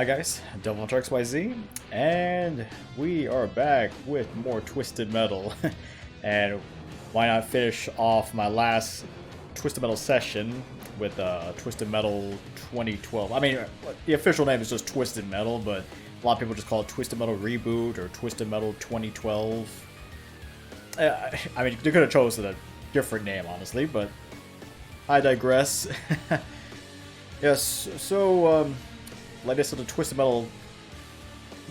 Hi guys, DevilHunterXYZ, and we are back with more Twisted Metal. And why not finish off my last Twisted Metal session with Twisted Metal 2012. I mean, the official name is just Twisted Metal, but a lot of people just call it Twisted Metal Reboot or Twisted Metal 2012. I mean, they could have chosen a different name, honestly, but I digress. Yes, so, latest of the Twisted Metal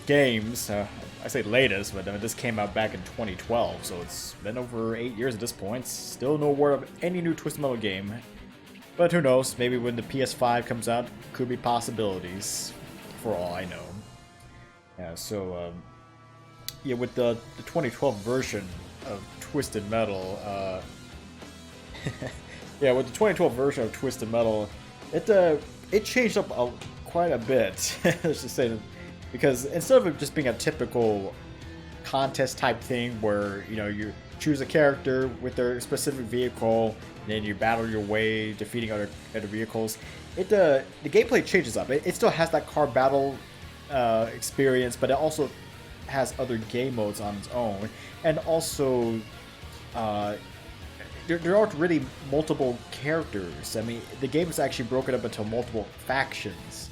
games, I say latest, but this came out back in 2012, so it's been over 8 years at this point. Still no word of any new Twisted Metal game, but who knows, maybe when the PS5 comes out, could be possibilities, for all I know. Yeah, so, yeah, with the 2012 version of Twisted Metal, yeah, with the 2012 version of Twisted Metal, it changed up quite a bit, let's just say, because instead of it just being a typical contest type thing where, you know, you choose a character with their specific vehicle, then you battle your way, defeating other vehicles, the gameplay changes up. It still has that car battle experience, but it also has other game modes on its own, and also there aren't really multiple characters. I mean, the game is actually broken up into multiple factions.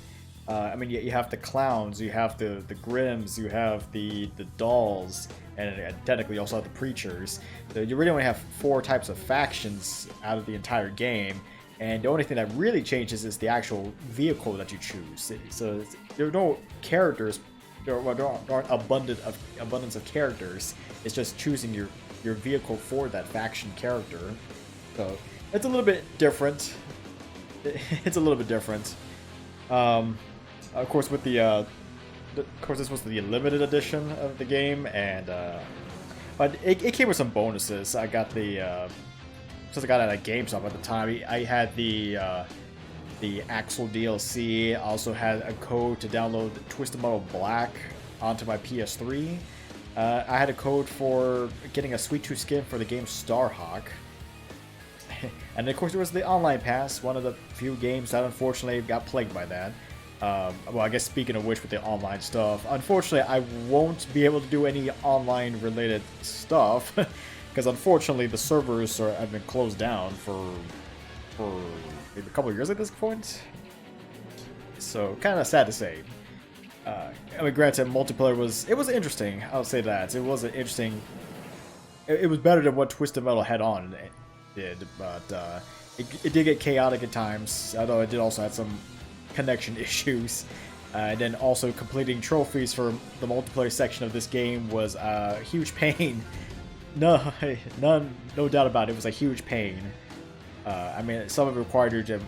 I mean, you have the clowns, you have the Grims, you have the dolls, and technically you also have the preachers. So you really only have 4 types of factions out of the entire game, and the only thing that really changes is the actual vehicle that you choose. So there are no characters, there aren't abundance of characters. It's just choosing your vehicle for that faction character. So it's a little bit different. It's a little bit different. Of course, with of course, this was the limited edition of the game, and but it came with some bonuses. I got since I got it at GameStop at the time, I had the Axel DLC. I also had a code to download Twisted Metal Black onto my PS3. I had a code for getting a Sweet Tooth skin for the game Starhawk. And of course there was the online pass, one of the few games that unfortunately got plagued by that. Well, I guess speaking of which, with the online stuff, unfortunately I won't be able to do any online related stuff, because unfortunately the servers have been closed down for maybe a couple of years at this point. So kind of sad to say. I mean, granted, multiplayer was interesting. I'll say that it was an interesting. It was better than what Twisted Metal Head On did, but it did get chaotic at times. Although it did also have some connection issues. And then also completing trophies for the multiplayer section of this game was a huge pain. No doubt about it. It was a huge pain. I mean, some of it required you to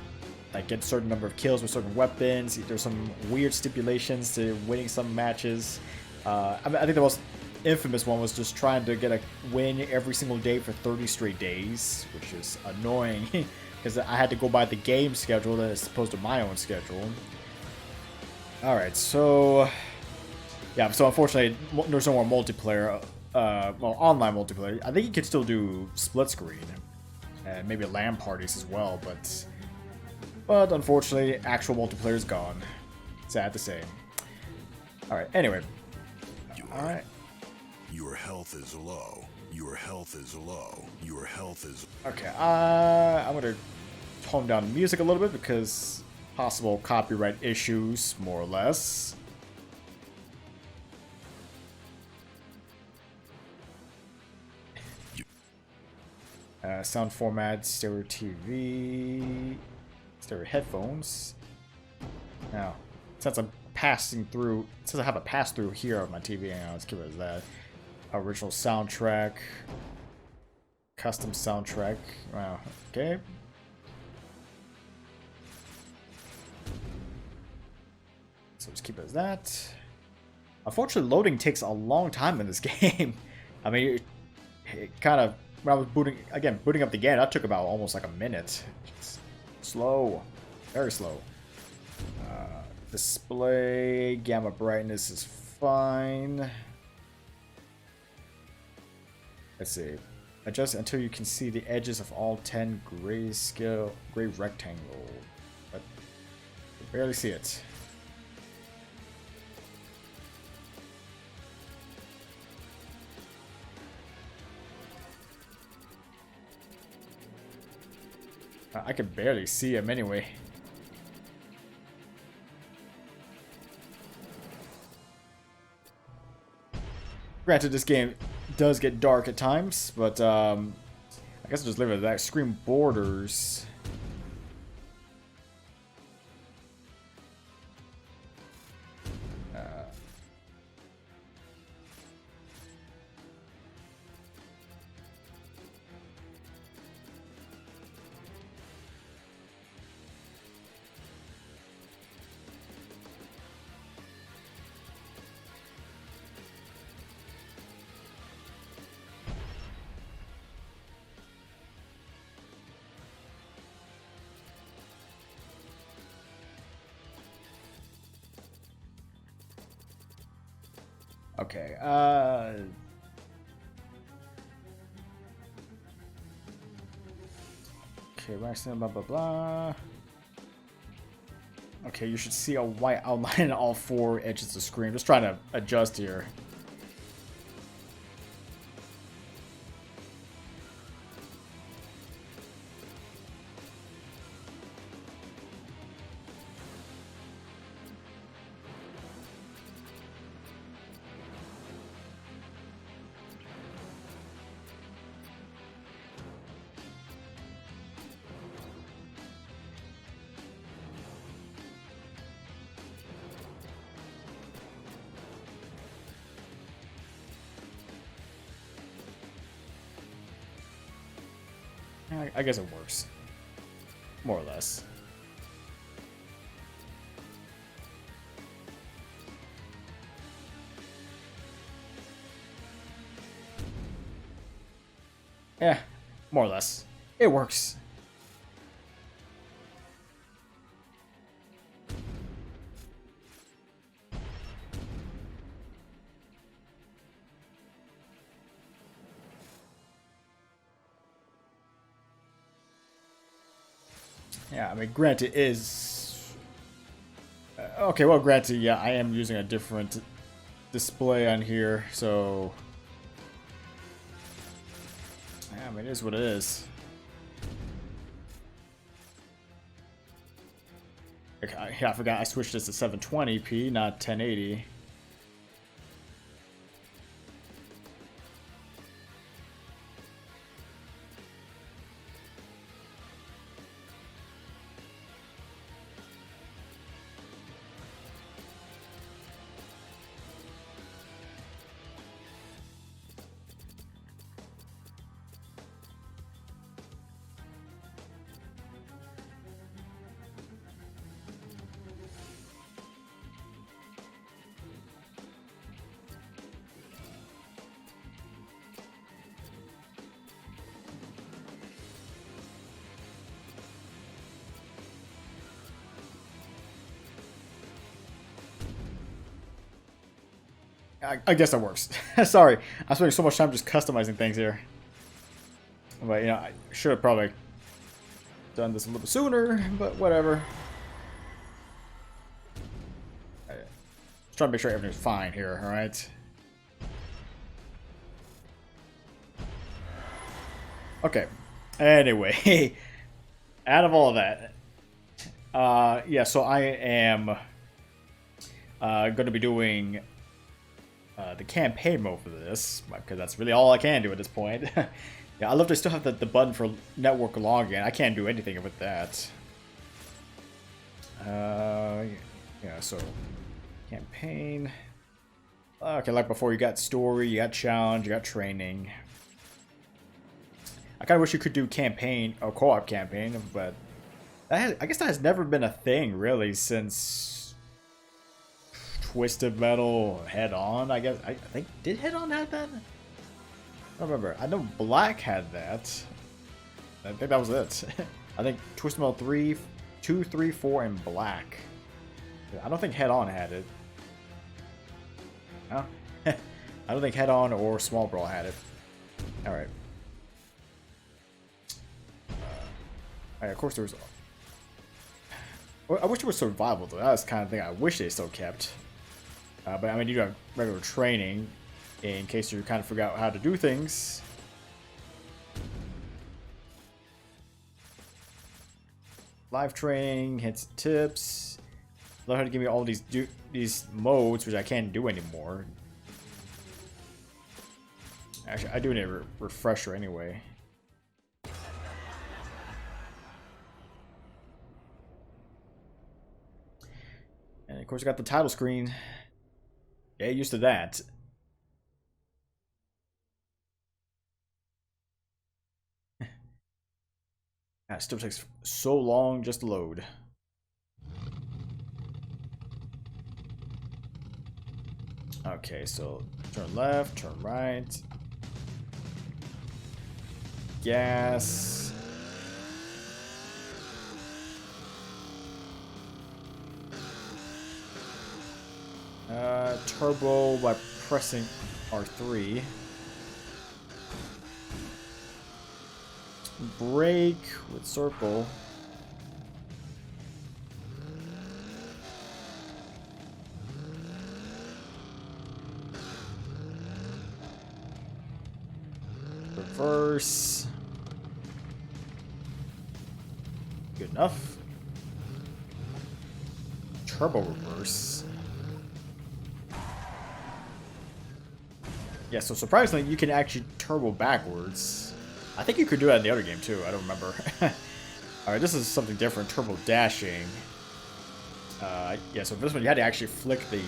get a certain number of kills with certain weapons. There's some weird stipulations to winning some matches. I think the most infamous one was just trying to get a win every single day for 30 straight days, which is annoying because I had to go by the game schedule as opposed to my own schedule. Alright, so yeah, so unfortunately there's no more multiplayer, well, online multiplayer. I think you can still do split screen and maybe LAN parties as well, but unfortunately, actual multiplayer is gone. Sad to say. Alright, anyway. Alright. Your health is low. Your health is low. Your health is... Okay, I'm gonna tone down the music a little bit because possible copyright issues, more or less. Sound format, stereo TV... stereo headphones. Now, since I'm passing through, since I have a pass through here on my TV, let's give it that. Original soundtrack, custom soundtrack. Wow. Okay. So just keep it as that. Unfortunately, loading takes a long time in this game. I mean, it kind of, when I was booting up the game, that took about almost like a minute. It's slow. Very slow. Display, gamma brightness is fine. Let's see. Adjust until you can see the edges of all 10 gray rectangle. But you barely see it. I can barely see him anyway. Granted, this game does get dark at times, but I guess I'll just leave it at that. Screen borders. Okay, okay, maximum, blah, blah, blah. Okay, you should see a white outline in all 4 edges of the screen. Just trying to adjust here. I guess it works. More or less. Yeah, more or less. It works. Yeah, I mean, granted is... okay, well, granted, yeah, I am using a different display on here, so... yeah, I mean, it is what it is. Okay, yeah, I forgot I switched this to 720p, not 1080. I guess that works. Sorry, I'm spending so much time just customizing things here. But, you know, I should have probably done this a little sooner, but whatever. Just trying to make sure everything's fine here, alright? Okay. Anyway, out of all of that, yeah, so I am going to be doing the campaign mode for this, because that's really all I can do at this point. Yeah, I love to still have the button for network login. I can't do anything with that. Yeah, so campaign. Okay, like before, you got story, you got challenge, you got training. I kind of wish you could do campaign or co-op campaign, but I guess that has never been a thing really since Twisted Metal Head On. I guess I think did Head On have that? I don't remember. I know Black had that. I think that was it. I think Twisted Metal 3, 2, 3, 4, and Black. I don't think Head On had it. No? I don't think Head On or Small Brawl had it. Alright. Of course there was... I wish there was survival though. That's the kind of thing I wish they still kept. But I mean, you do have regular training in case you kind of forgot how to do things. Live training, hits tips. Learn how to give me all these modes, which I can't do anymore. Actually, I do need a refresher anyway. And of course, I got the title screen. Get used to that. It still takes so long just to load. Okay, so turn left, turn right. Gas. Turbo by pressing R3. Brake with circle. Reverse. Good enough. Turbo reverse. Yeah, so surprisingly, you can actually turbo backwards. I think you could do that in the other game too. I don't remember. Alright, this is something different. Turbo dashing. Yeah, so this one you had to actually flick the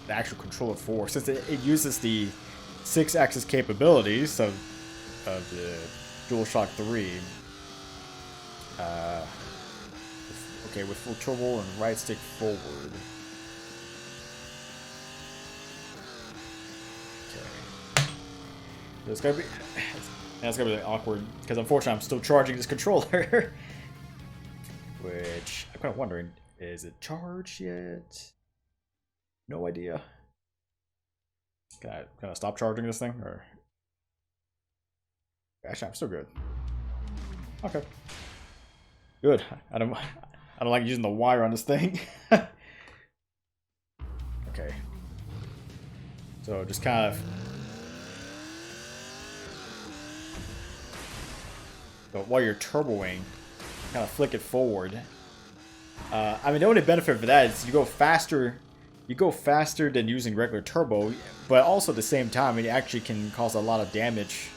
actual controller forward, since it uses the 6-axis capabilities of the DualShock 3. Okay, with full turbo and right stick forward. Okay. So it's gonna be. That's gonna be awkward because unfortunately I'm still charging this controller. Which I'm kind of wondering, is it charged yet? No idea. Can I stop charging this thing or? Actually, I'm still good. Okay. Good. I don't like using the wire on this thing. Okay. So just kind of. But while you're turboing, kind of flick it forward. I mean, the only benefit for that is you go faster. You go faster than using regular turbo, but also at the same time, it actually can cause a lot of damage.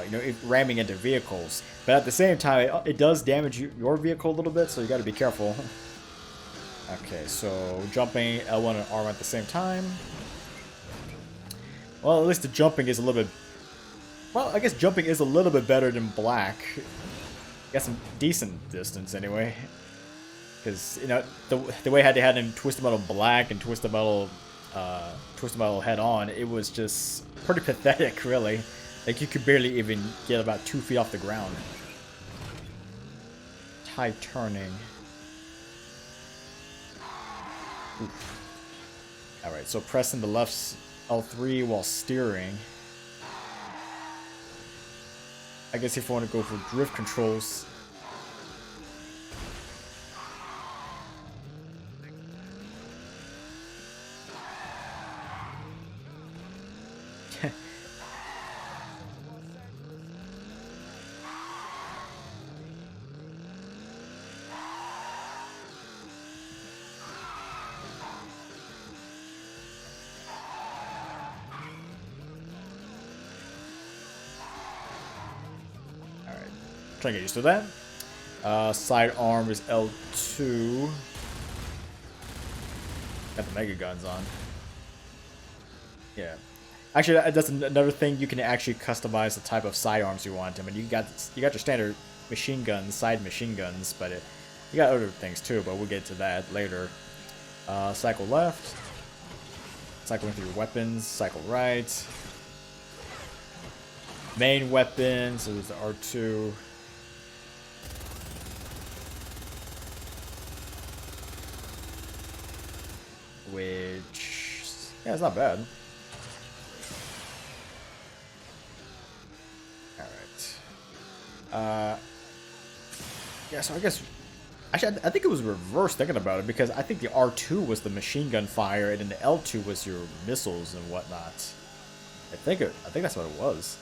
You know, ramming into vehicles. But at the same time, it does damage your vehicle a little bit, so you got to be careful. Okay, so jumping L1 and R1 at the same time. Well, at least the jumping is a little bit. Well, I guess jumping is a little bit better than black. Got some decent distance anyway. Because, you know, the way they had him Twisted Metal Black and Twisted Metal Head On, it was just pretty pathetic, really. Like, you could barely even get about 2 feet off the ground. High turning. Alright, so pressing the left L3 while steering. I guess if you want to go for drift controls. Try to get used to that. Side arm is L2. Got the mega guns on. Yeah. Actually, that's another thing. You can actually customize the type of sidearms you want. I mean, you got your standard machine guns, side machine guns, but you got other things too. But we'll get to that later. Cycle left. Cycling through your weapons. Cycle right. Main weapon. So there's the R2. Which, yeah, it's not bad. Alright. Yeah, so I guess, actually, I think it was reversed thinking about it, because I think the R2 was the machine gun fire, and then the L2 was your missiles and whatnot. I think that's what it was.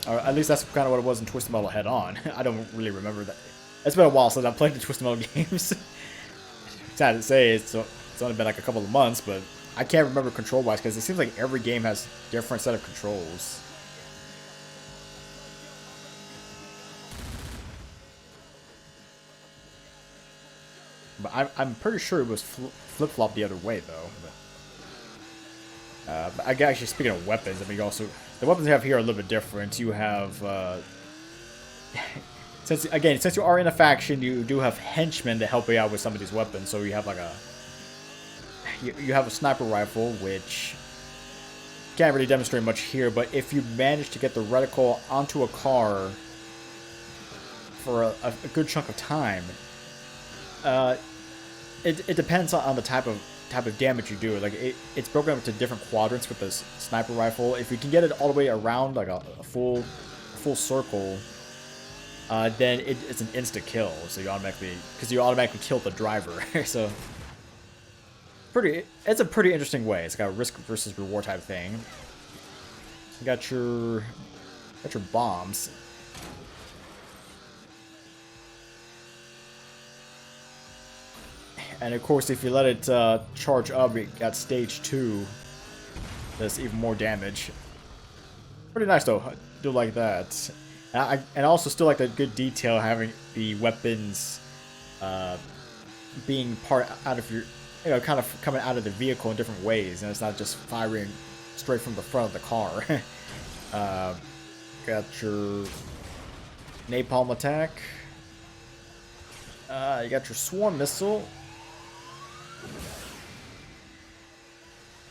Or at least that's kind of what it was in Twisted Metal Head On. I don't really remember that. It's been a while since I've played the Twisted Metal games. Sad to say, it's only been like a couple of months, but I can't remember control-wise because it seems like every game has different set of controls. But I'm pretty sure it was flip-flop the other way, though. But actually, speaking of weapons, I mean, also the weapons you have here are a little bit different. You have, since you are in a faction, you do have henchmen to help you out with some of these weapons. So you have like you have a sniper rifle, which can't really demonstrate much here. But if you manage to get the reticle onto a car for a good chunk of time, it depends on the type of damage you do. Like it's broken up into different quadrants with this sniper rifle. If you can get it all the way around like a full circle, then it's an insta kill. So you automatically kill the driver. So it's a pretty interesting way. It's got a risk versus reward type thing. You got your bombs. And of course, if you let it charge up, you got stage 2. Does even more damage. Pretty nice though. I do like that. And I also still like the good detail having the weapons being part out of your, kind of coming out of the vehicle in different ways, and it's not just firing straight from the front of the car. Got your napalm attack. You got your swarm missile.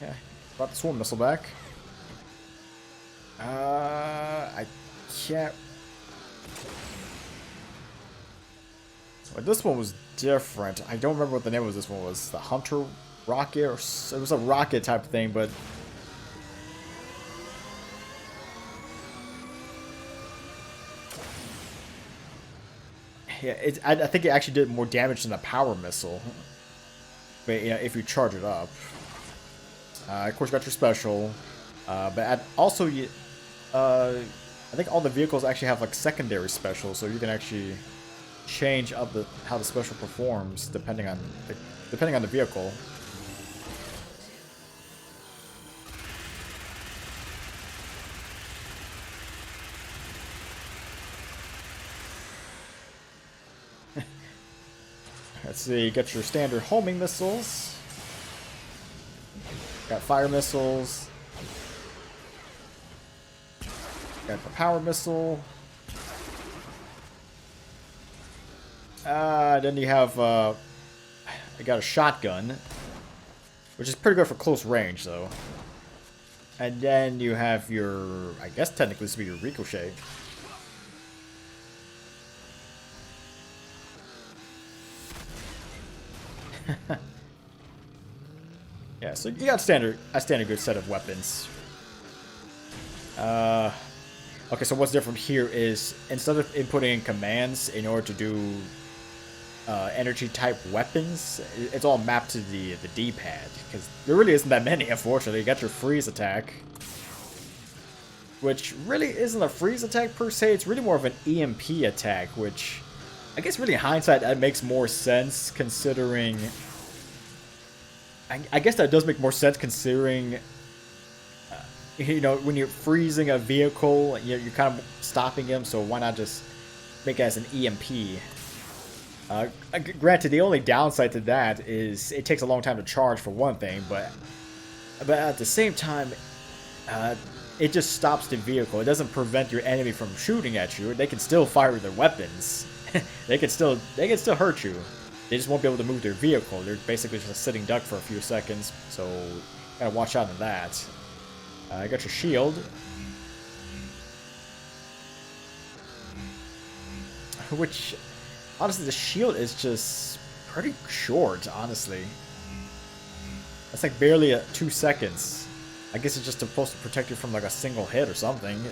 Yeah, brought the swarm missile back. I can't. Well, this one was different. I don't remember what the name of this one was. The Hunter Rocket, or it was a rocket type thing, but yeah, I think it actually did more damage than a power missile. But if you charge it up, of course, you got your special. But also, I think all the vehicles actually have like secondary specials, so you can actually change up how the special performs depending on the vehicle. Let's see, you got your standard homing missiles. Got fire missiles. Got the power missile. Then you have, you got a shotgun, which is pretty good for close range, though. And then you have your, I guess technically this would be your ricochet. Yeah, so you got a standard good set of weapons. Okay, so what's different here is instead of inputting commands in order to do energy type weapons, it's all mapped to the D-pad, because there really isn't that many, unfortunately. You got your freeze attack, which really isn't a freeze attack per se. It's really more of an EMP attack, which I guess really in hindsight that makes more sense considering. I guess that does make more sense considering, when you're freezing a vehicle, you're kind of stopping him, so why not just make it as an EMP? Granted, the only downside to that is it takes a long time to charge for one thing, but at the same time, it just stops the vehicle. It doesn't prevent your enemy from shooting at you. They can still fire their weapons. they can still hurt you. They just won't be able to move their vehicle. They're basically just a sitting duck for a few seconds, so gotta watch out on that. I got your shield. Which, honestly, the shield is just pretty short, honestly. That's like barely 2 seconds. I guess it's just supposed to protect you from like a single hit or something.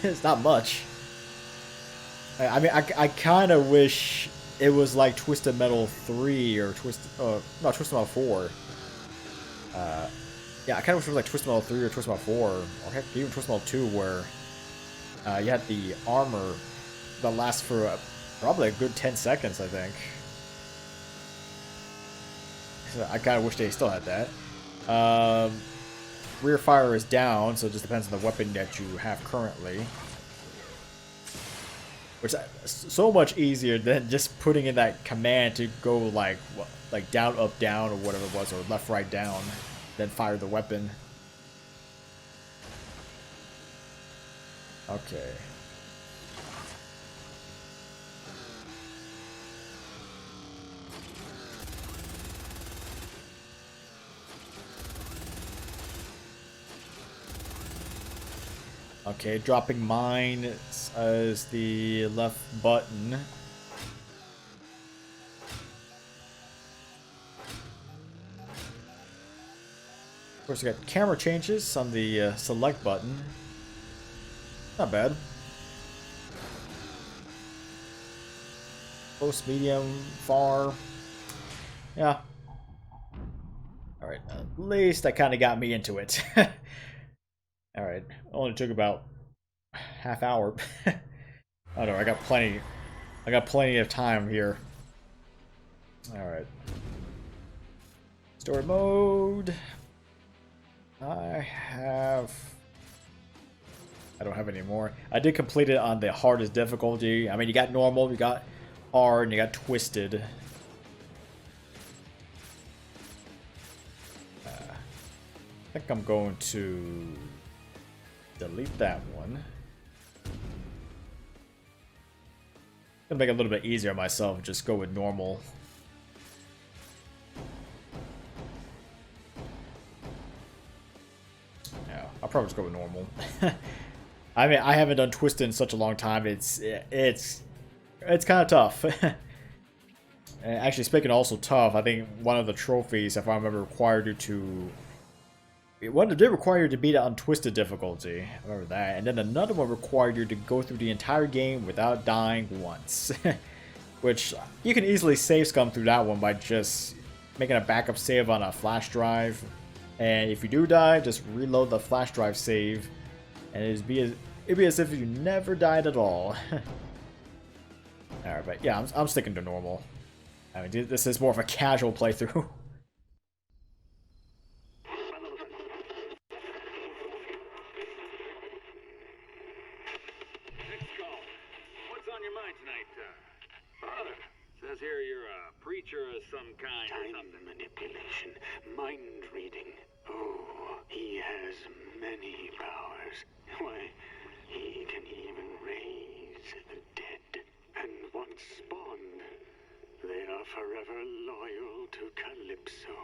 It's not much. I mean, I kind of wish it was like Twisted Metal 3 or Twisted Metal 4. Yeah, I kind of wish it was like Twisted Metal 3 or Twisted Metal 4, or heck, even Twisted Metal 2, where You had the armor that lasts for probably a good 10 seconds, I think. So I kind of wish they still had that. Rear fire is down, so it just depends on the weapon that you have currently. Which is so much easier than just putting in that command to go like down, up, down, or whatever it was, or left, right, down, then fire the weapon. Okay. Okay, dropping mine as the left button. Of course, you got camera changes on the select button. Not bad. Close, medium, far. Yeah. Alright, at least that kind of got me into it. Alright, only took about half hour. Oh no, I got plenty of time here. Alright. Story mode. I don't have any more. I did complete it on the hardest difficulty. I mean, you got normal, you got hard, and you got twisted. I think I'm going to delete that one. Gonna make it a little bit easier on myself and just go with normal. Yeah, I'll probably just go with normal. I mean, I haven't done twisted in such a long time. It's kind of tough. And actually, speaking of also tough, I think one of the trophies, if I remember, required you to. One did require you to beat it on twisted difficulty. I remember that. And then another one required you to go through the entire game without dying once. Which you can easily save scum through that one by just making a backup save on a flash drive. And if you do die, just reload the flash drive save. And it'd be as if you never died at all. Alright, but yeah, I'm sticking to normal. I mean, this is more of a casual playthrough. Here you're a preacher of some kind. Time manipulation, mind reading. Oh, he has many powers. Why, he can even raise the dead. And once spawned, they are forever loyal to Calypso.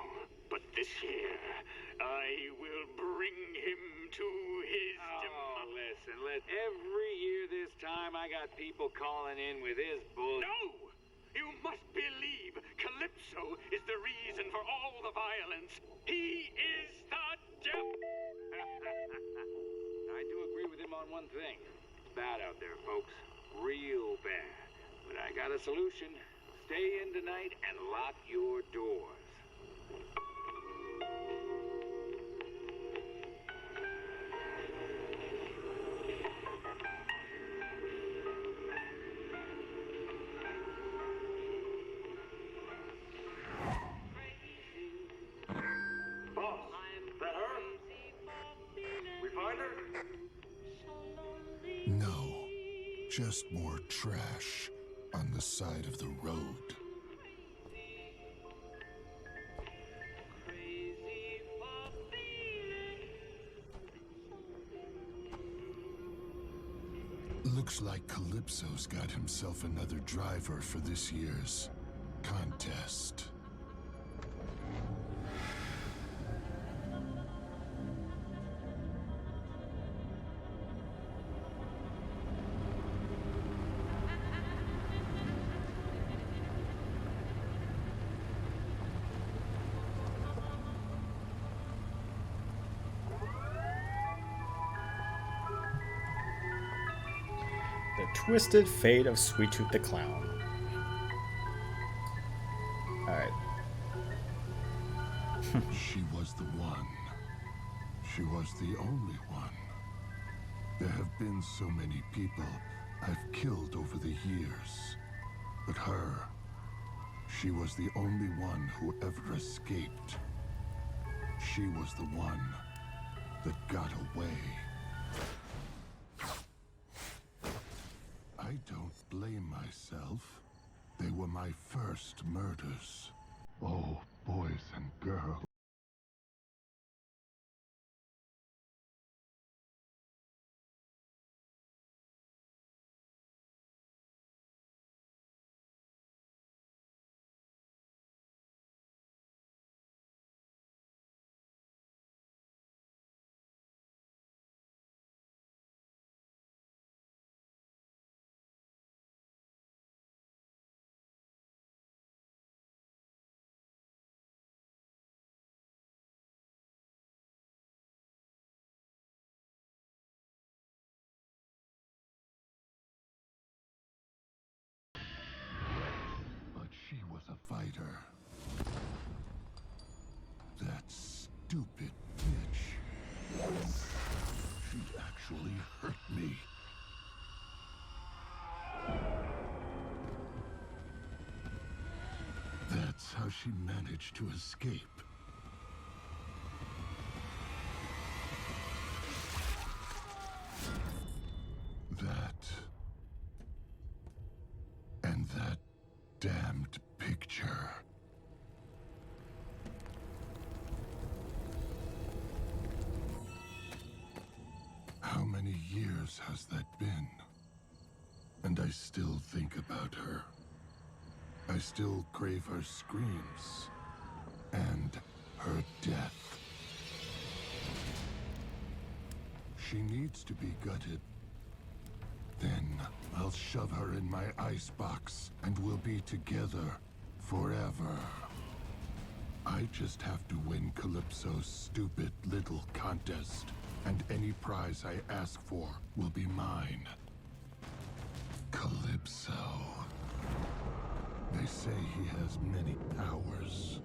But this year, I will bring him to his listen, every year this time I got people calling in with his bull. No! You must believe Calypso is the reason for all the violence. He is the devil. I do agree with him on one thing. It's bad out there, folks. Real bad. But I got a solution. Stay in tonight and lock your doors. No, just more trash on the side of the road. Looks like Calypso's got himself another driver for this year's contest. The Twisted Fate of Sweet Tooth the Clown. Alright. She was the one. She was the only one. There have been so many people I've killed over the years. But her, she was the only one who ever escaped. She was the one that got away. I don't blame myself. They were my first murders. Oh, boys and girls. But she was a fighter. That stupid bitch. She actually hurt me. That's how she managed to escape. That... and that damned picture. How many years has that been? And I still think about her. I still crave her screams. And her death. She needs to be gutted. Then I'll shove her in my icebox and we'll be together forever. I just have to win Calypso's stupid little contest, and any prize I ask for will be mine. Calypso. They say he has many powers.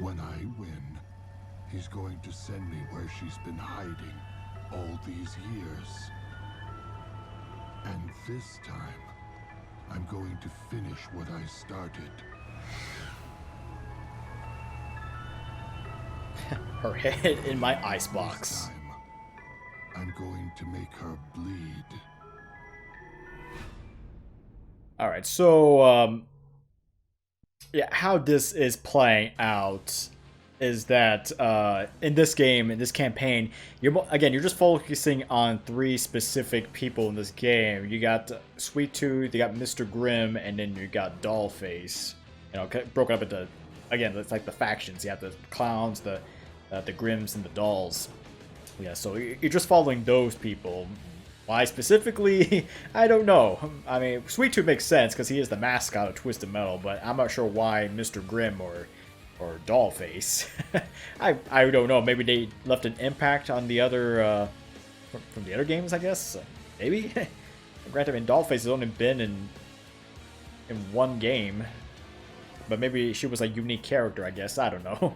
When I win, he's going to send me where she's been hiding all these years. And this time, I'm going to finish what I started. Her head in my icebox. This time, I'm going to make her bleed. Alright, so, yeah, how this is playing out is that, in this game, in this campaign, you're just focusing on 3 specific people in this game. You got Sweet Tooth, you got Mr. Grimm, and then you got Dollface. You know, broken up into, again, it's like the factions. You have the clowns, the Grimms, and the dolls. Yeah, so you're just following those people. Why specifically? I don't know. I mean, Sweet Tooth makes sense because he is the mascot of Twisted Metal, but I'm not sure why Mr. Grimm or Dollface. I don't know. Maybe they left an impact on the other from the other games, I guess. Maybe. Granted, I mean, Dollface has only been in one game, but maybe she was a unique character, I guess. I don't know.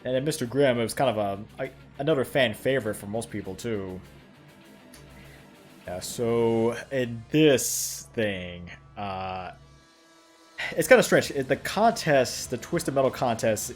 And then Mr. Grimm, it was kind of another fan favorite for most people too. Yeah, so in this thing, it's kind of strange. The contest, the Twisted Metal contest,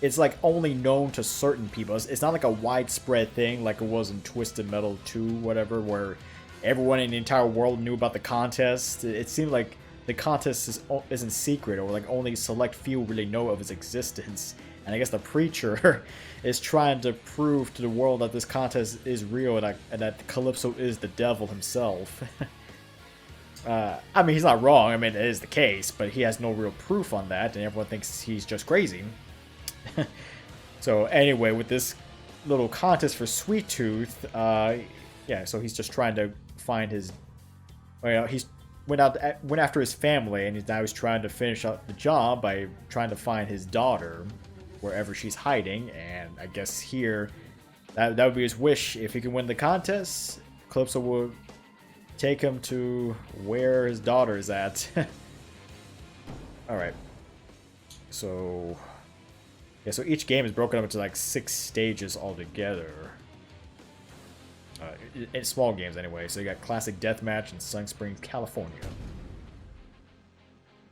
it's like only known to certain people. It's not like a widespread thing like it was in Twisted Metal 2, whatever, where everyone in the entire world knew about the contest. It seemed like the contest isn't secret, or like only select few really know of its existence. And I guess the Preacher is trying to prove to the world that this contest is real and that Calypso is the devil himself. I mean, he's not wrong. I mean, it is the case, but he has no real proof on that, and everyone thinks he's just crazy. So anyway, with this little contest for Sweet Tooth, yeah, so he's just trying to find his... Well, he's went after his family, and now he's trying to finish up the job by trying to find his daughter wherever she's hiding. And I guess here, that would be his wish. If he can win the contest, Calypso will take him to where his daughter is at. Alright. So... yeah, so each game is broken up into like 6 stages altogether. In small games anyway. So you got Classic Deathmatch in Sun Springs, California.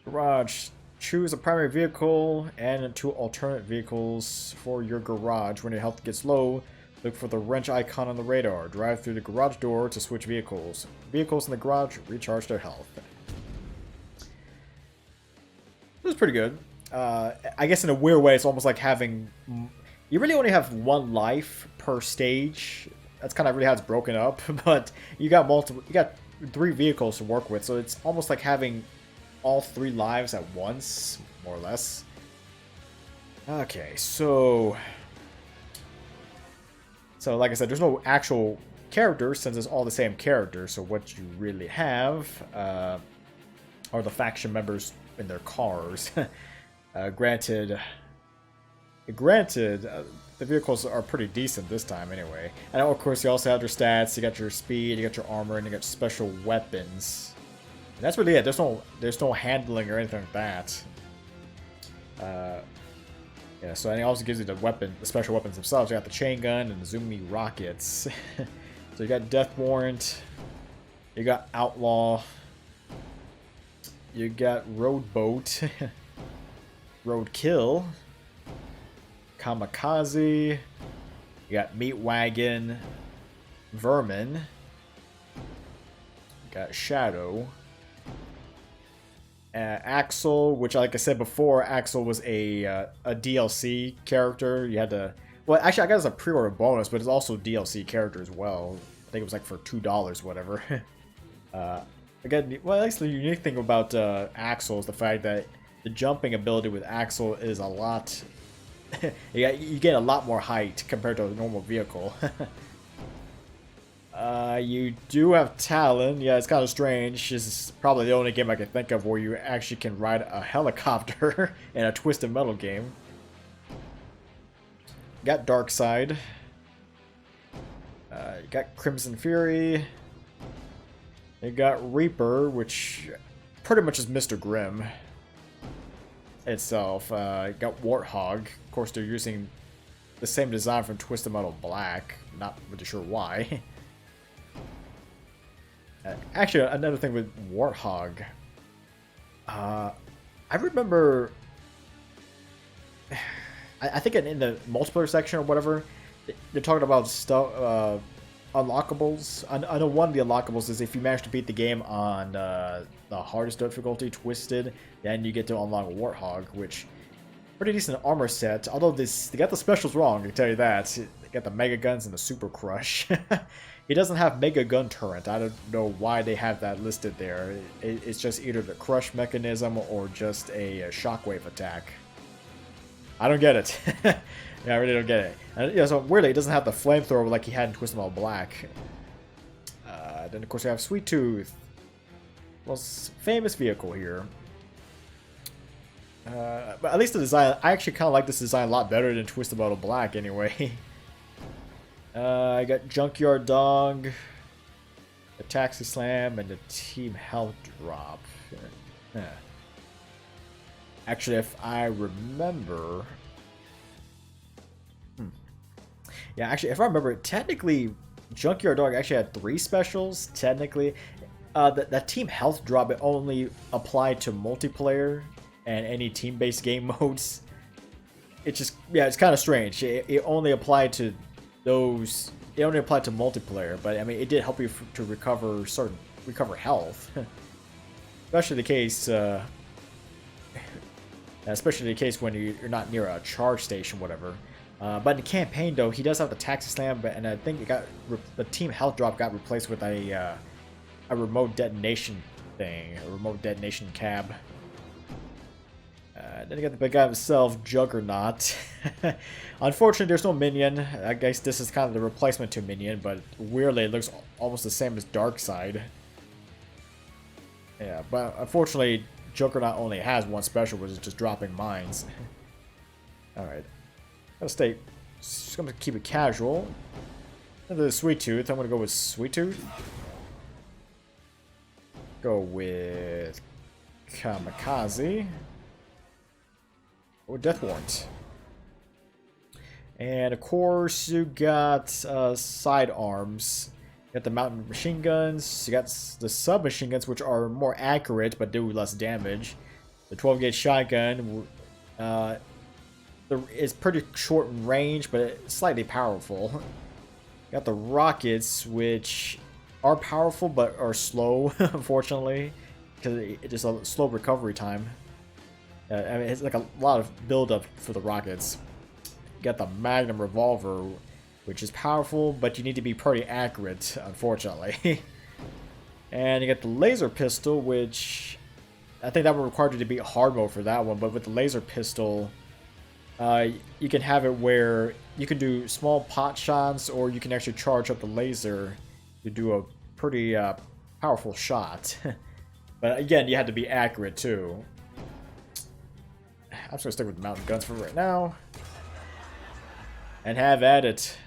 Garage. Choose a primary vehicle and 2 alternate vehicles for your garage. When your health gets low, look for the wrench icon on the radar. Drive through the garage door to switch vehicles. Vehicles in the garage recharge their health. This is pretty good. I guess in a weird way, it's almost like having... You really only have 1 life per stage. That's kind of really how it's broken up. But you got 3 vehicles to work with, so it's almost like having all 3 lives at once, more or less. Okay, so like I said, there's no actual characters since it's all the same characters. So what you really have are the faction members in their cars. Granted, the vehicles are pretty decent this time anyway. And of course, you also have your stats. You got your speed, you got your armor, and you got special weapons. And that's really it. There's no handling or anything like that. Yeah, so it also gives you the special weapons themselves. You got the chain gun and the Zumi rockets. So you got Death Warrant, you got Outlaw, you got Road Boat, Road Kill, Kamikaze, you got Meat Wagon, Vermin, you got Shadow. Axel, which, like I said before, Axel was a DLC character. You had to... Well, actually, I guess it's a pre-order bonus, but it's also a DLC character as well. I think it was like for $2, whatever. Again, well, at least the unique thing about Axel is the fact that the jumping ability with Axel is a lot... you get a lot more height compared to a normal vehicle. You do have Talon. Yeah, it's kind of strange. This is probably the only game I can think of where you actually can ride a helicopter in a Twisted Metal game. You got Darkseid. You got Crimson Fury. You got Reaper, which pretty much is Mr. Grimm itself. You got Warthog. Of course, they're using the same design from Twisted Metal Black. Not really sure why. Actually, another thing with Warthog. I remember... I think in the multiplayer section or whatever, they're talking about stuff, unlockables. I know one of the unlockables is if you manage to beat the game on the hardest difficulty, Twisted, then you get to unlock Warthog, which pretty decent armor set. Although they got the specials wrong, I can tell you that. They got the Mega Guns and the Super Crush. He doesn't have Mega Gun Turret. I don't know why they have that listed there. It's just either the crush mechanism or just a shockwave attack. I don't get it. Yeah, I really don't get it. And, yeah, so weirdly, it doesn't have the flamethrower like he had in Twisted Metal Black. Then of course we have Sweet Tooth. Most famous vehicle here. But at least the design, I actually kind of like this design a lot better than Twisted Metal Black anyway. I got Junkyard Dog, the Taxi Slam, and the Team Health Drop. Actually, if I remember... Yeah, actually, if I remember, technically, Junkyard Dog actually had 3 specials, technically. That Team Health Drop, it only applied to multiplayer and any team-based game modes. It's just, yeah, it's kind of strange. It only applied to those, it only applied to multiplayer, but I mean, it did help you to recover health. Especially the case, when you're not near a charge station, whatever. But in the campaign, though, he does have the Taxi Slam, and I think the Team Health Drop got replaced with a remote detonation thing, a remote detonation cab. Then you got the big guy himself, Juggernaut. Unfortunately, there's no minion. I guess this is kind of the replacement to minion, but weirdly, it looks almost the same as Darkseid. Yeah, but unfortunately, Juggernaut only has one special, which is just dropping mines. Alright. Just gonna keep it casual. Into the Sweet Tooth. I'm gonna go with Sweet Tooth. Go with Kamikaze. Or Death Warrant. And of course, you got sidearms. got the mountain machine guns. You got the submachine guns, which are more accurate but do less damage. The 12-gauge shotgun is pretty short in range, but it's slightly powerful. You got the rockets, which are powerful but are slow, unfortunately, because it's just a slow recovery time. I mean, it's like a lot of build-up for the rockets. You got the Magnum revolver, which is powerful, but you need to be pretty accurate, unfortunately. And you got the laser pistol, which I think that would require you to be hard mode for that one, but with the laser pistol, you can have it where you can do small pot shots, or you can actually charge up the laser to do a pretty powerful shot. But again, you have to be accurate too. I'm just gonna stick with the mountain guns for right now. And have at it.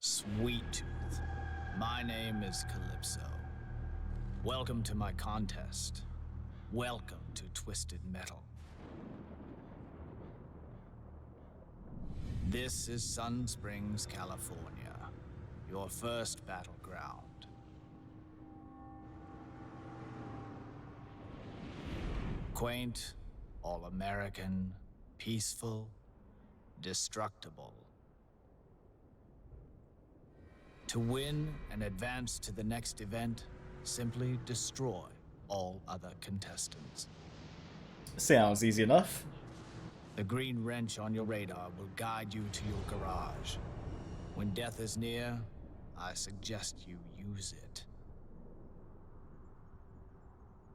Sweet Tooth, my name is Calypso. Welcome to my contest. Welcome to Twisted Metal. This is Sun Springs, California, your first battleground. Quaint, all-American, peaceful, destructible. To win and advance to the next event, simply destroy all other contestants. Sounds easy enough. The green wrench on your radar will guide you to your garage. When death is near, I suggest you use it.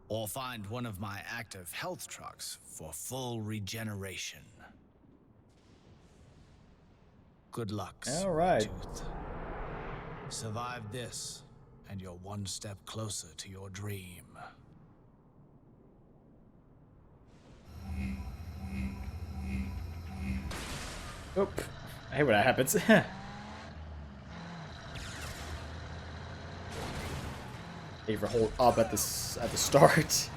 Or find one of my active health trucks for full regeneration. Good luck, All right. Tooth. Survive this, and you're one step closer to your dream. Oop. I hate when that happens. You ever hold up at the start.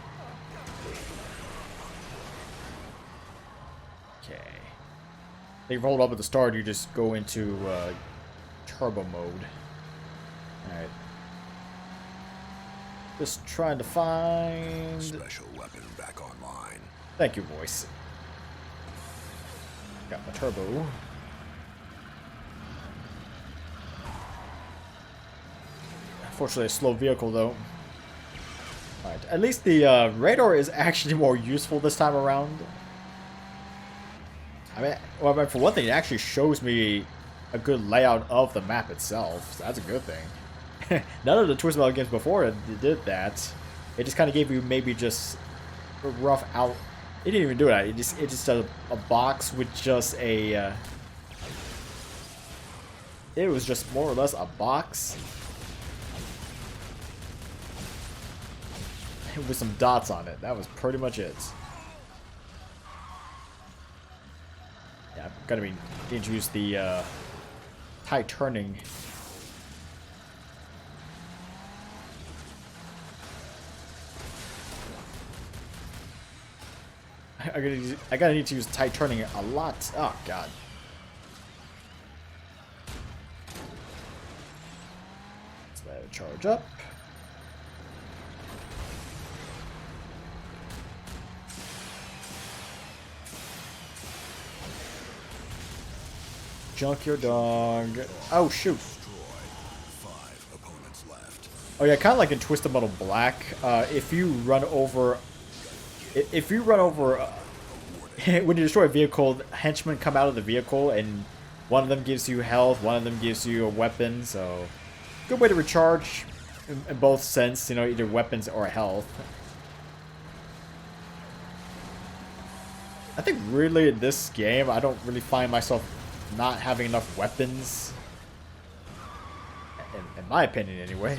Okay. If you hold up at the start, you just go into turbo mode. Alright. Just trying to find... Special weapon back online. Thank you, voice. Got my turbo. Unfortunately, a slow vehicle, though. Alright, at least the radar is actually more useful this time around. I mean, well, for one thing, it actually shows me a good layout of the map itself, so that's a good thing. None of the Twisted Metal games before did that. It just kind of gave you maybe just a rough out. It didn't even do that. It just a box with just a. It was just more or less a box with some dots on it. That was pretty much it. Yeah, I'm gonna be introduce the tight turning. I gotta need to use tight turning a lot. Oh god. Let's let it charge up. Junk your dog. Oh shoot. Five opponents left. Oh yeah, kind of like in Twisted Metal Black. If you run over, when you destroy a vehicle, henchmen come out of the vehicle, and one of them gives you health, one of them gives you a weapon. So, good way to recharge in both sense. You know, either weapons or health. I think really in this game, I don't really find myself not having enough weapons. In my opinion, anyway.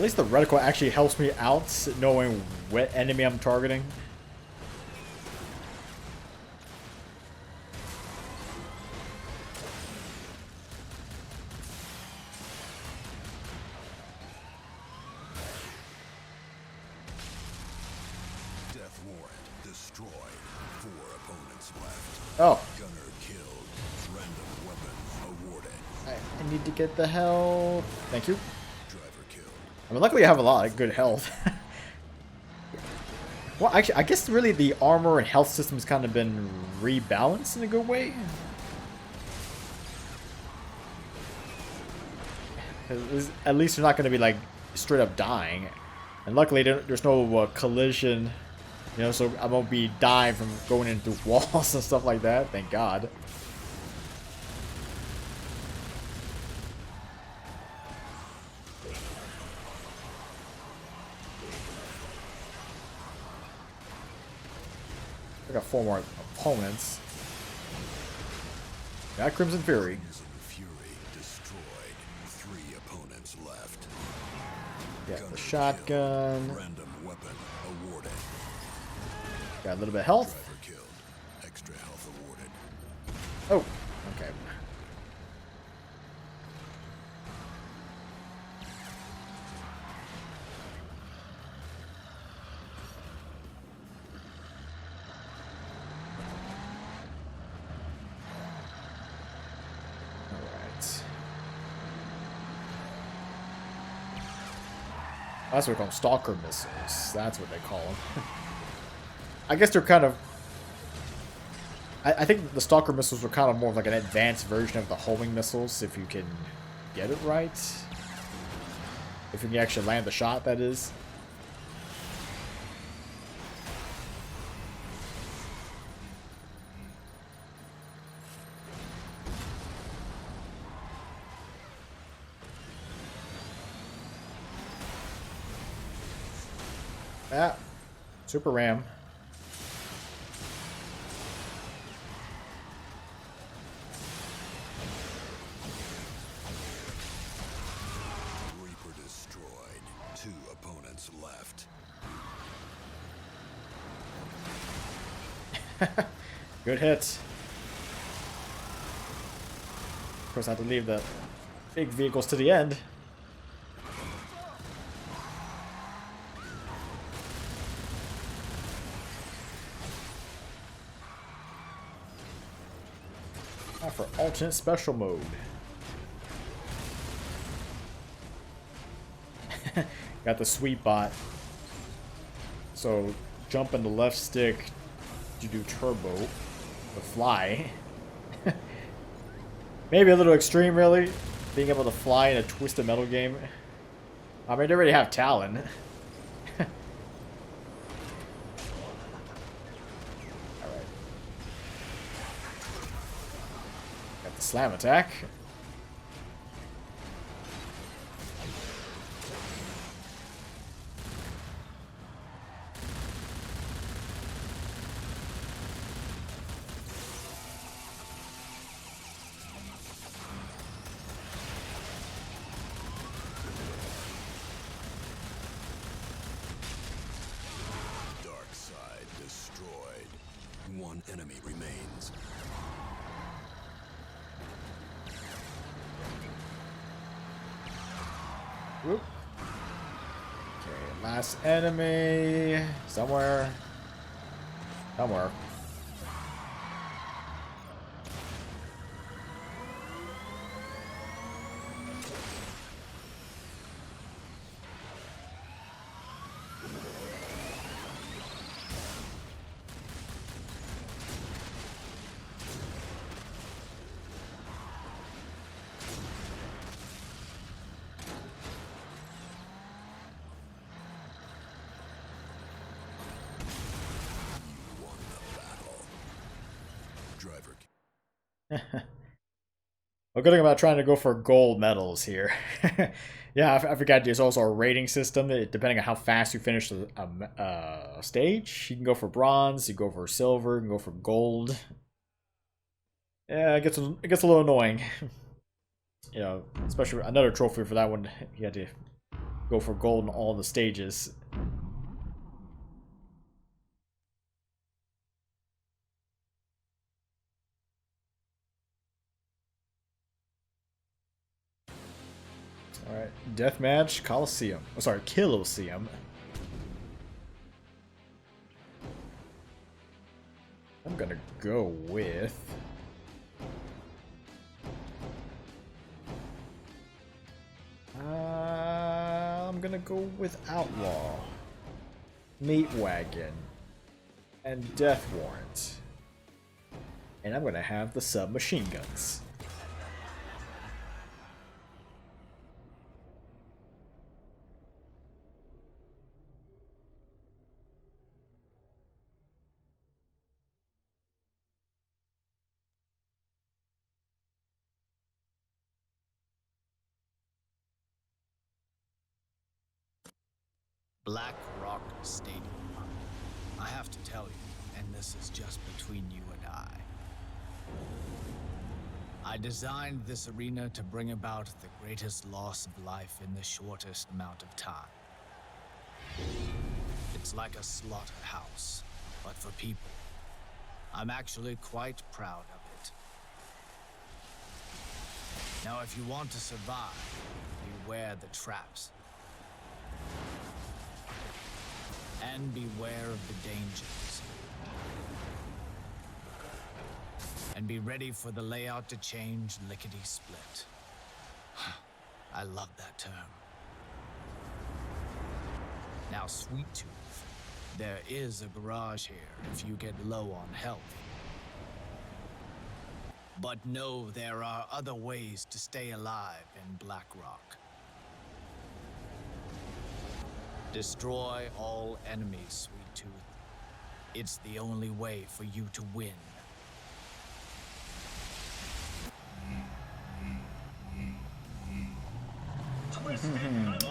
At least the reticle actually helps me out knowing what enemy I'm targeting. Death warrant destroyed. 4 opponents left. Oh, Gunner killed. Random weapon awarded. I need to get the health. Thank you. Driver killed. I mean, luckily I have a lot of good health. Well, actually, I guess really the armor and health system's kind of been rebalanced in a good way. 'Cause at least they're not going to be like straight up dying. And luckily there's no collision, you know, so I won't be dying from going in through walls and stuff like that. Thank God. I got 4 more opponents. Got Crimson Fury. Crimson Fury destroyed. 3 opponents left. Got Gunner the shotgun. killed. Random weapon awarded. Got a little bit of health. Driver killed. Extra health awarded. Oh, okay. Alright. That's what we call them, stalker missiles. That's what they call them. I guess they're kind of... I think the stalker missiles were kind of more of like an advanced version of the homing missiles, if you can get it right. If you can actually land the shot, that is. Ah, Super Ram. Reaper destroyed. 2 opponents left. Good hit. Of course, I have to leave the big vehicles to the end. Now for alternate special mode. Got the sweep bot. So jump in the left stick to do turbo. The fly. Maybe a little extreme, really. Being able to fly in a Twisted Metal game. I mean, they already have Talon. Alright. Got the slam attack. Dark side destroyed. 1 enemy remains. Whoop. Okay, last enemy. Somewhere. Somewhere. Won the battle. Driver Well, good thing about trying to go for gold medals here. Yeah, I forgot there's also a rating system. Depending on how fast you finish a stage, you can go for bronze, you can go for silver, you can go for gold. Yeah, it gets a little annoying. You know, especially another trophy for that one. You had to go for gold in all the stages. Alright, Deathmatch Coliseum. Oh, sorry, Colosseum. I'm gonna go with... I'm gonna go with Outlaw, Meat Wagon, and Death Warrant. And I'm gonna have the submachine guns. Black Rock Stadium. I have to tell you, and this is just between you and I designed this arena to bring about the greatest loss of life in the shortest amount of time. It's like a slaughterhouse, but for people. I'm actually quite proud of it. Now, if you want to survive, beware the traps. And beware of the dangers. And be ready for the layout to change lickety-split. I love that term. Now, Sweet Tooth, there is a garage here if you get low on health. But know there are other ways to stay alive in Black Rock. Destroy all enemies, Sweet Tooth. It's the only way for you to win.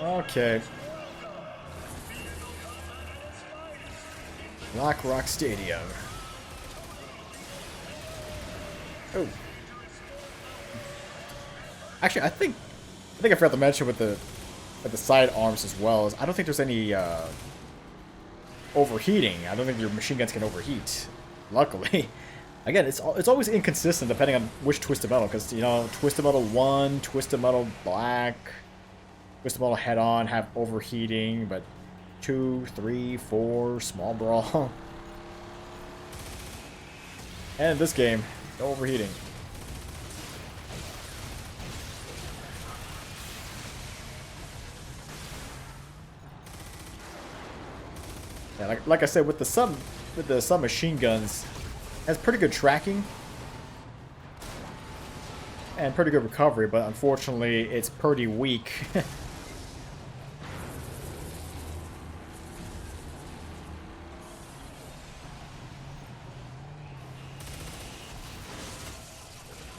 Okay. Black Rock Stadium. Oh. Actually, I think I forgot to mention with the sidearms as well is I don't think there's any overheating. I don't think your machine guns can overheat. Luckily. Again, it's always inconsistent depending on which Twisted Metal, because, you know, Twisted Metal 1, Twisted Metal Black, Twisted Metal Head-On have overheating, but 2, 3, 4, Small Brawl. And in this game, no overheating. Yeah, like I said, with the submachine guns, it has pretty good tracking and pretty good recovery, but unfortunately, it's pretty weak.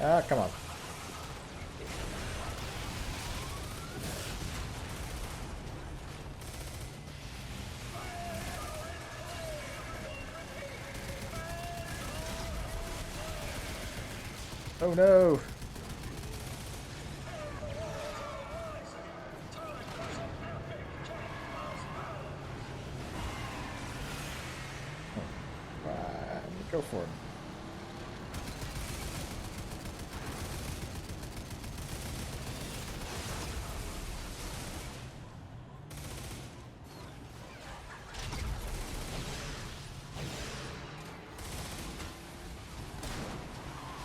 Ah, come on. Oh no! Go for it.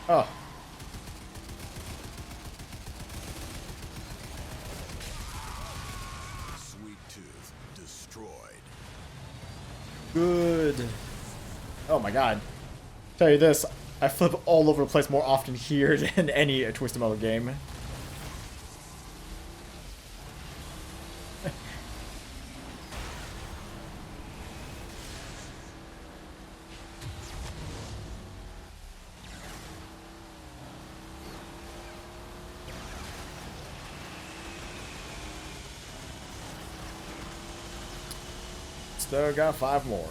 Oh. Sweet Tooth destroyed. Good. Oh my god. Tell you this, I flip all over the place more often here than any Twisted Metal game. Still got 5 more.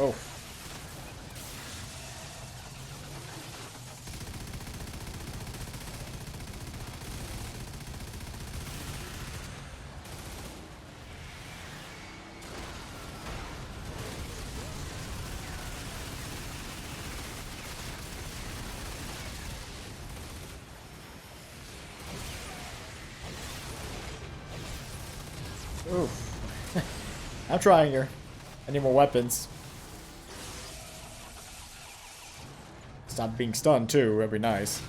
Oh. Oof. I'm trying here. I need more weapons. Stop being stunned too, that'd be nice.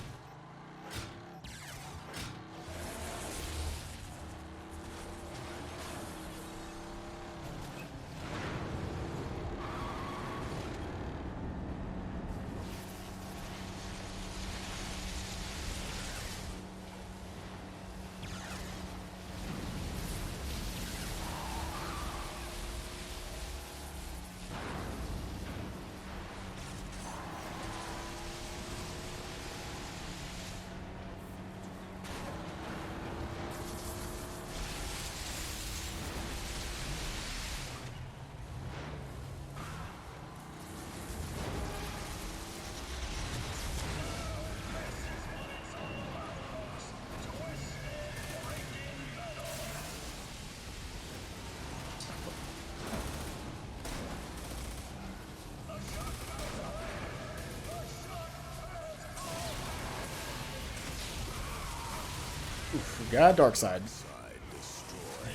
Oof, we got dark side.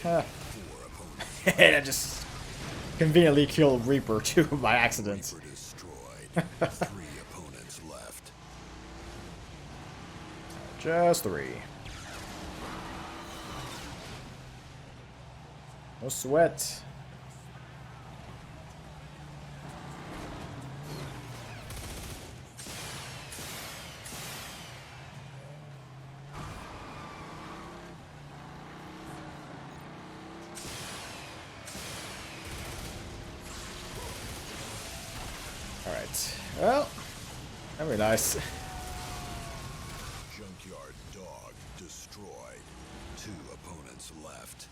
And I just conveniently killed Reaper too by accident. Reaper destroyed. 3 opponents left. Just 3. No sweat. Alright. Well, that'd be nice. Junkyard dog destroyed. 2 opponents left.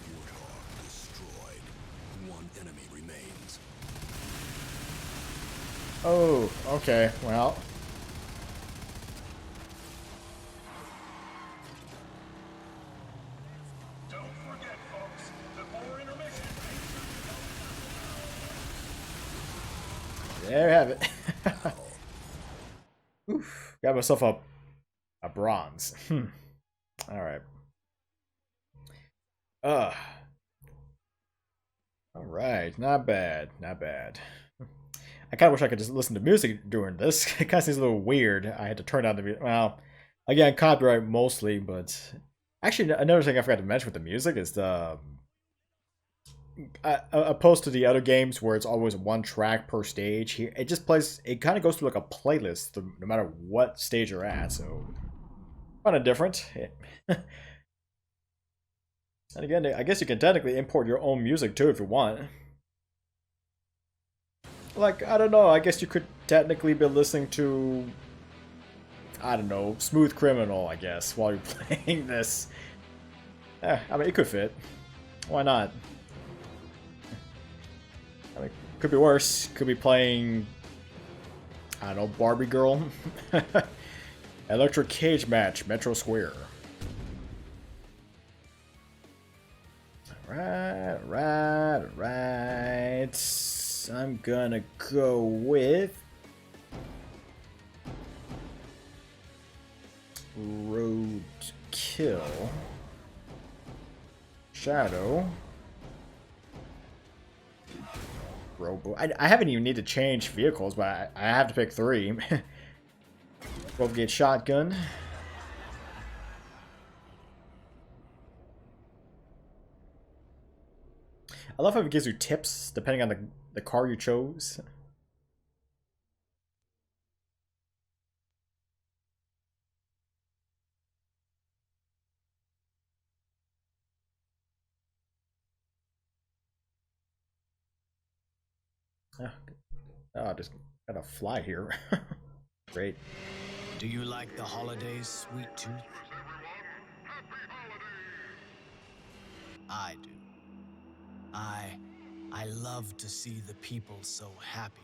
Warthog destroyed. 1 enemy remains. Oh, okay. Well. Don't forget, folks, the more intermission. There you have it. Oof. Got myself a bronze. Alright. Alright, not bad, not bad. I kind of wish I could just listen to music during this. It kind of seems a little weird. I had to turn down the music. Well, again, copyright mostly, but actually another thing I forgot to mention with the music is the opposed to the other games where it's always one track per stage. Here, it just plays. It kind of goes through like a playlist no matter what stage you're at. So kind of different. And again, I guess you can technically import your own music too if you want. Like, I don't know, I guess you could technically be listening to, I don't know, Smooth Criminal, I guess, while you're playing this. I mean, it could fit. Why not? I mean, could be worse. Could be playing, I don't know, Barbie Girl. Electric Cage Match, Metro Square. Alright. I'm gonna go with Roadkill, Shadow, Robo. I haven't even need to change vehicles, but I have to pick 3. 12-gauge shotgun. I love how it gives you tips depending on the car you chose. Oh, just gotta fly here. Great. Do you like the holidays, Sweet Tooth? I do. I love to see the people so happy,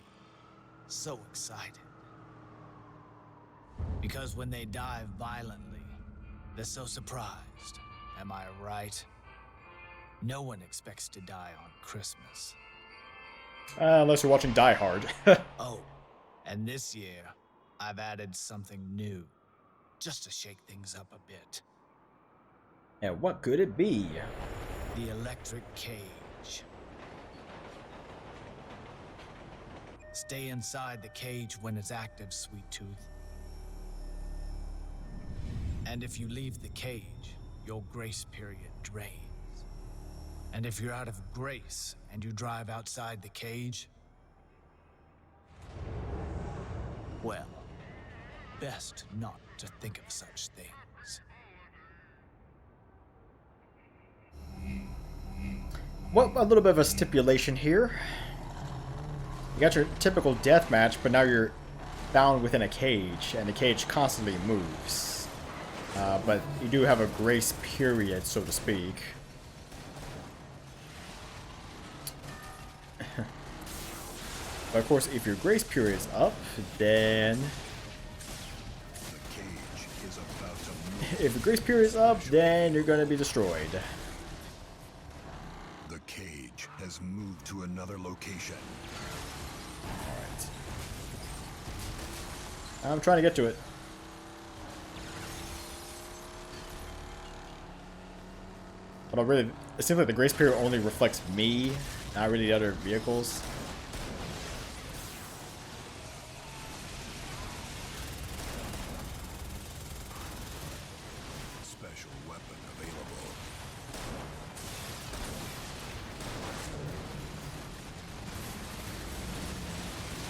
so excited. Because when they die violently, they're so surprised. Am I right? No one expects to die on Christmas. Unless you're watching Die Hard. Oh, and this year, I've added something new, just to shake things up a bit. And what could it be? The electric cage. Stay inside the cage when it's active, Sweet Tooth. And if you leave the cage, your grace period drains. And if you're out of grace and you drive outside the cage, well, best not to think of such things. Well, a little bit of a stipulation here. You got your typical deathmatch, but now you're bound within a cage, and the cage constantly moves. But you do have a grace period, so to speak. But of course, if your grace period's up, then... The cage is about to move. If your grace period's up, then you're going to be destroyed. The cage has moved to another location. Alright. I'm trying to get to it. But really, it seems like the grace period only reflects me, not really the other vehicles. Special weapon available.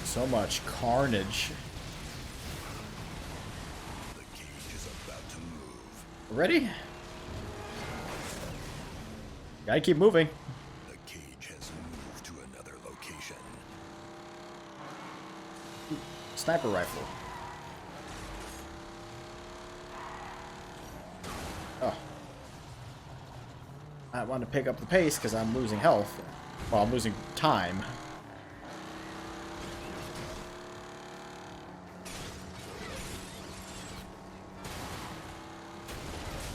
So much carnage. The cage is about to move. Ready? Gotta keep moving. The cage has moved to another location. Sniper rifle. Oh. I want to pick up the pace because I'm losing health. Well, I'm losing time.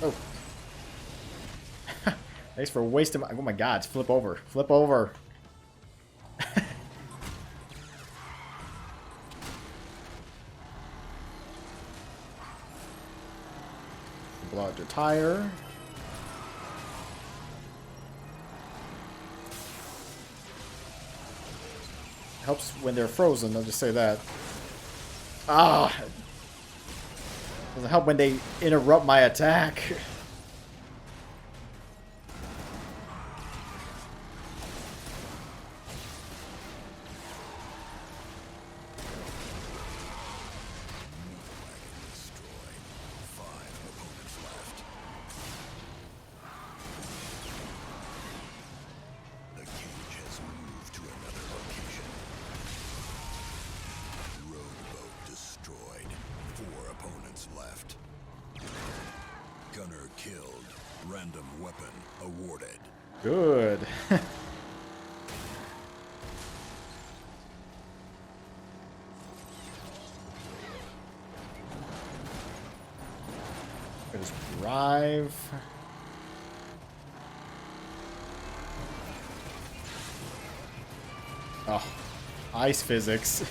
Oh. Thanks for wasting my... Oh my god, flip over. Flip over. Blow out your tire. Helps when they're frozen, I'll just say that. Ah! Doesn't help when they interrupt my attack. Gunner killed. Random weapon awarded. Good. Just drive. Oh, ice physics.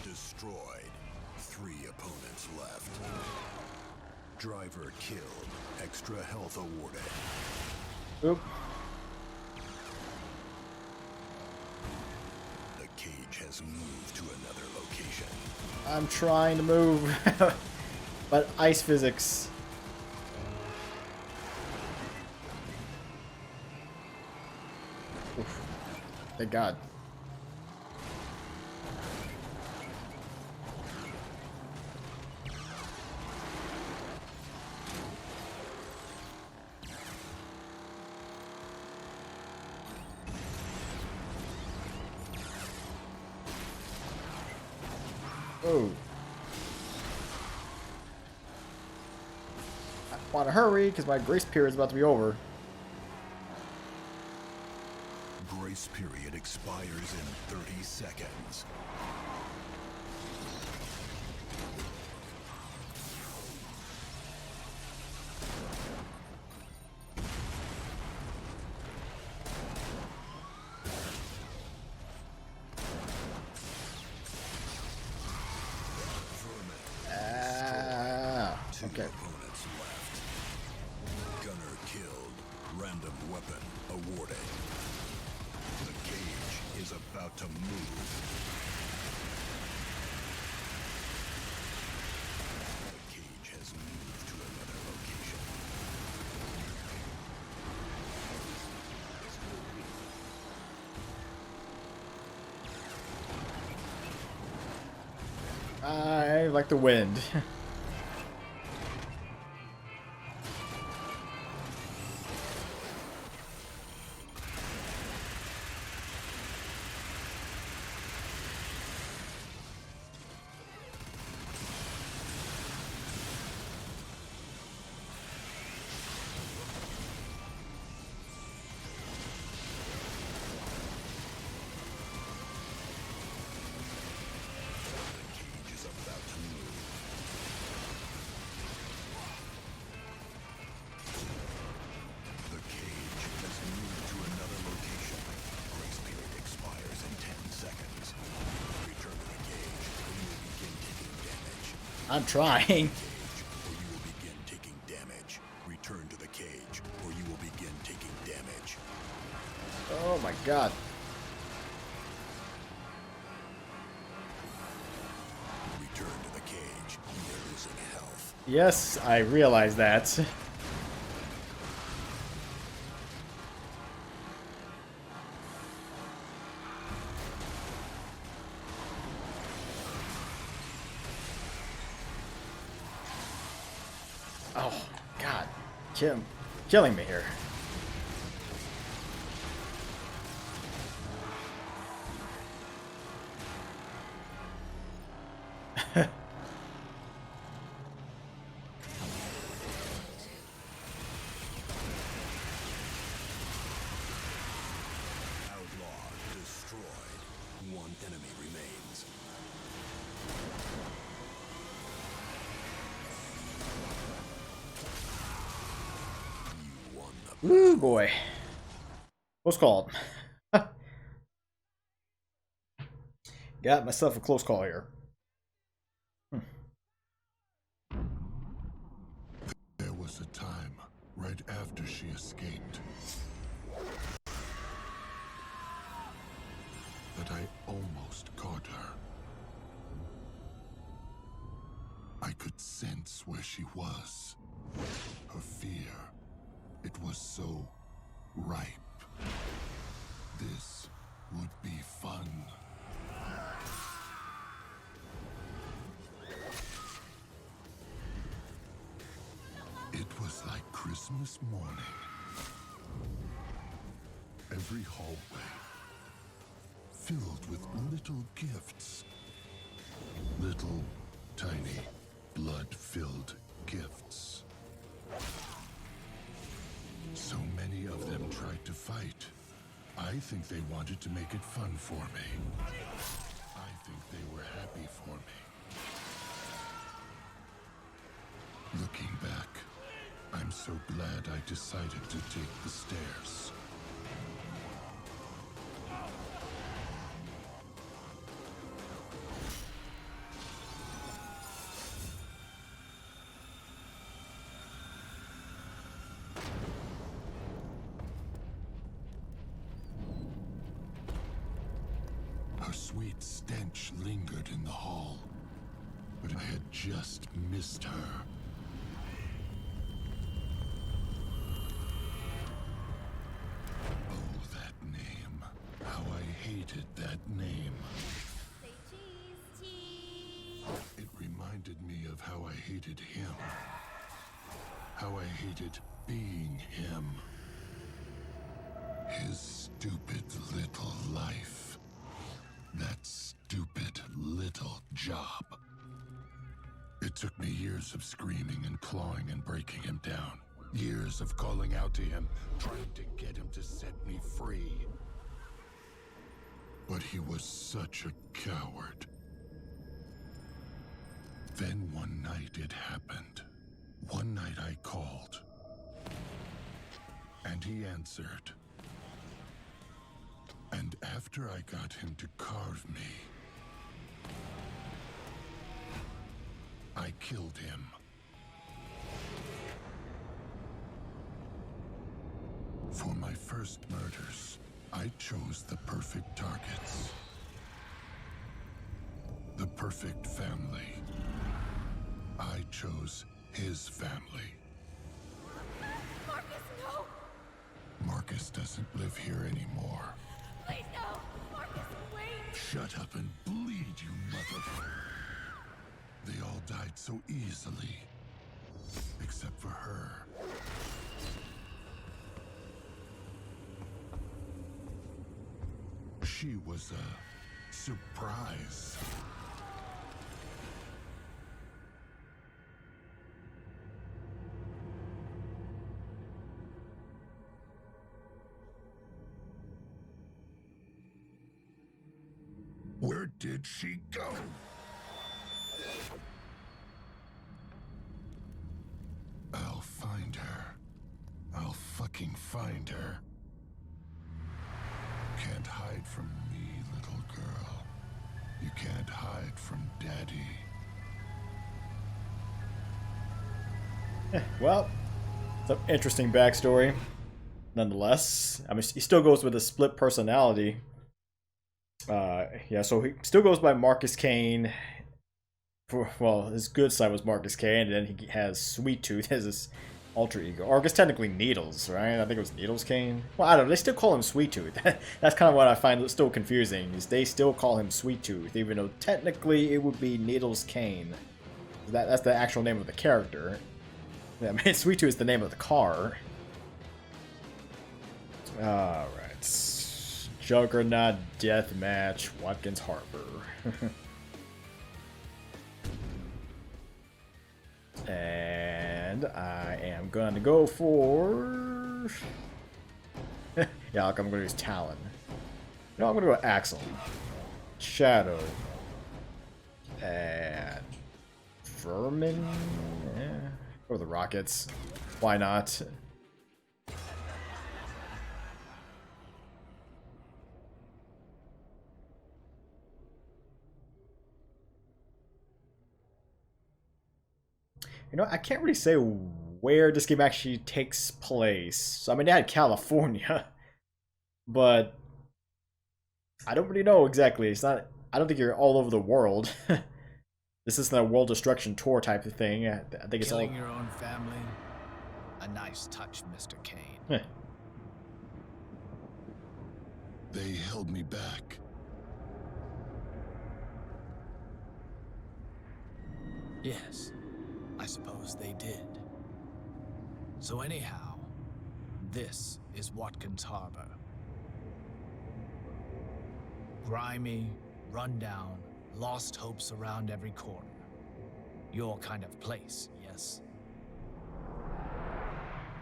Destroyed. 3 opponents left. Driver killed. Extra health awarded. Oop. The cage has moved to another location. I'm trying to move. But ice physics. Oof. Thank God. Oh. I want to hurry because my grace period is about to be over. Grace period expires in 30 seconds. Two Okay. opponents left. Gunner killed. Random weapon awarded. The cage is about to move. The cage has moved to another location. I like the wind. The cage is about to move. The cage has moved to another location. Grace period expires in 10 seconds. Return to the cage, or you will begin taking damage. I'm trying. Cage, or you will begin taking damage. Return to the cage, or you will begin taking damage. Oh my God. Return to the cage. You're losing health. Yes, I realize that. Oh God, killing me here. Outlaw destroyed. One enemy remains. You won the Woo boy. Close call. Got myself a close call here. There was a time right after she escaped that I almost caught her. I could sense where she was. Her fear. It was so ripe. This would be fun. It was like Christmas morning. Every hallway filled with little gifts. Little, tiny, blood-filled gifts. So many of them tried to fight. I think they wanted to make it fun for me. I think they were happy for me. Looking back, I'm so glad I decided to take the stairs. Her sweet stench lingered in the hall. but I had just missed her. Oh, that name. How I hated that name. Say cheese, cheese. It reminded me of how I hated him. How I hated being him. His stupid little life. That stupid little job. It took me years of screaming and clawing and breaking him down. Years of calling out to him, trying to get him to set me free. But he was such a coward. Then one night it happened. One night I called. And he answered. And after I got him to carve me, I killed him. For my first murders, I chose the perfect targets. The perfect family. I chose his family. Marcus, no! Marcus doesn't live here anymore. Please, no! Marcus, wait! Shut up and bleed, you mother... They all died so easily. Except for her. She was a surprise. Where did she go? I'll find her. I'll fucking find her. Can't hide from me, little girl. You can't hide from Daddy. Well, it's an interesting backstory, nonetheless. I mean, he still goes with a split personality. Yeah, so he still goes by Marcus Kane. Well, his good side was Marcus Kane, and then he has Sweet Tooth as his alter ego. Or I guess technically Needles, right? I think it was Needles Kane. Well, I don't know. They still call him Sweet Tooth. That's kind of what I find still confusing, is they still call him Sweet Tooth, even though technically it would be Needles Kane. That's the actual name of the character. Yeah, I mean, Sweet Tooth is the name of the car. Alright. Juggernaut Deathmatch, Watkins Harbor. And I am gonna go for... yeah, I'm gonna use Talon. No, I'm gonna go Axel. Shadow. And... Vermin? Yeah. Go with the Rockets. Why not? You know, I can't really say where this game actually takes place. So, I mean, they had California, but I don't really know exactly. It's not. I don't think you're all over the world. This isn't a world destruction tour type of thing. I think it's Killing all. your own family? A nice touch, Mr. Kane. They held me back. Yes, I suppose they did. So anyhow, this is Watkins Harbor. Grimy, rundown, lost hopes around every corner. Your kind of place, yes?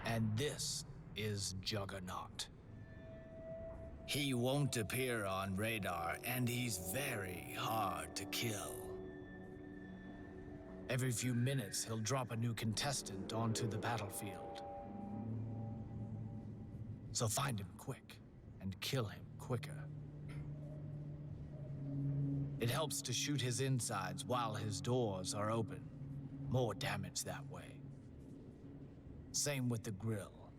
And this is Juggernaut. He won't appear on radar, and he's very hard to kill. Every few minutes, he'll drop a new contestant onto the battlefield. So find him quick, and kill him quicker. It helps to shoot his insides while his doors are open. More damage that way. Same with the grill.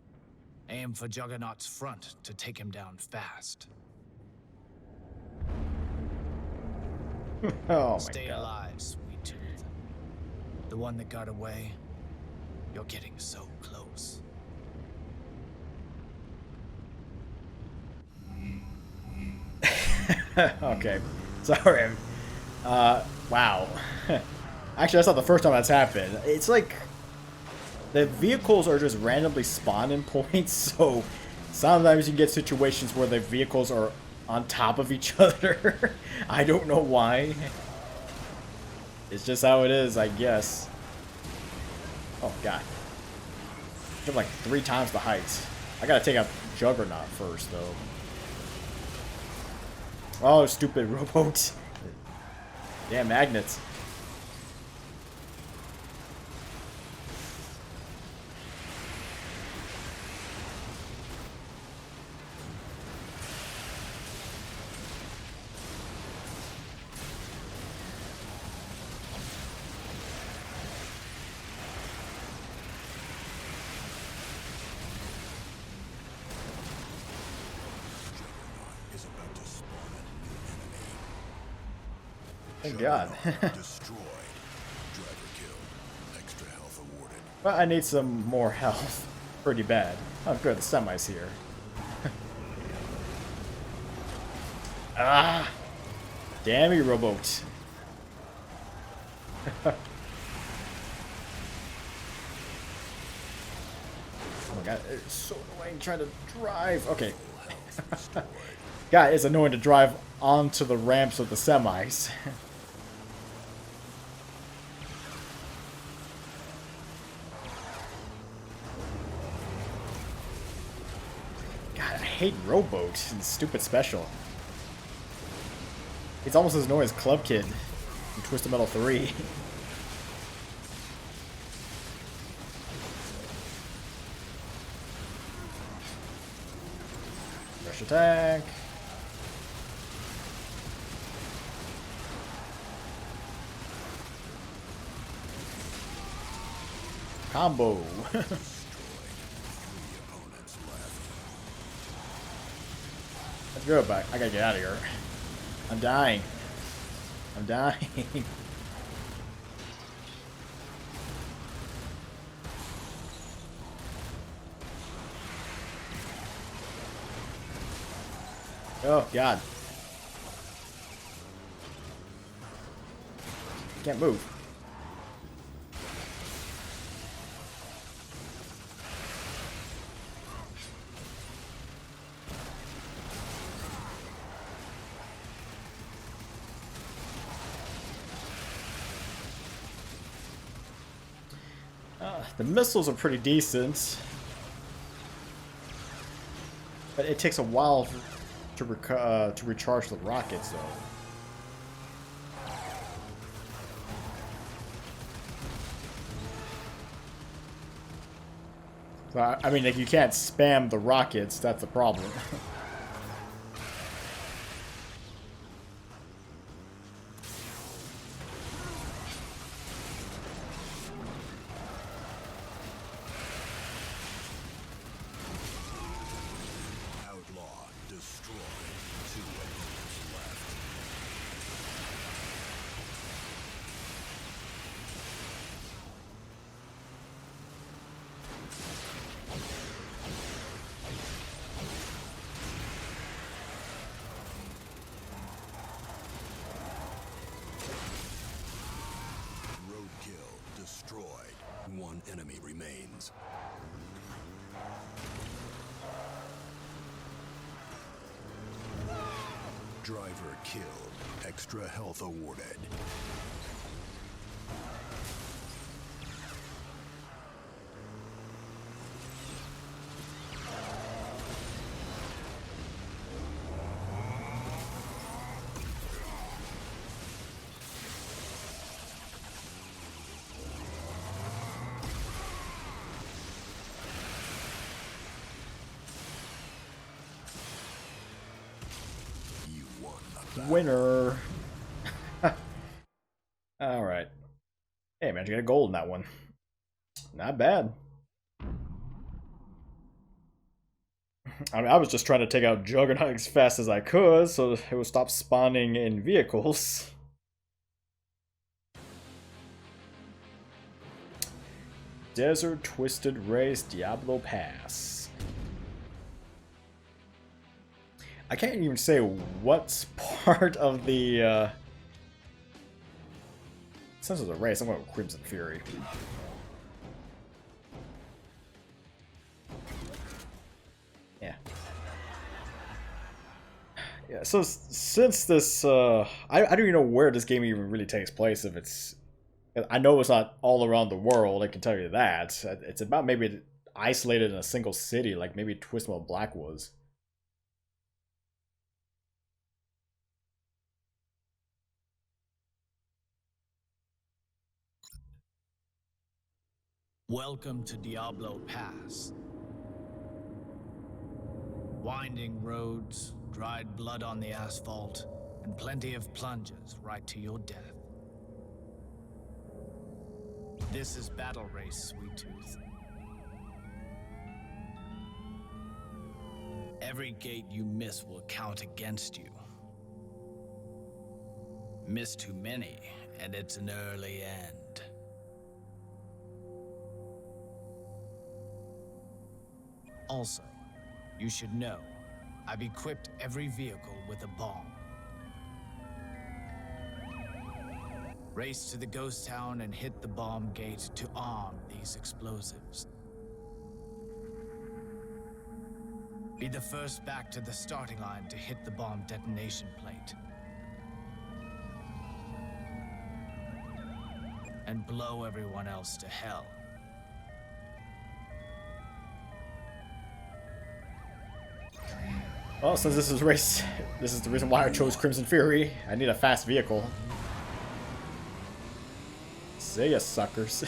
Aim for Juggernaut's front to take him down fast. Oh my Stay god. alive, Sweet Tooth. The one that got away? You're getting so close. Okay. Sorry. Wow. Actually, that's not the first time that's happened. It's like the vehicles are just randomly spawning points, so sometimes you can get situations where the vehicles are on top of each other. I don't know why. It's just how it is, I guess. Oh, God. Jump like 3 times the height. I gotta take out Juggernaut first, though. Oh, stupid rowboat. Damn magnets. Is about to spawn a new enemy. Thank God. Destroyed. Driver killed. Extra health awarded. Well, I need some more health. Pretty bad. Oh, good. The semi's here. Ah! Damn you, rowboat. Oh my God, it's so annoying trying to drive. Okay. God, it's annoying to drive onto the ramps of the semis. God, I hate rowboats and stupid special. It's almost as annoying as Club Kid in Twisted Metal 3. Rush attack. Combo. Let's go back. I gotta get out of here. I'm dying. I'm dying. Oh, God. Can't move. The missiles are pretty decent, but it takes a while to recharge the rockets, though. So, I mean, like, you can't spam the rockets. That's the problem. One enemy remains. Driver killed. Extra health awarded. Winner. Alright. Hey, man, you got a gold in that one. Not bad. I mean, I was just trying to take out Juggernaut as fast as I could so it would stop spawning in vehicles. Desert Twisted Race Diablo Pass. I can't even say what's part of the since it's a race, I'm going with Crimson Fury. Yeah. Yeah, so since this I don't even know where this game even really takes place. If it's, I know it's not all around the world, I can tell you that. It's about maybe isolated in a single city, like maybe Twistmode Black was. Welcome to Diablo Pass. Winding roads, dried blood on the asphalt, and plenty of plunges right to your death. This is Battle Race, Sweet Tooth. Every gate you miss will count against you. Miss too many, and it's an early end. Also, you should know, I've equipped every vehicle with a bomb. Race to the ghost town and hit the bomb gate to arm these explosives. Be the first back to the starting line to hit the bomb detonation plate. And blow everyone else to hell. Well, since this is race, this is the reason why I chose Crimson Fury. I need a fast vehicle. See ya, suckers.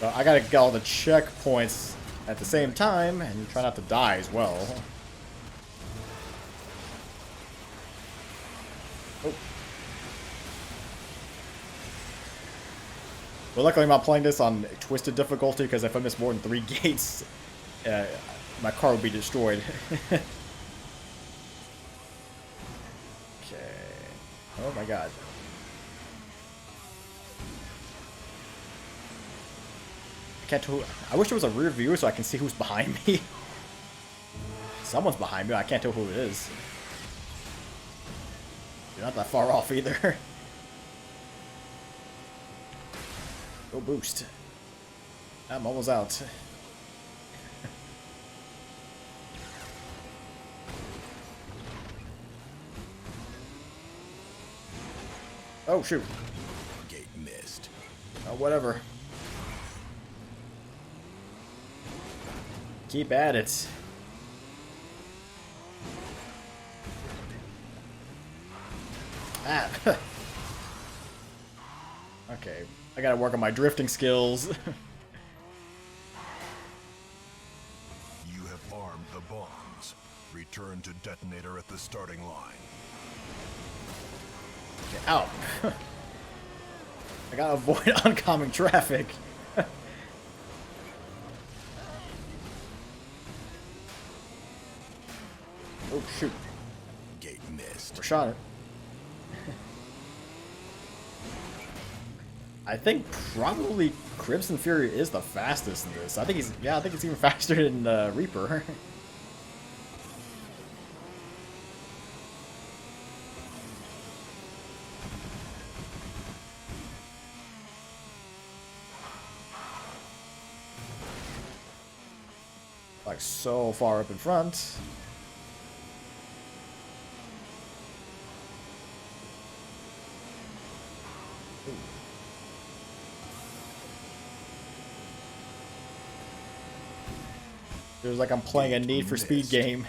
Well, I gotta get all the checkpoints at the same time, and try not to die as well. Oh. Well, luckily I'm not playing this on twisted difficulty, because if I miss more than 3 gates, my car will be destroyed. Oh my god. I can't tell. I wish there was a rear view so I can see who's behind me. Someone's behind me, I can't tell who it is. You're not that far off either. Go boost. I'm almost out. Oh shoot. Gate missed. Oh, whatever. Keep at it. Ah. Okay, I gotta work on my drifting skills. You have armed the bombs. Return to detonator at the starting line. Get out. I gotta avoid oncoming traffic. Oh shoot. Gate missed. Or shot it. I think probably Crimson Fury is the fastest in this. I think he's, yeah, I think it's even faster than Reaper. Like so far up in front. Feels like I'm playing a Need for Speed game.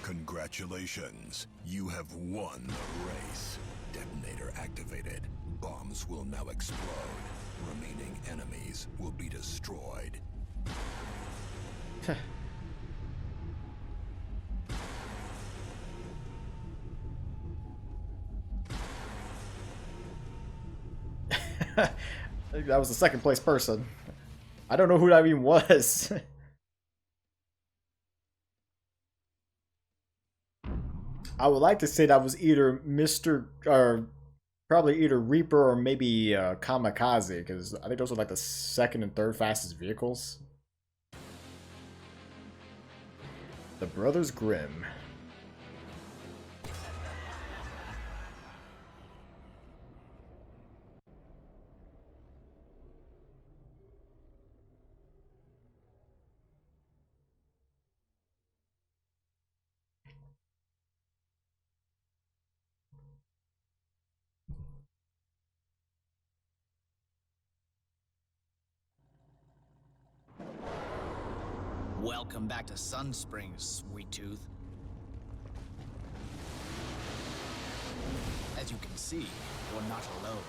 Congratulations. You have won the race. Detonator activated. Bombs will now explode. Remaining enemies will be destroyed. think that was the second place person. I don't know who that even was. I would like to say that was either Mr. or probably either Reaper or maybe Kamikaze, because I think those are like the second and third fastest vehicles. The Brothers Grimm. Welcome back to Sunsprings, Sweet Tooth. As you can see, you're not alone.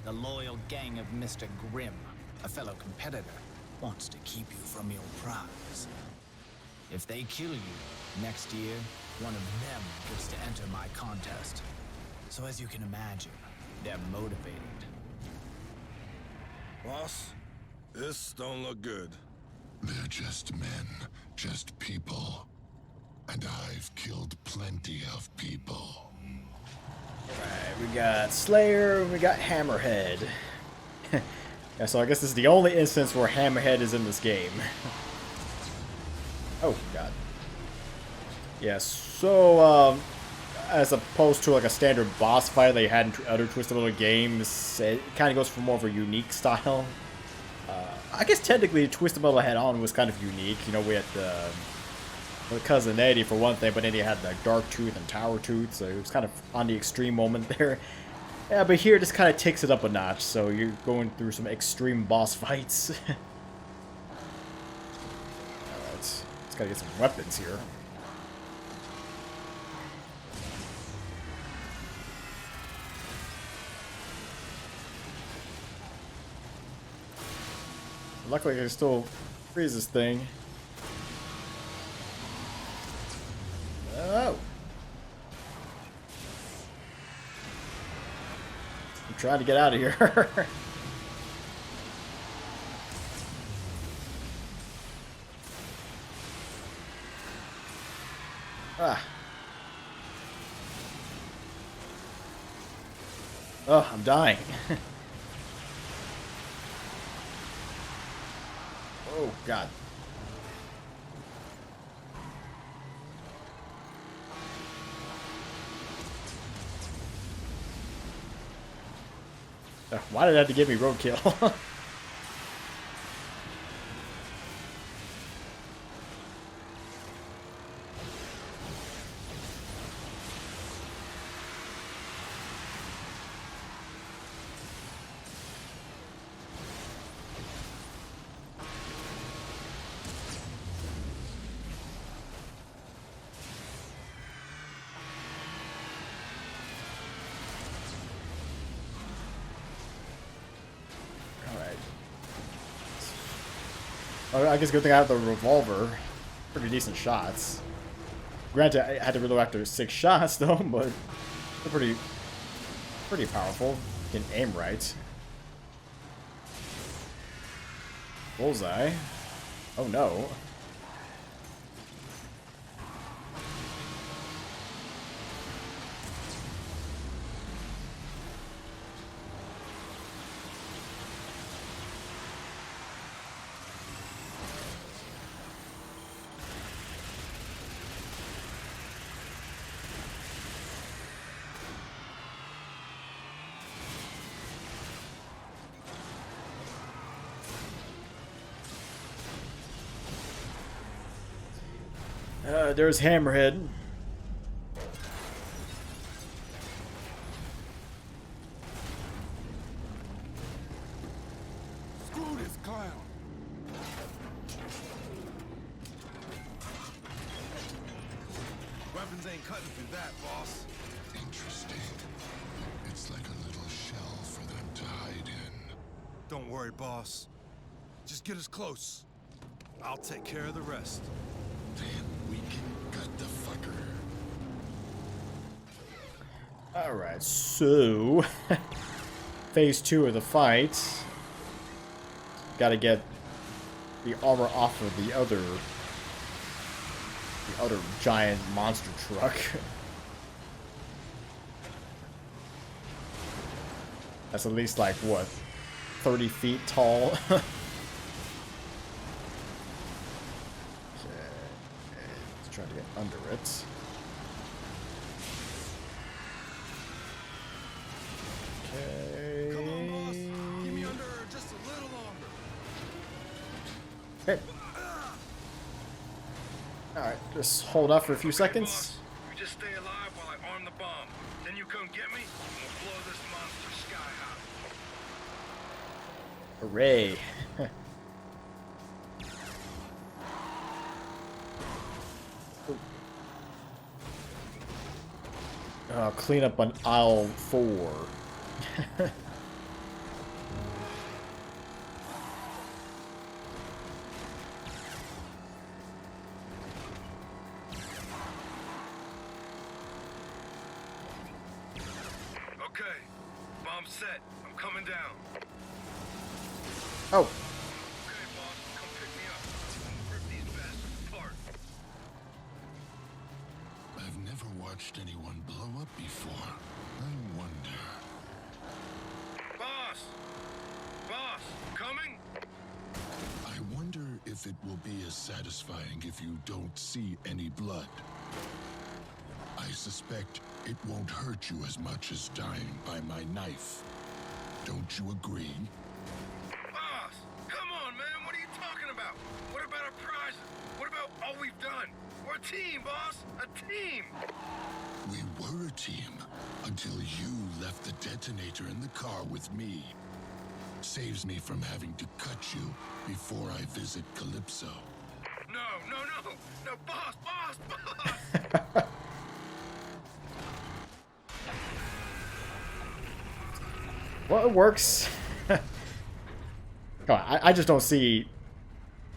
The loyal gang of Mr. Grimm, a fellow competitor, wants to keep you from your prize. If they kill you, next year, one of them gets to enter my contest. So as you can imagine, they're motivated. Boss, this don't look good. They're just men, just people. And I've killed plenty of people. Alright, we got Slayer, we got Hammerhead. Yeah, so I guess this is the only instance where Hammerhead is in this game. Oh, God. Yeah, so, as opposed to like a standard boss fight that you had in other Twisted Metal games, it kind of goes for more of a unique style. I guess technically Twisted Metal Head-On was kind of unique. You know, we had the Cousin Eddie for one thing, but then you had the Dark Tooth and Tower Tooth, so it was kind of on the extreme moment there. Yeah, but here this kind of takes it up a notch, so you're going through some extreme boss fights. Let's gotta get some weapons here. Luckily, I can still freeze this thing. Oh! I'm trying to get out of here. Ah. Oh, I'm dying. Oh, God. Why did it have to give me roadkill? I guess good thing I have the revolver. Pretty decent shots. Granted, I had to reload after 6 shots though, but they're pretty powerful. You can aim right. Bullseye. Oh no. There's Hammerhead. Screw this clown. Weapons ain't cutting through that, boss. Interesting. It's like a little shell for them to hide in. Don't worry, boss. Just get us close. I'll take care of the rest. Then we can gut the fucker. Alright, so phase 2 of the fight. Gotta get the armor off of the other giant monster truck. That's at least like what, 30 feet tall. Okay, let's try to get under it. Okay. Come on, boss. Keep me under her just a little longer. Okay. Alright, just hold up for a few seconds. Boss, you just stay alive while I arm the bomb. Then you come get me, and we'll blow this monster sky high. Hooray. Clean up on aisle 4. Okay, bomb set. I'm coming down. Oh, Okay, boss, come pick me up. We'll rip these bastards apart. I've never watched anyone blow up before. I wonder. Boss! Boss, coming? I wonder if it will be as satisfying if you don't see any blood. I suspect it won't hurt you as much as dying by my knife. Don't you agree? Boss! Come on, man, what are you talking about? What about our prizes? What about all we've done? We're a team, boss! A team! We were a team until you left the detonator in the car with me. Saves me from having to cut you before I visit Calypso. No, no, no! No, boss, boss, boss! well, it works. Come on, I just don't see...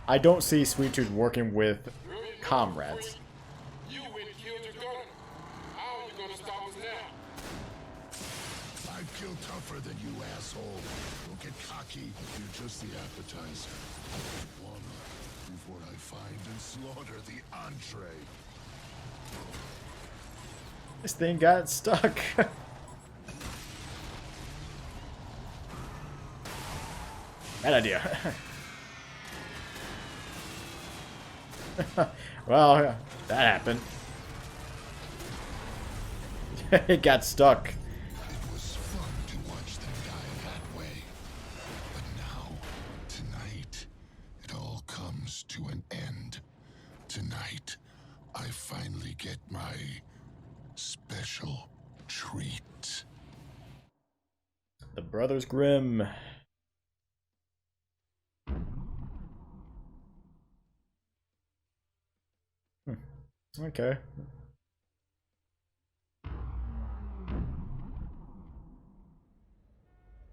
I don't see Sweet Tooth working with comrades. You went and killed your gun. How are you gonna stop us now? I kill tougher than you, asshole. Don't get cocky. You're just the appetizer. One before I find and slaughter the entree. This thing got stuck. Bad idea. Well, that happened. It got stuck. It was fun to watch them die that way. But now, tonight, it all comes to an end. Tonight, I finally get my special treat. The Brothers Grimm. Okay.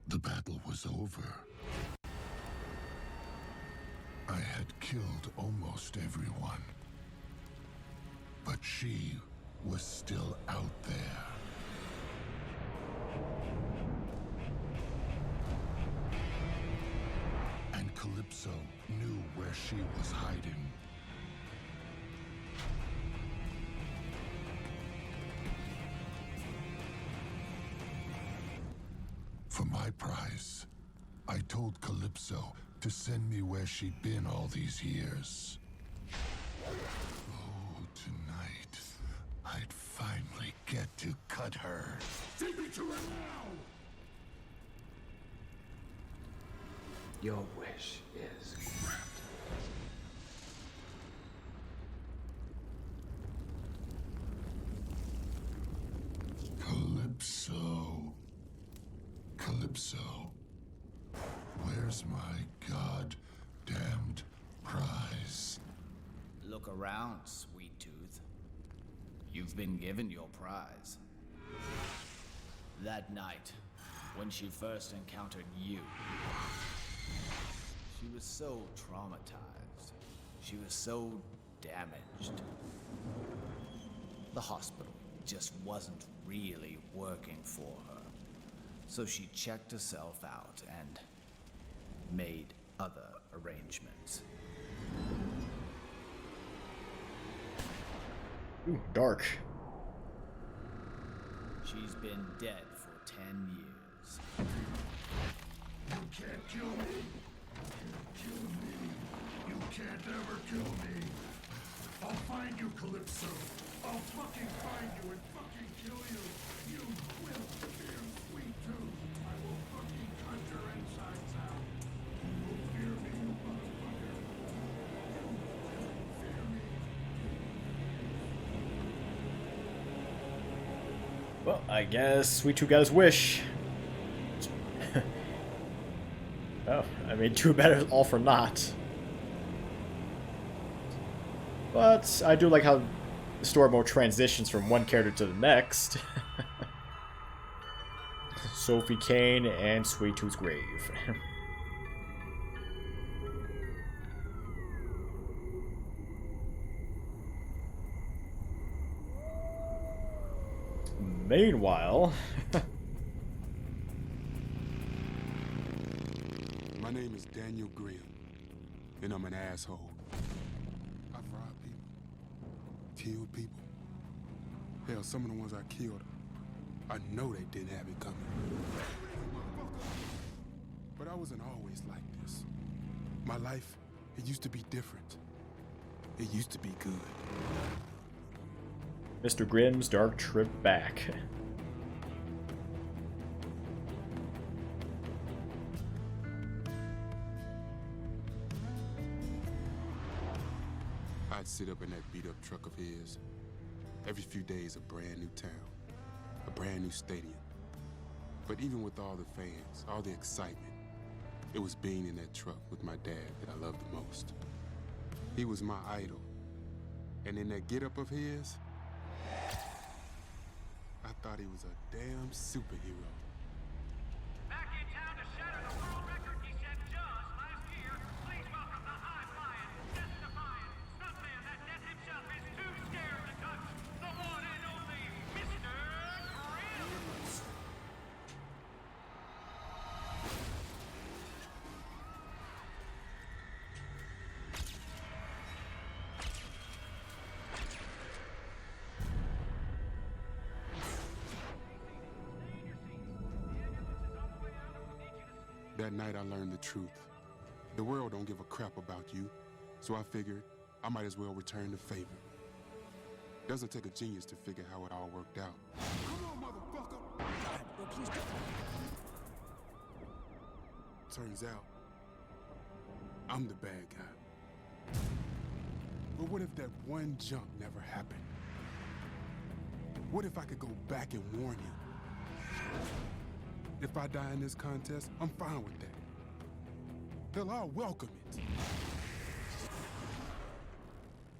The battle was over. I had killed almost everyone. But she was still out there. And Calypso knew where she was hiding. For my prize, I told Calypso to send me where she'd been all these years. Oh, tonight, I'd finally get to cut her. Take me to her now! Your wish is granted. Calypso. Calypso. Where's my goddamned prize? Look around, Sweet Tooth. You've been given your prize. That night, when she first encountered you, she was so traumatized. She was so damaged. The hospital just wasn't really working for her. So she checked herself out and made other arrangements. Ooh, dark. She's been dead for 10 years. You can't kill me. You can't kill me. You can't ever kill me. I'll find you, Calypso. I'll fucking find you and fucking kill you. You will fear sweet too. I will fucking cut your insides out. You will fear me, you motherfucker. You will fear me. Well, I guess Sweet Tooth got his wish. Oh, I mean, too bad all for naught. But I do like how the story mode transitions from one character to the next. Sophie Kane and Sweet Tooth's grave. Meanwhile... My name is Daniel Graham, and I'm an asshole. I've robbed people, killed people. Hell, some of the ones I killed, I know they didn't have it coming. But I wasn't always like this. My life, it used to be different. It used to be good. Mr. Grimm's dark trip back. I'd sit up in that beat-up truck of his. Every few days, a brand new town, a brand new stadium. But even with all the fans, all the excitement, it was being in that truck with my dad that I loved the most. He was my idol. And in that get-up of his, I thought he was a damn superhero. Back in town to shatter the world record he set just last year. Please welcome the high-flying, death-defying stuntman that death himself is too scared to touch. The one and only Mr. Grimm. That night I learned the truth. The world don't give a crap about you, so I figured I might as well return the favor. Doesn't take a genius to figure how it all worked out. Come on, motherfucker! God, please don't. Turns out, I'm the bad guy. But what if that one jump never happened? What if I could go back and warn you? If I die in this contest, I'm fine with that. They'll all welcome it.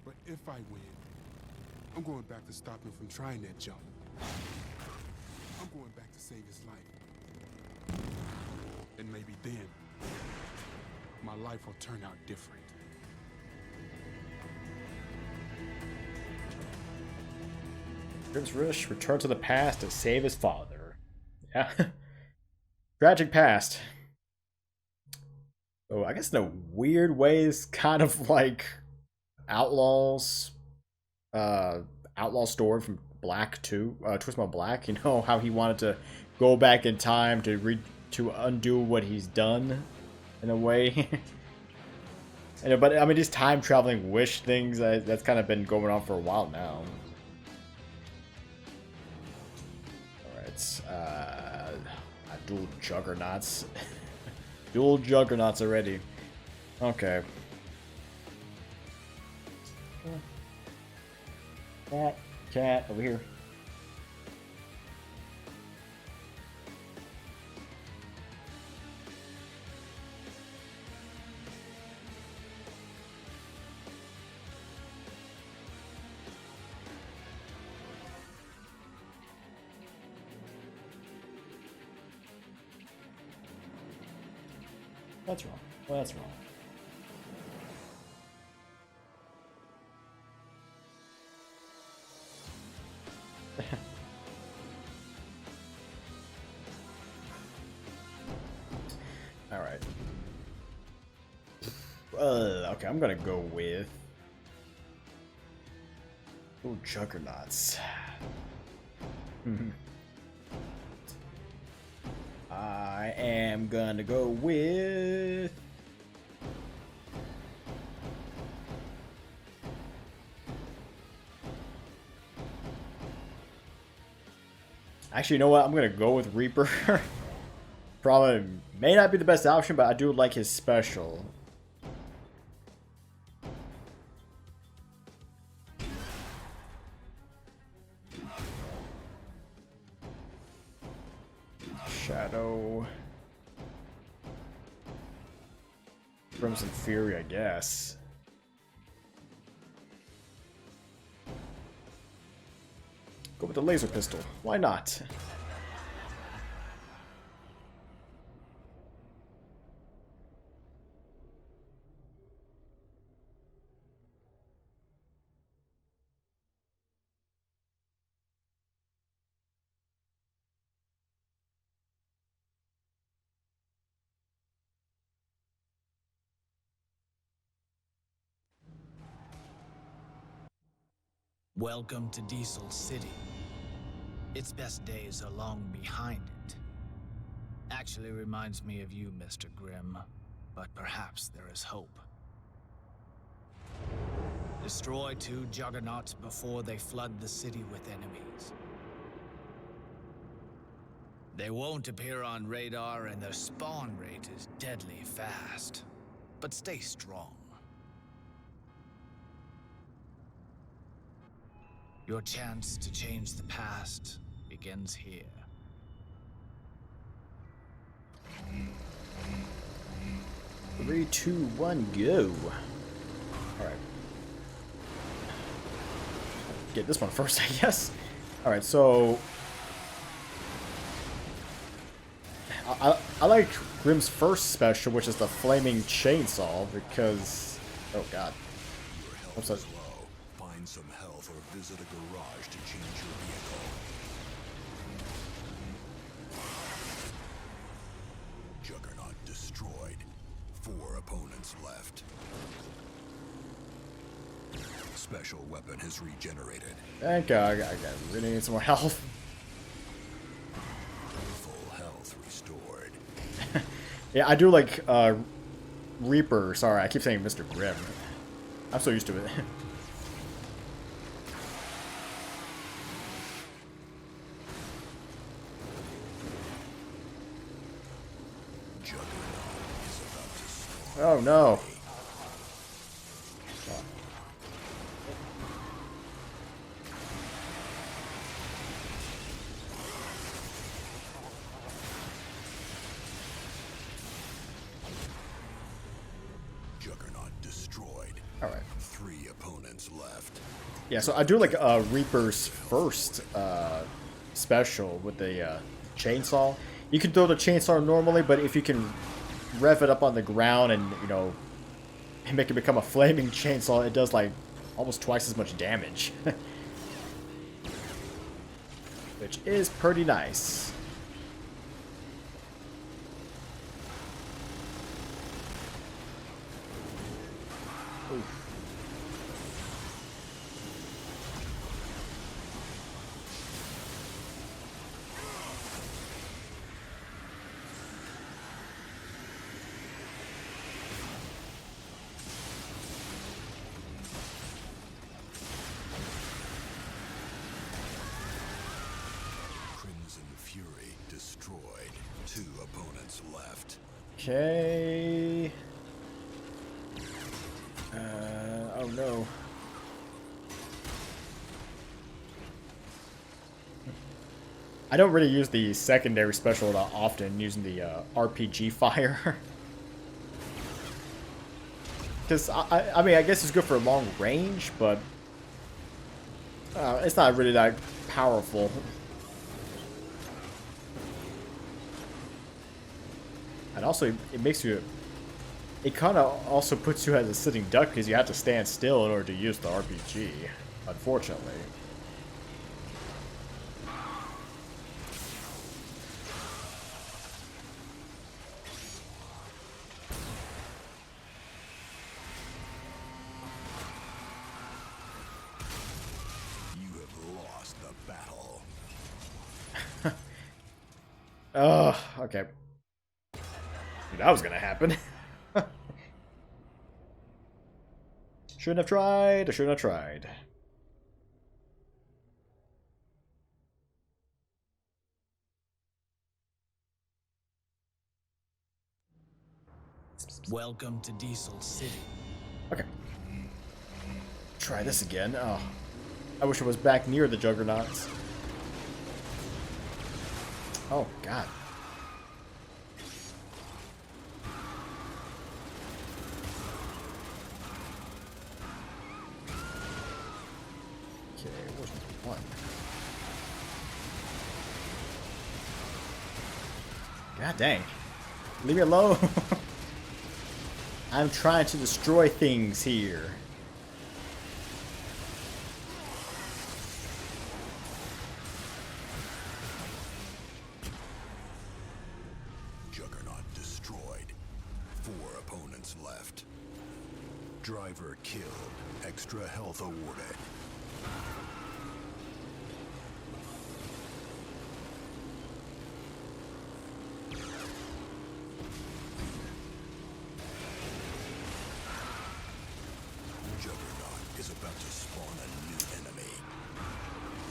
But if I win, I'm going back to stop him from trying that jump. I'm going back to save his life. And maybe then, my life will turn out different. Prince Rish returned to the past to save his father. Yeah. Tragic past. Oh, I guess in a weird ways, kind of like Outlaw's Outlaw story from Black 2, Twistmo Black. You know how he wanted to go back in time to undo what he's done, in a way. But I mean, these time traveling wish things that's kind of been going on for a while now. All right, dual juggernauts. Dual juggernauts already. Okay. Cat, over here. That's wrong. Well, that's wrong. Okay, I'm gonna go with... Oh, Juggernauts. I am gonna go with... Actually, you know what? I'm gonna go with Reaper. Probably may not be the best option, but I do like his special. Shadow. Crimson Fury, I guess. Go with the laser pistol. Why not? Welcome to Diesel City. Its best days are long behind it. Actually reminds me of you, Mr. Grimm, but perhaps there is hope. Destroy 2 juggernauts before they flood the city with enemies. They won't appear on radar and their spawn rate is deadly fast. But stay strong. Your chance to change the past begins here. Three, two, one, go. Alright. Get this one first, I guess. Alright, so... I like Grimm's first special, which is the Flaming Chainsaw, because... Oh god. I'm sorry. Find some health or visit a garage to change your vehicle. Juggernaut destroyed. 4 opponents left. Special weapon has regenerated. Thank god, I really need some more health. Full health restored. Yeah, I do like Reaper. Sorry, I keep saying Mr. Grimm. I'm so used to it. Oh no. Juggernaut destroyed. All right. 3 opponents left. Yeah, so I do like Reaper's first special with the chainsaw. You can throw the chainsaw normally, but if you can rev it up on the ground and, you know, make it become a flaming chainsaw, it does like almost twice as much damage. Which is pretty nice. Oof. Fury destroyed. 2 opponents left. Okay. Oh no. I don't really use the secondary special that often, using the RPG fire. Because, I mean, I guess it's good for long range, but it's not really that powerful. And also, it makes you... It kind of also puts you as a sitting duck, because you have to stand still in order to use the RPG, unfortunately. Ugh, okay. Knew that was gonna happen. Shouldn't have tried. I shouldn't have tried. Welcome to Diesel City. Okay. Try this again. Oh. I wish I was back near the Juggernauts. Oh, God. Okay, where's one? God dang. Leave me alone. I'm trying to destroy things here. Juggernaut destroyed. 4 opponents left. Driver killed. Extra health awarded. Juggernaut is about to spawn a new enemy.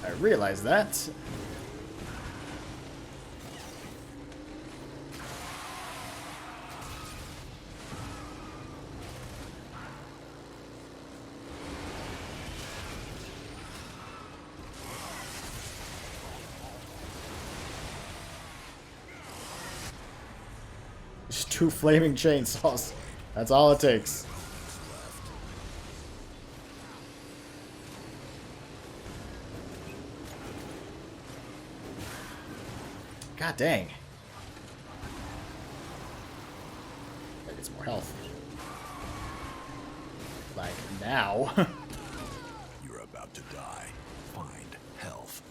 I realize that. Just 2 flaming chainsaws. That's all it takes. God dang. That gets more health. Like now. You're about to die. Find health.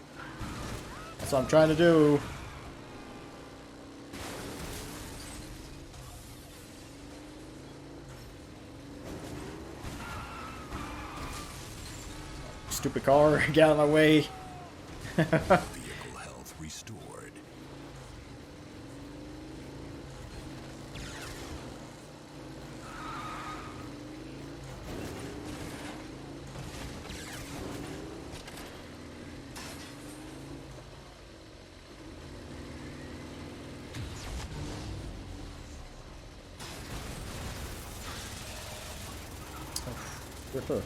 That's what I'm trying to do. Stupid car, get out of my way. Vehicle health restored. With her.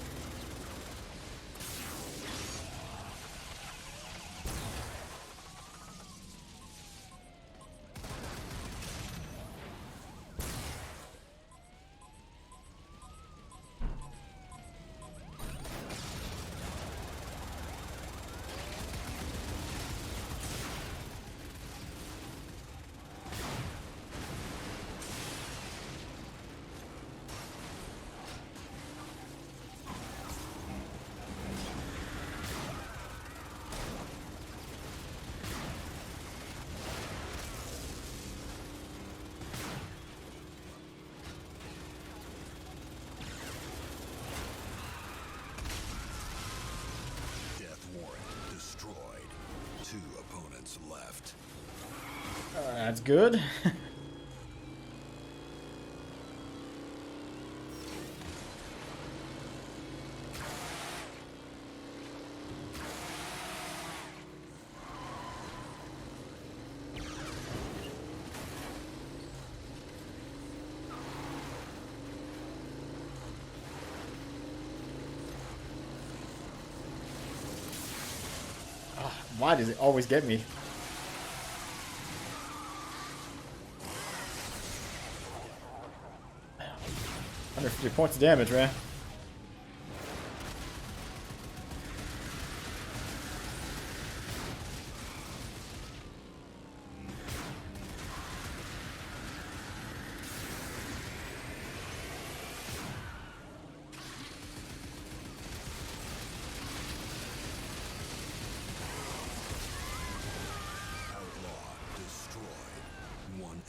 Destroyed. 2 opponents left. That's good. Why does it always get me? Under 50 points of damage, man.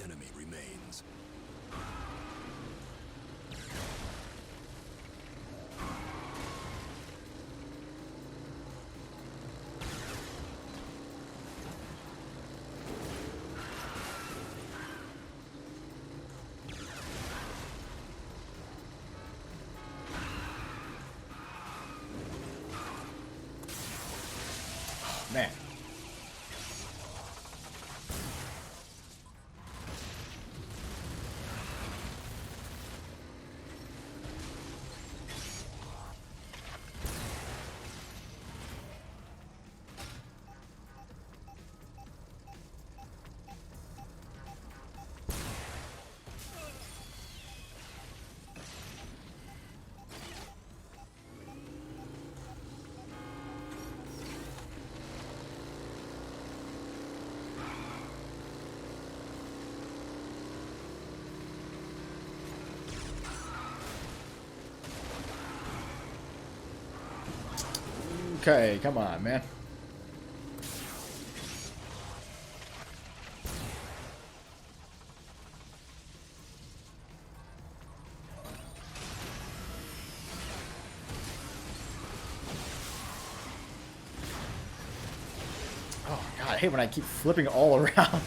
Enemy remains. man. Okay, come on, man. Oh god, I hate when I keep flipping all around.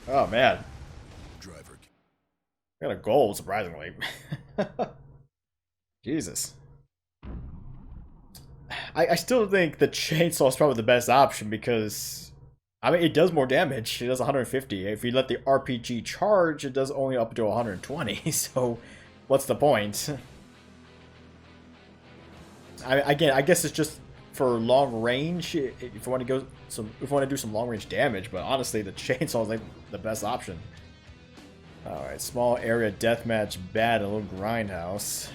Oh man. Driver. Got a gold, surprisingly. Jesus. I still think the chainsaw is probably the best option because, I mean, it does more damage. It does 150. If you let the RPG charge, it does only up to 120. So, what's the point? Again, I guess it's just for long range. If you want to do some long range damage, but honestly, the chainsaw is like the best option. All right, small area deathmatch battle grindhouse.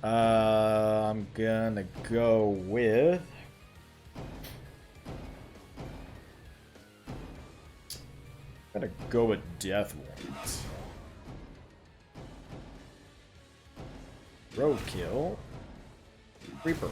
I'm gonna go with Death Warrant. Roadkill. Reaper.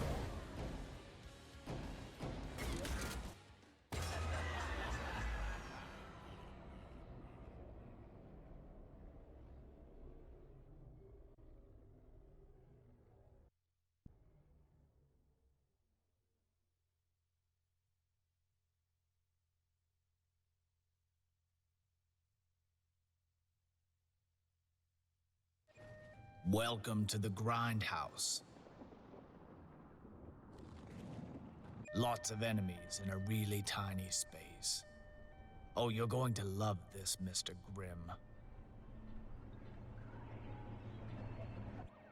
Welcome to the Grindhouse. Lots of enemies in a really tiny space. Oh, you're going to love this, Mr. Grimm.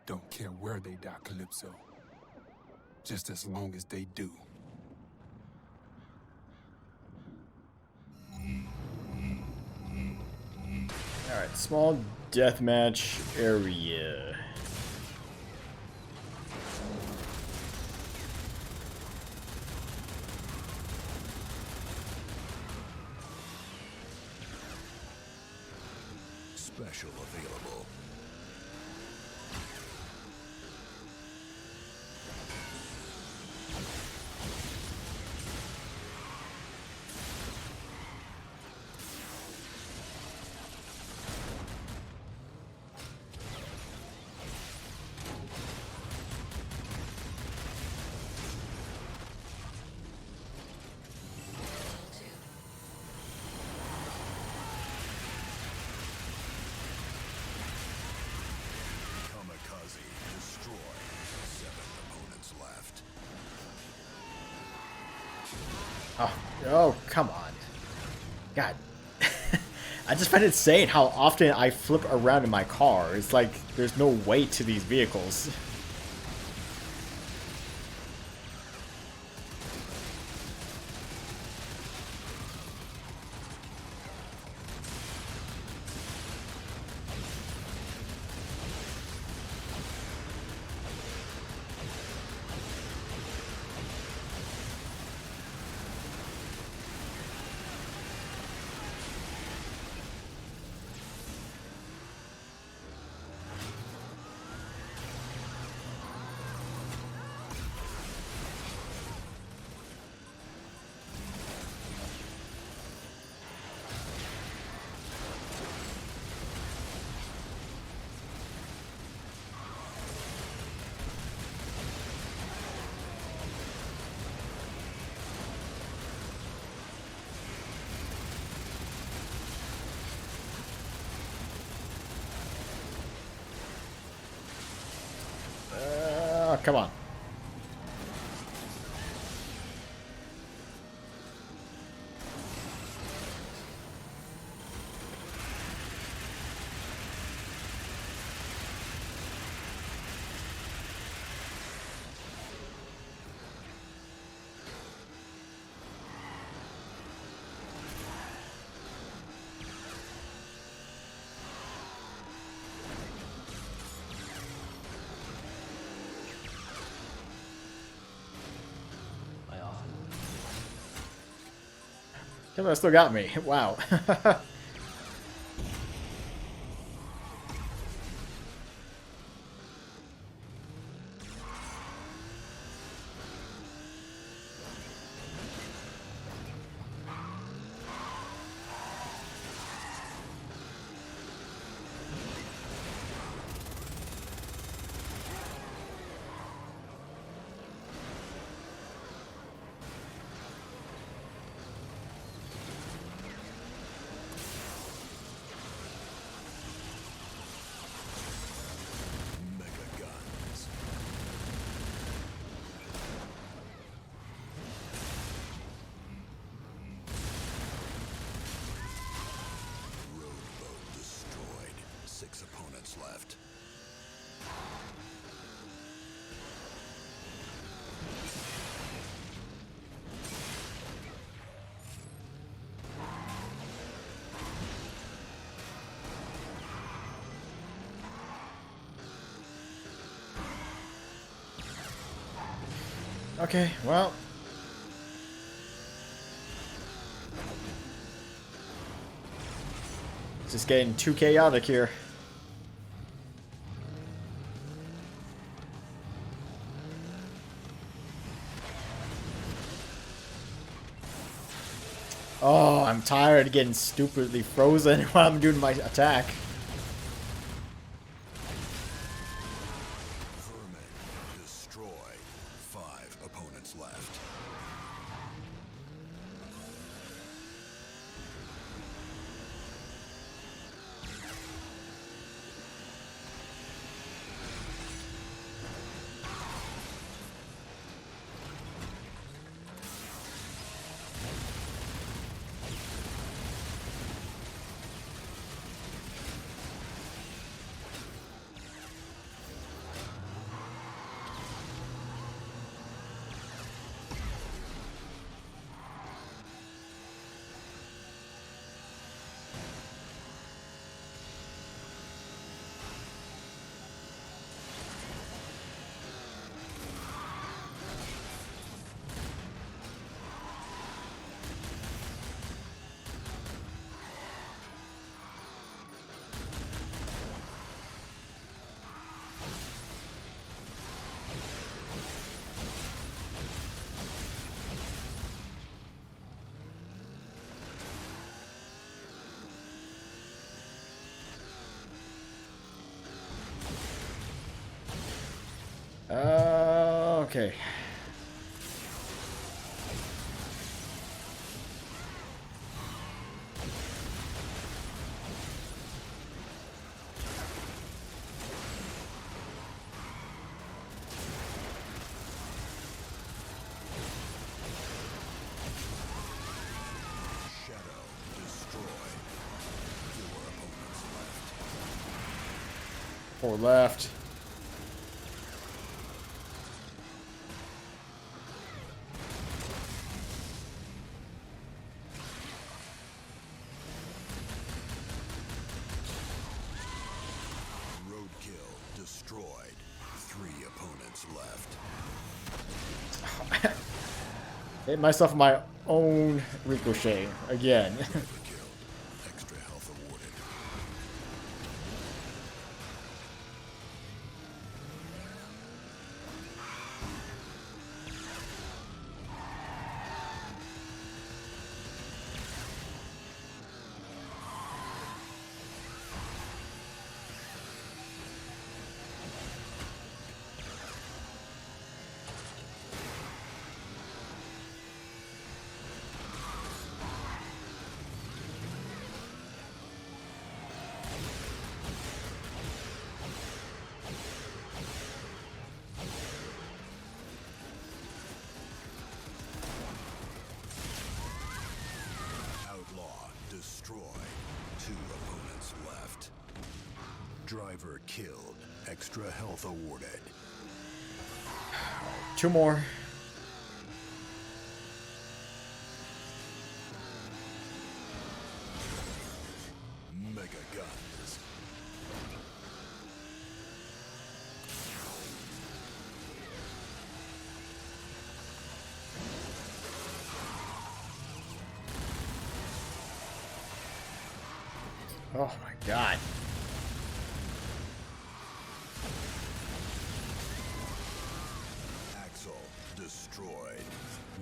Don't care where they die, Calypso. Just as long as they do. Alright, small deathmatch area. Special available. Oh, come on. God. I just find it insane how often I flip around in my car. It's like there's no weight to these vehicles. come on. Yeah, but it still got me. Wow. Mega guns. Roadboat destroyed. 6 opponents left. Okay, well. Just getting too chaotic here. Oh, I'm tired of getting stupidly frozen while I'm doing my attack. Vermin destroyed. 5 opponents left. Okay. Shadow destroyed. 4 opponents left. 4 left. Roadkill destroyed. 3 opponents left. Hit myself with my own ricochet again. Killed. Extra health awarded. Driver killed. Extra health awarded. 2 more. Mega guns. Oh my god. Axle destroyed.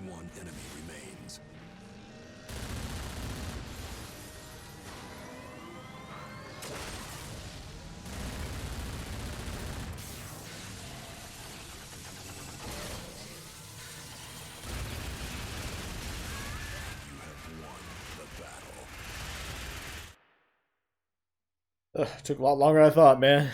1 enemy remains. You have won the battle. Ugh, took a lot longer than I thought, man.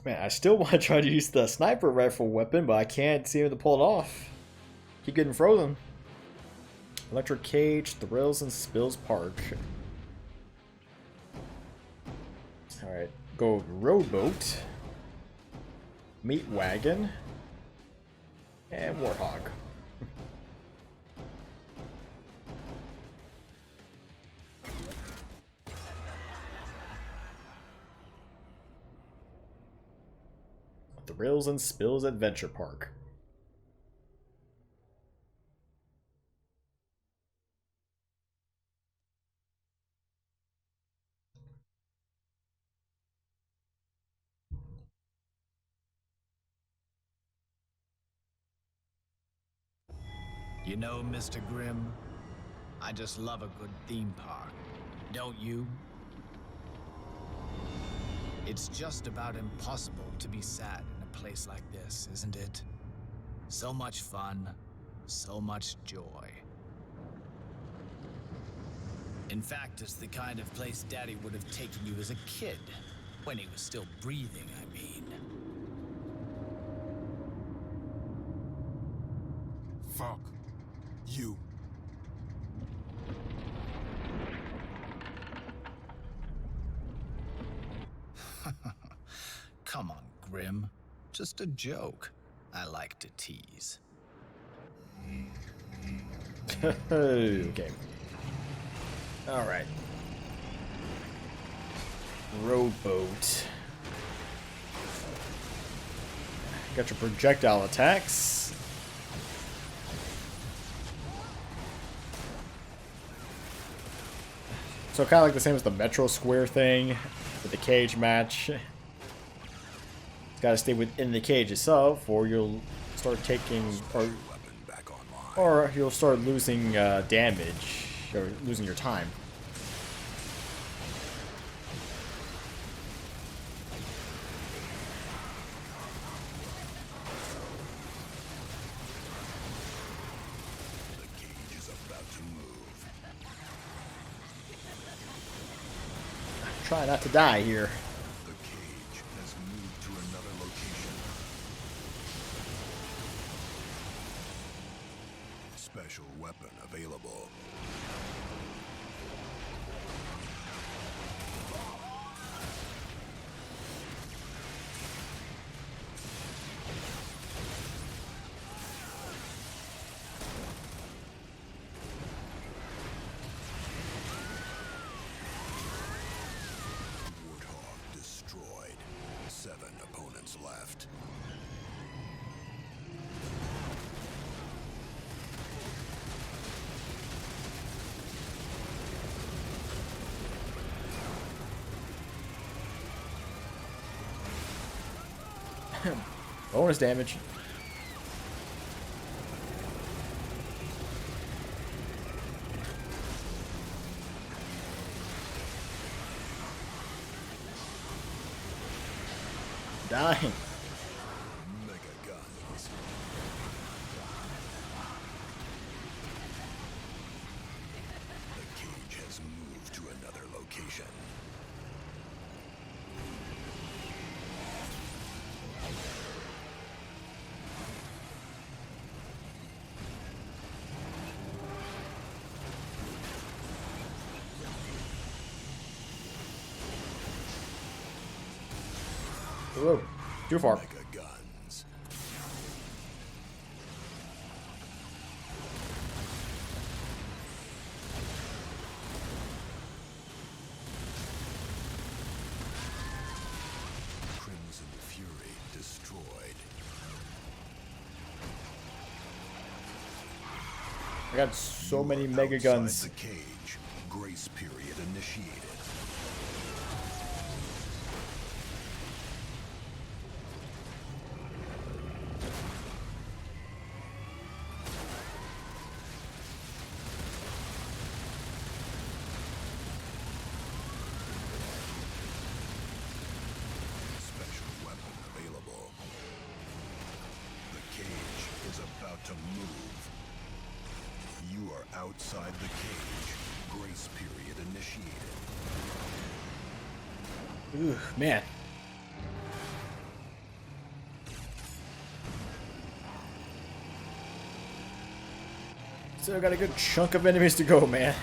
Man, I still want to try to use the sniper rifle weapon, but I can't seem to pull it off. Keep getting frozen. Electric Cage, Thrills and Spills Park. Alright, go Rowboat, Meat Wagon, and Warthog. Thrills and Spills Adventure Park. You know, Mr. Grimm, I just love a good theme park. Don't you? It's just about impossible to be sad in a place like this, isn't it? So much fun, so much joy. In fact, it's the kind of place Daddy would have taken you as a kid, when he was still breathing, I mean. Fuck you. Come on, Grimm. Just a joke. I like to tease. Okay. Alright. Rowboat. Got your projectile attacks. So kind of like the same as the Metro Square thing with the cage match. It's got to stay within the cage itself, or you'll start taking, or you'll start losing damage, or losing your time. The cage is about to move. Try not to die here. The cage has moved to another location. Special weapon available. Warthog destroyed. 7 opponents left. Bonus damage. Dying. Mega guns. The cage has moved to another location. Whoa, too far. Mega guns. Crimson Fury destroyed. I got so many You are mega outside guns. The cage. Grace period initiated. Special weapon available. The cage is about to move. You are outside the cage. Grace period initiated. Ooh, man. Still got a good chunk of enemies to go, man.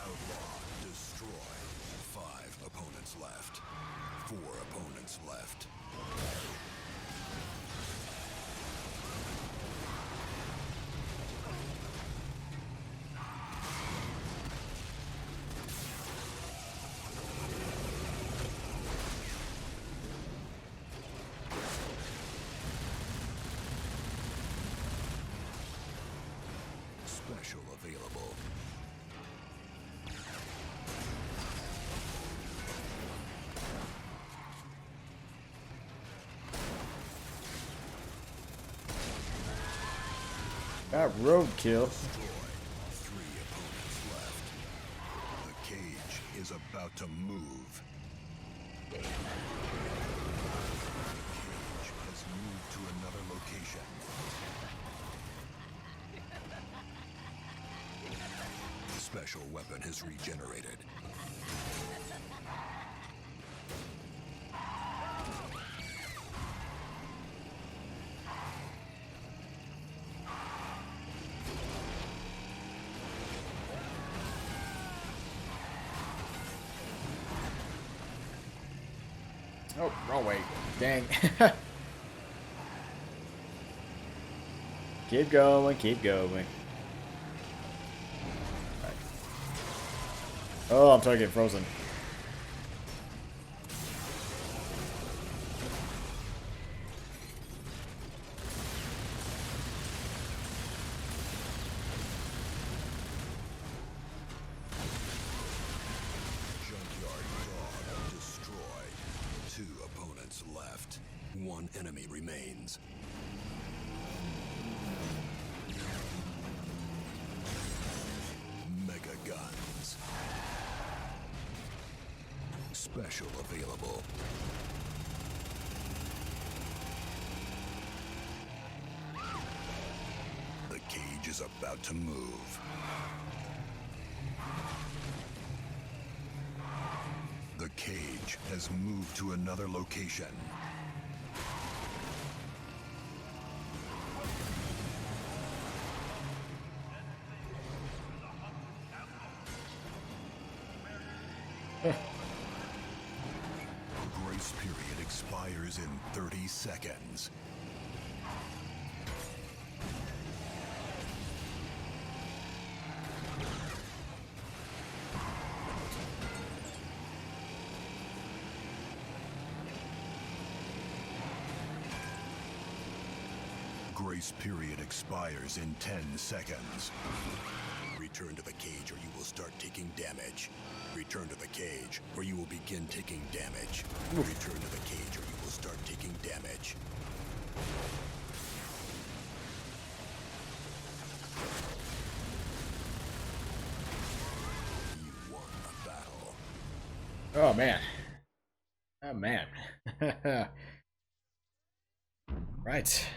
Outlaw destroyed. 5 opponents left. 4 opponents left. Special available. Got roadkill. Destroyed. 3 opponents left. The cage is about to move. The cage has moved to another location. The special weapon has regenerated. Oh, wrong way. Dang. Keep going, keep going. Right. Oh, I'm trying to get frozen. Junkyard dog destroyed. 2 opponents left. 1 enemy remains. Mega guns. Special available. The cage is about to move. The cage has moved to another location. Grace period expires in 30 seconds. Grace period expires in 10 seconds. Return to the cage or you will start taking damage. Return to the cage or you will begin taking damage. Return to the cage or you will start taking damage. You won the battle. Oh, man. Oh, man. Right.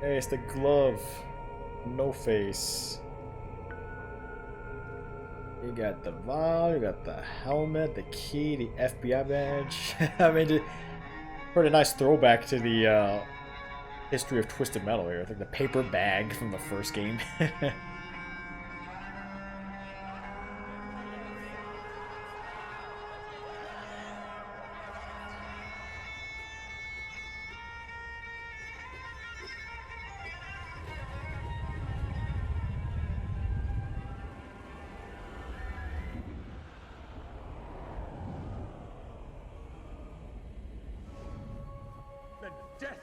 Hey, it's the glove. No face. You got the vial, you got the helmet, the key, the FBI badge. I mean, pretty nice throwback to the history of Twisted Metal here. I think the paper bag from the first game. The death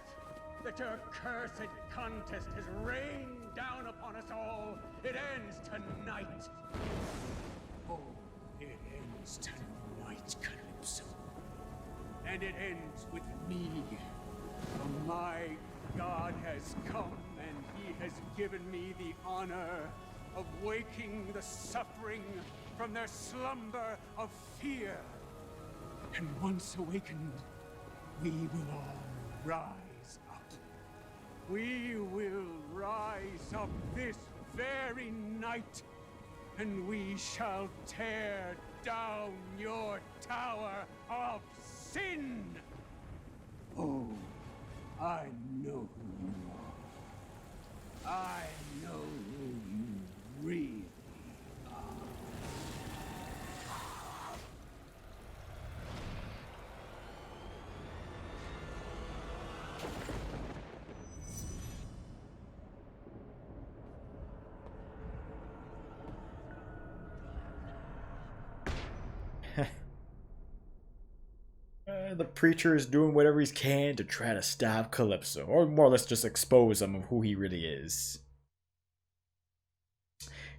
that your cursed contest has rained down upon us all, it ends tonight. Oh, it ends tonight, Calypso. And it ends with me. For my God has come, and he has given me the honor of waking the suffering from their slumber of fear. And once awakened, we will all rise up. We will rise up this very night, and we shall tear down your tower of sin. Oh, I know who you are. I know who you really The preacher is doing whatever he can to try to stop Calypso, or more or less just expose him of who he really is.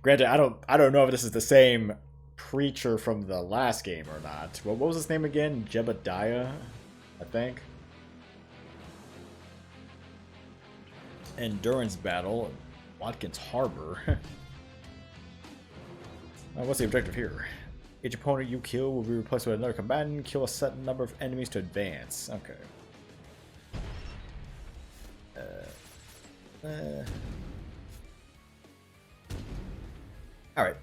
Granted, I don't know if this is the same preacher from the last game or not. What was his name again? Jebediah, I think. Endurance battle, Watkins Harbor. What's the objective here? Each opponent you kill will be replaced with another combatant. Kill a set number of enemies to advance. Okay. Alright.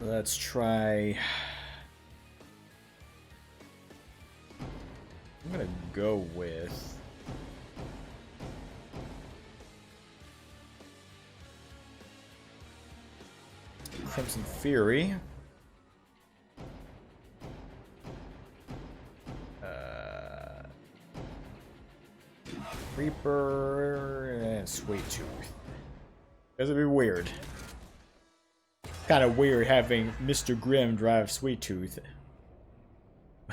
Let's try... I'm gonna go with... Crimson Fury. Reaper and Sweet Tooth. This would be weird. Kind of weird having Mr. Grimm drive Sweet Tooth.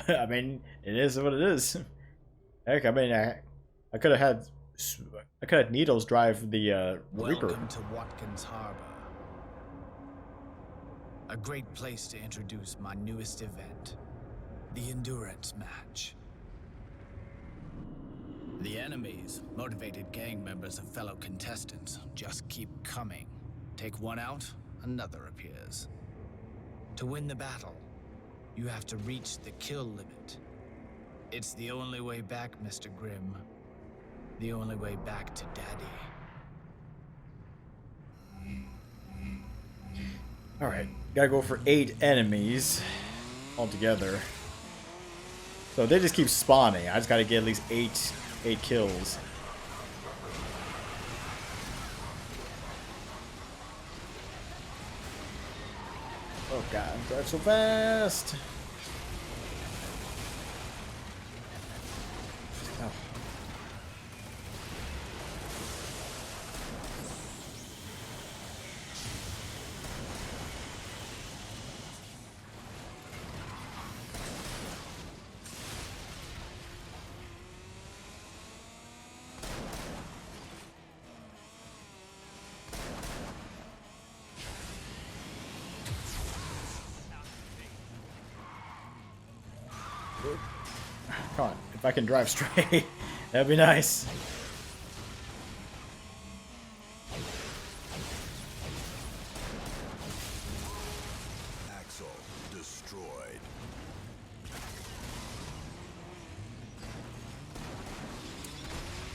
I mean, it is what it is. Heck, I mean, I could have had Needles drive the Reaper. Welcome to Watkins Harbor. A great place to introduce my newest event, the endurance match. The enemies, motivated gang members of fellow contestants, just keep coming. Take one out, another appears. To win the battle, you have to reach the kill limit. It's the only way back, Mr. Grimm. The only way back to Daddy. Alright, gotta go for 8 enemies altogether. So they just keep spawning. I just gotta get at least 8 kills. Oh god, I'm driving so fast! Oh. Come on, if I can drive straight, that'd be nice. Axle destroyed.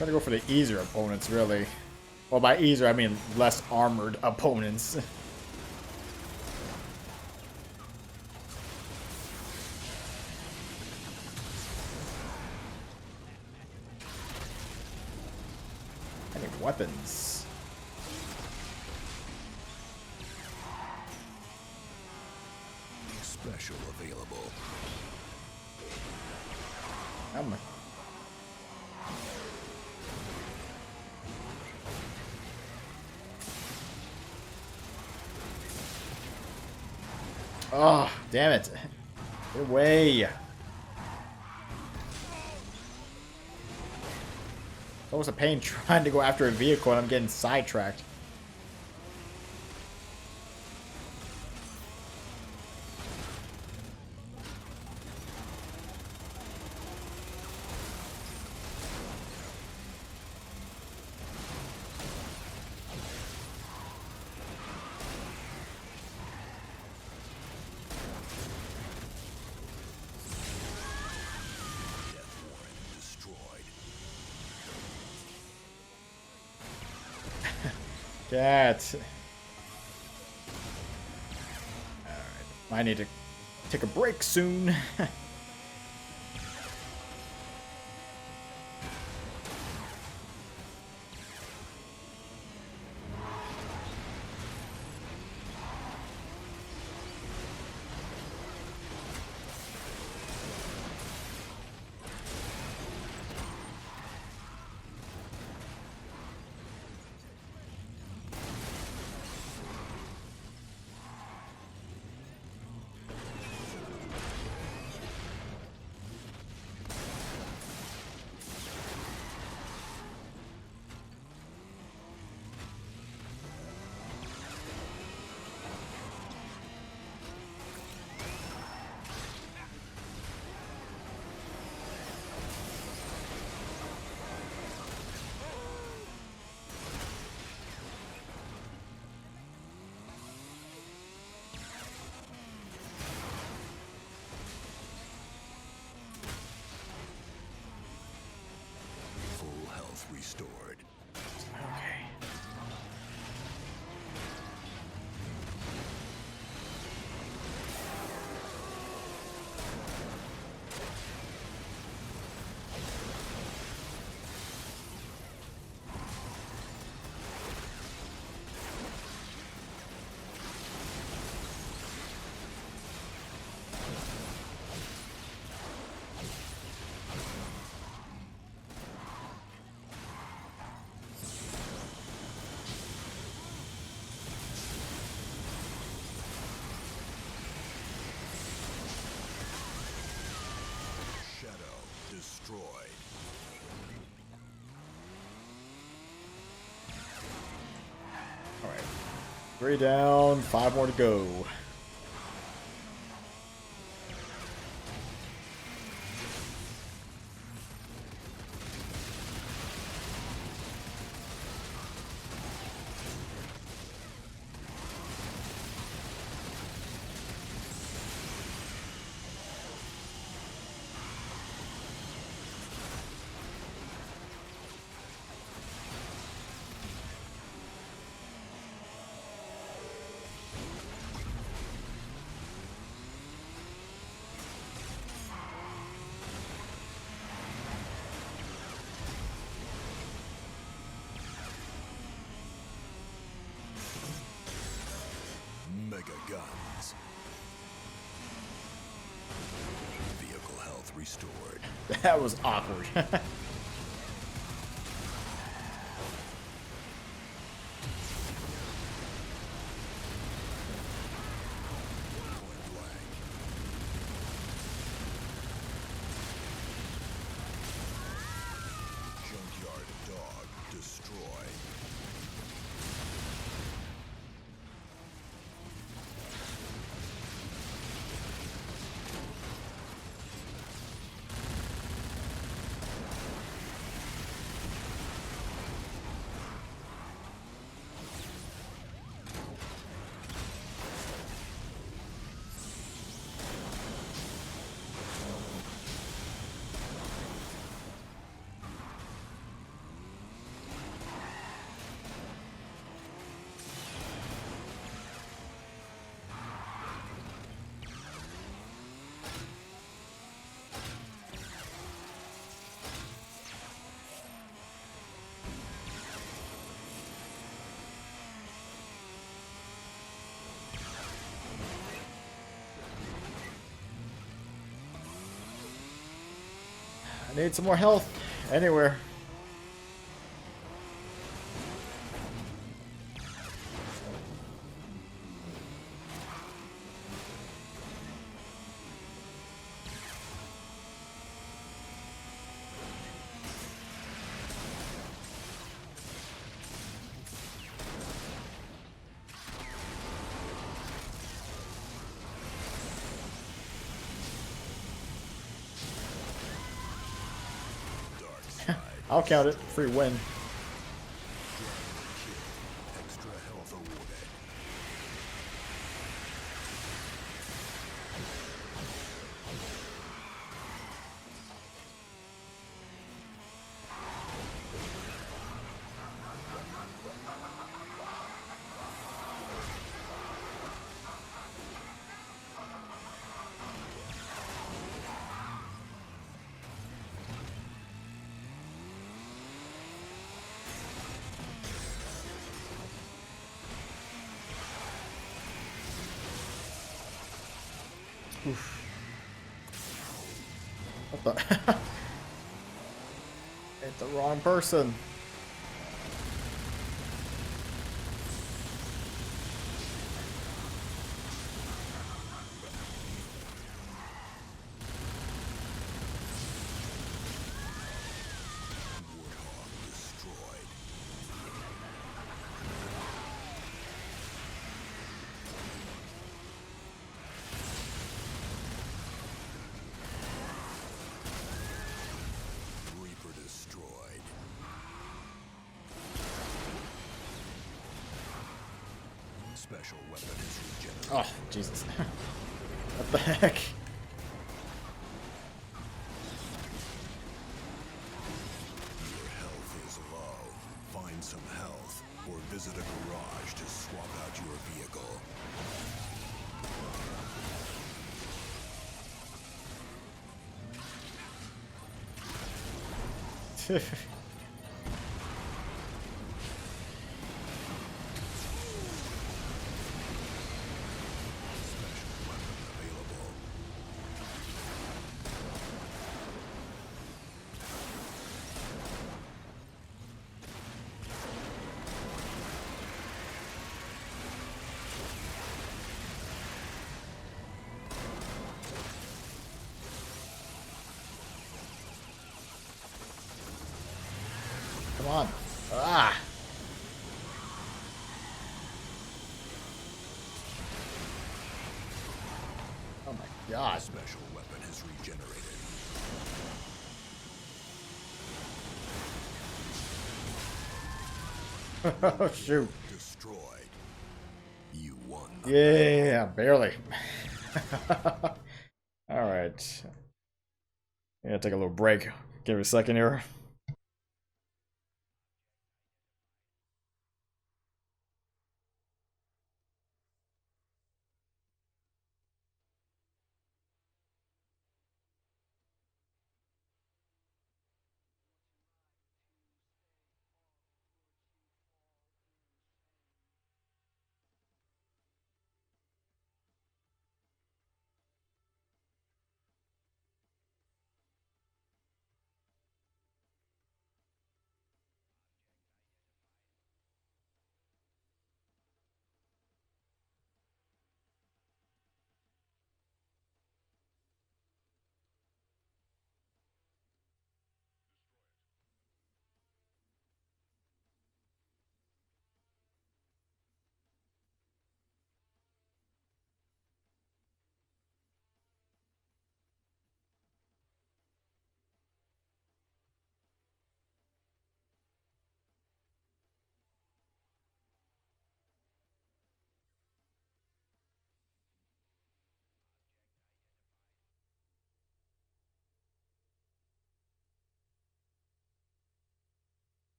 Trying to go for the easier opponents, really. Well, by easier, I mean less armored opponents. I need weapons. Special available. Oh, damn it. Get away. It's almost a pain trying to go after a vehicle and I'm getting sidetracked. Cat. Alright. I need to take a break soon. Restored. Okay. Destroyed. Alright. 3 down, 5 more to go. Mega guns. Vehicle health restored. That was awkward. Junkyard dog destroyed. I need some more health. Anywhere. I'll count it. Free win. Extra health awarded. Oof. What the? Hit the wrong person. Special weapon is regenerated. Oh, Jesus. What the heck? Your health is low. Find some health, or visit a garage to swap out your vehicle. Come on. Ah. Oh my god. Special weapon is regenerated. Oh shoot. Destroyed. You won. Yeah, barely. Alright. Yeah, take a little break. Give it a second here.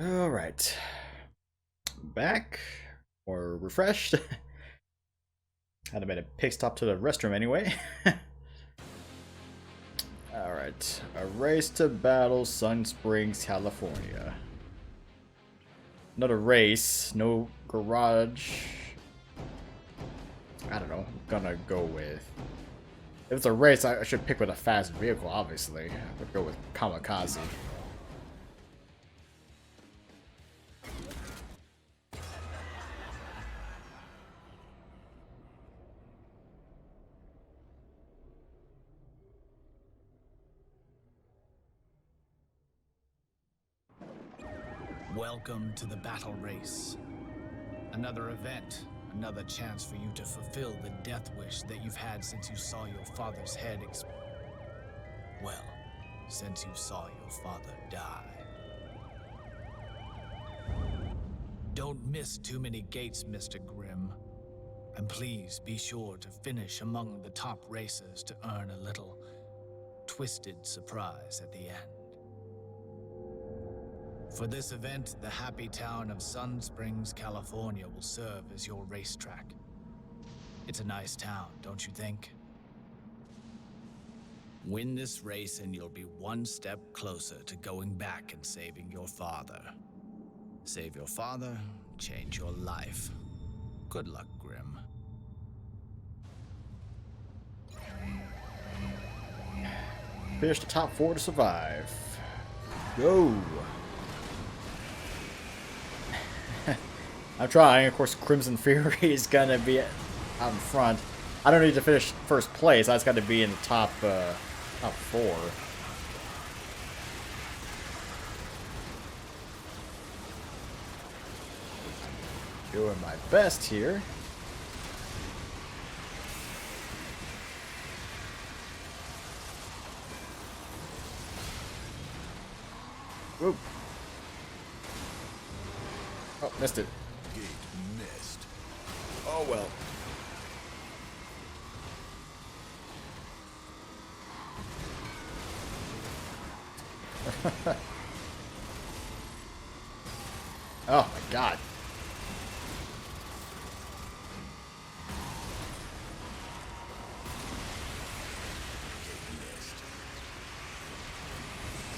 All right, back or refreshed. Had to make a pit stop to the restroom anyway. All right, a race to battle, Sun Springs, California. Another race, no garage. I don't know. I'm gonna go with. If it's a race, I should pick with a fast vehicle. Obviously, I would go with Kamikaze. Welcome to the battle race. Another event, another chance for you to fulfill the death wish that you've had since you saw your father's head well, since you saw your father die. Don't miss too many gates, Mr. Grimm. And please be sure to finish among the top racers to earn a little twisted surprise at the end. For this event, the happy town of Sun Springs, California will serve as your racetrack. It's a nice town, don't you think? Win this race and you'll be one step closer to going back and saving your father. Save your father, change your life. Good luck, Grimm. Finish the top 4 to survive. Go! I'm trying. Of course, Crimson Fury is gonna be out in front. I don't need to finish first place. I just got to be in the top 4. Doing my best here. Whoop. Oh, missed it. Gate missed. Oh well. Oh my god.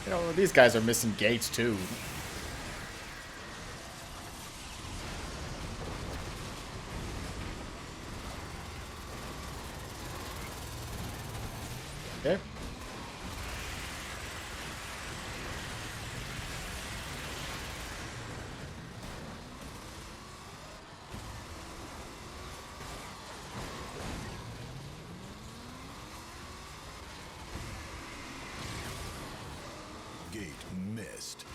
You know, these guys are missing gates too. Okay. Gate missed.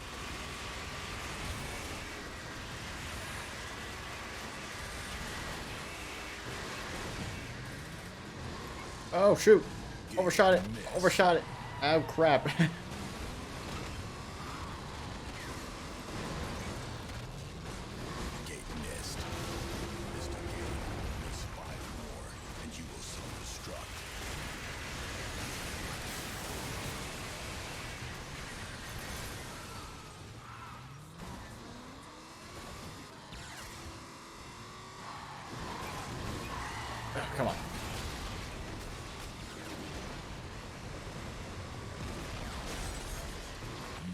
Oh shoot. Overshot it. Overshot it. Oh crap. Gate missed. Missed again. Miss 5 more, and you will self-destruct. Oh, come on.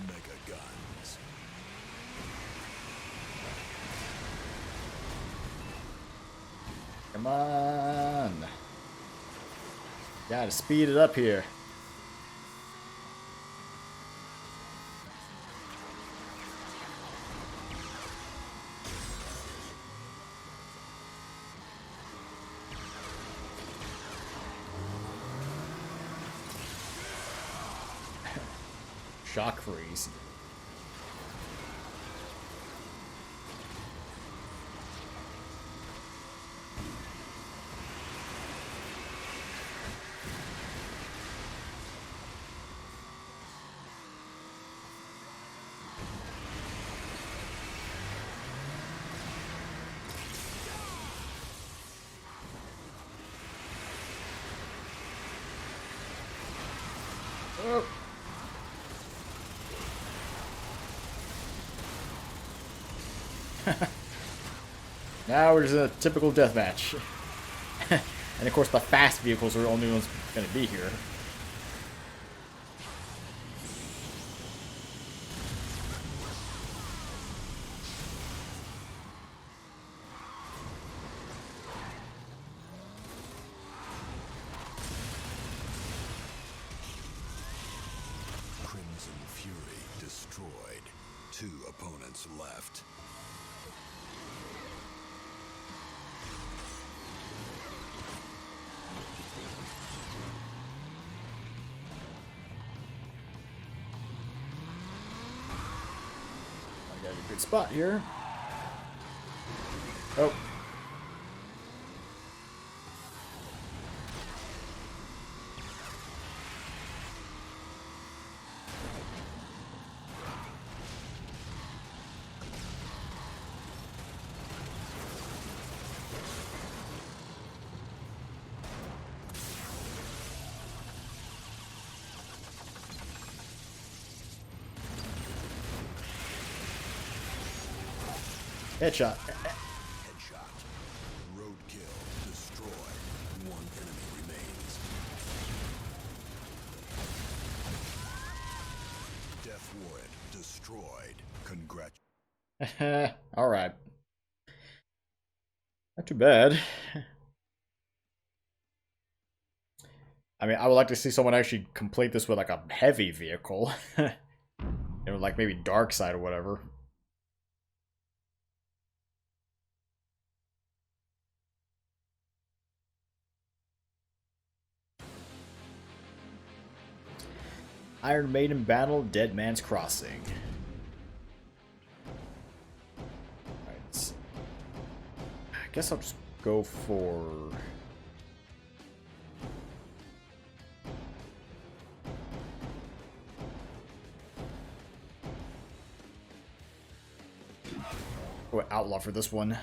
Mega guns. Come on. Gotta speed it up here. Shock freeze. Oh. Now we're just in a typical deathmatch. And of course the fast vehicles are the only ones going to be here. Crimson Fury destroyed. 2 opponents left. I got a good spot here. Oh. Headshot. Headshot. Roadkill. Destroyed. 1 enemy remains. Death warrant. Destroyed. Congrats. Alright. Not too bad. I mean, I would like to see someone actually complete this with like a heavy vehicle. You know, like maybe Darkseid or whatever. Iron Maiden Battle, Dead Man's Crossing. Alright. I guess I'll just go for... Go Outlaw for this one.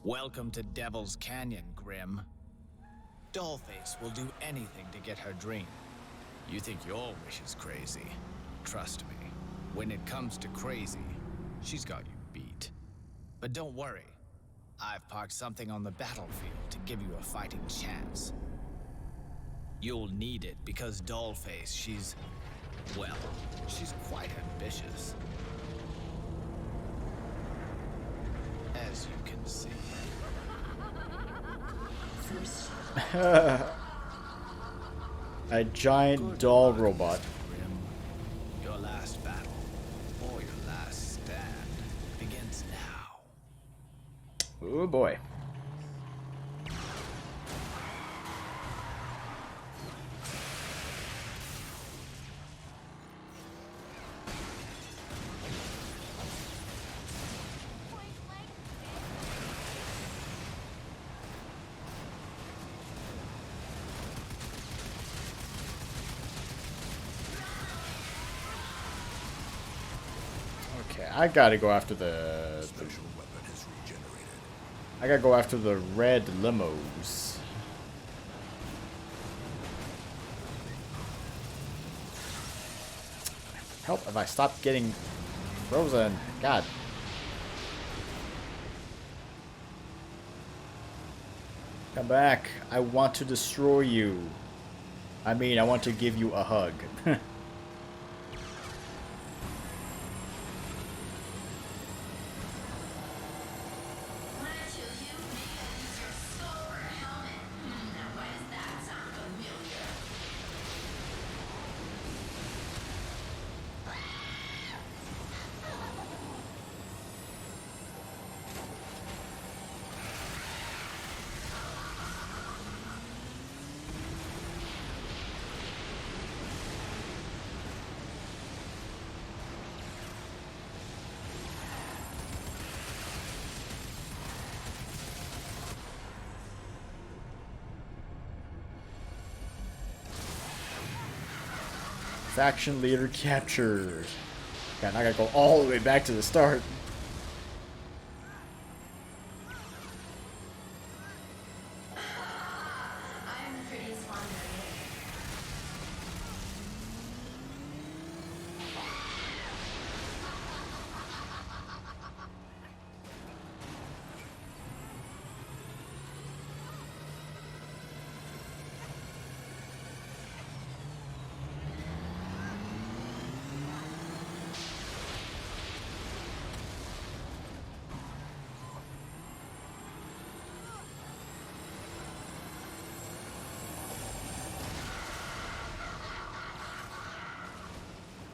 Welcome to Devil's Canyon, Grim. Dollface will do anything to get her dream. You think your wish is crazy. Trust me, when it comes to crazy, she's got you beat. But don't worry, I've parked something on the battlefield to give you a fighting chance. You'll need it because Dollface, she's quite ambitious. As you can see. A giant doll robot. Grim. Your last battle, or your last stand, begins now. Oh boy. Okay, I gotta go after the Special weapon is regenerated. I gotta go after the red limos. Help if I stop getting frozen. God. Come back. I want to destroy you. I mean, I want to give you a hug. Faction leader captured. God, I gotta go all the way back to the start.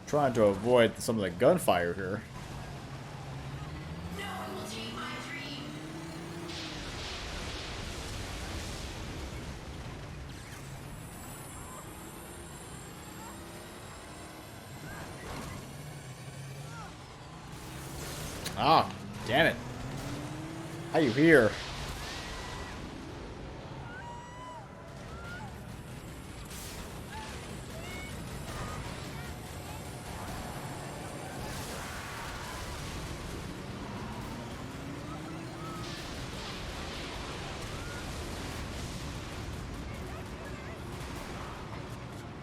Trying to avoid some of the gunfire here. Ah, damn it. How you here?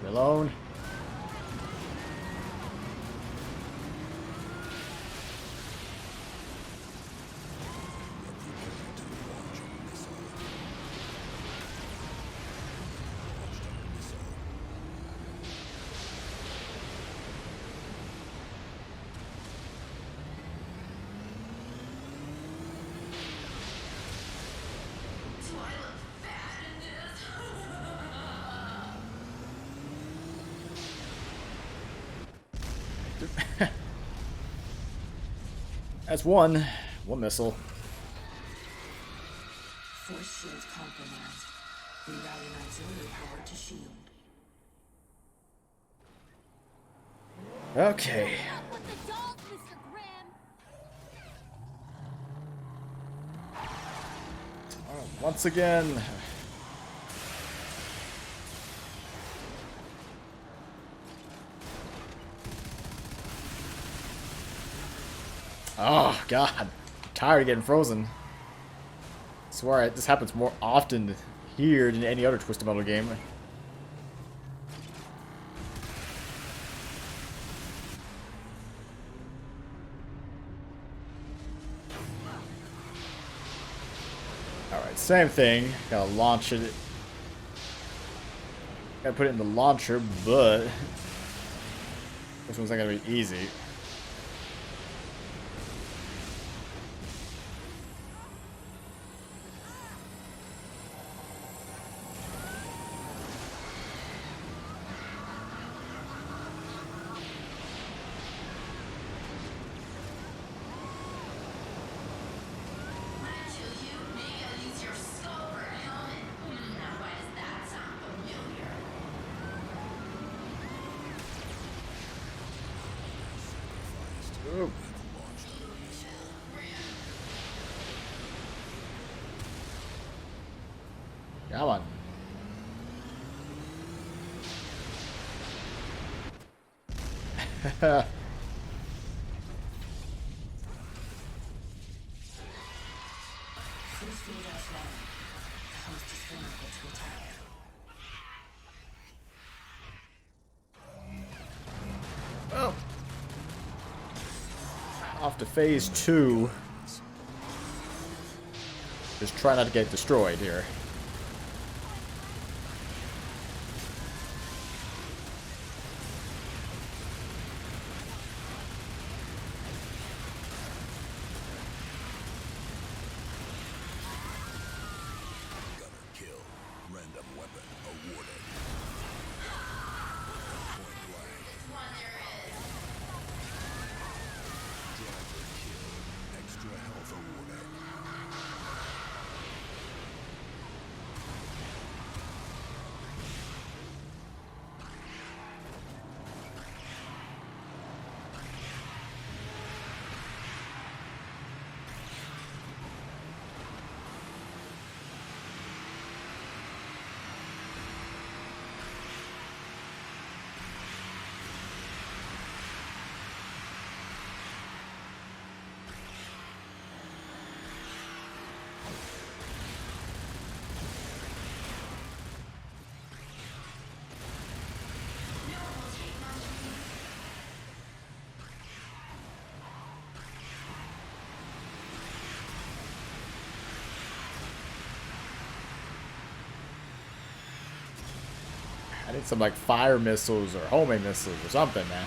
You alone? That's one missile. Force shields compromised. Rerouting auxiliary power to shield. Okay. With the dolls, Mr. Grimm. Once again. Oh god, I'm tired of getting frozen. I swear this happens more often here than any other Twisted Metal game. Alright, same thing. Gotta launch it. Gotta put it in the launcher, but this one's not gonna be easy. Ooh. Come on. Oh. Off to phase 2. Just try not to get destroyed here. need some like fire missiles or homing missiles or something, man.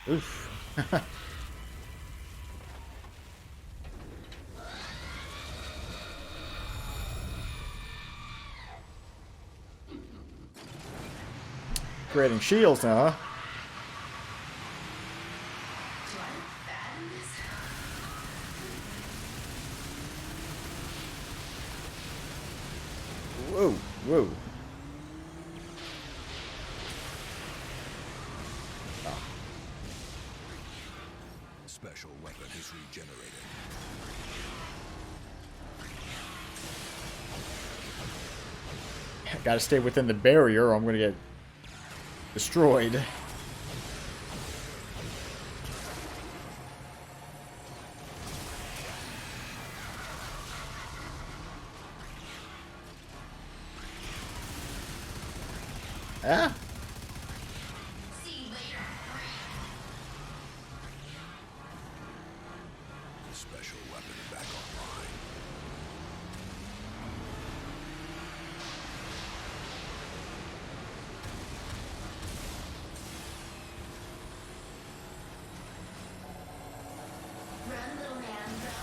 Oof. Creating shields now, huh? Whoa, whoa. Special weapon is regenerated. Gotta stay within the barrier or I'm gonna get destroyed. Ah. Special weapon back online. Run, little man, run.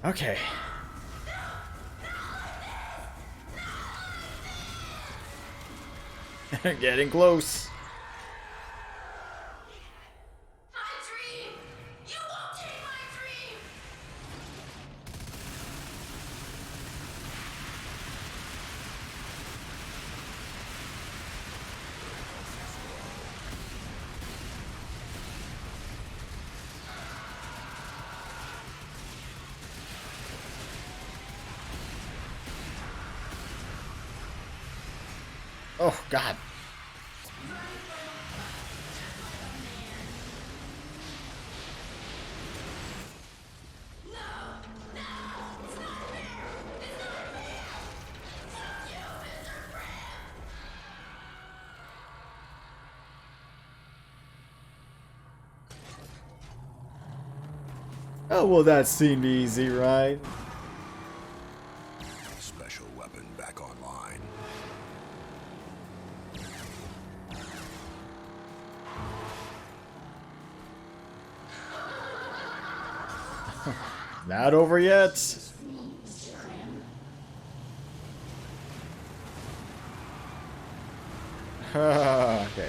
Okay. Getting close. My dream! You won't take my dream! Oh, God. Oh, well, that seemed easy, right? Special weapon back online. Not over yet. Okay.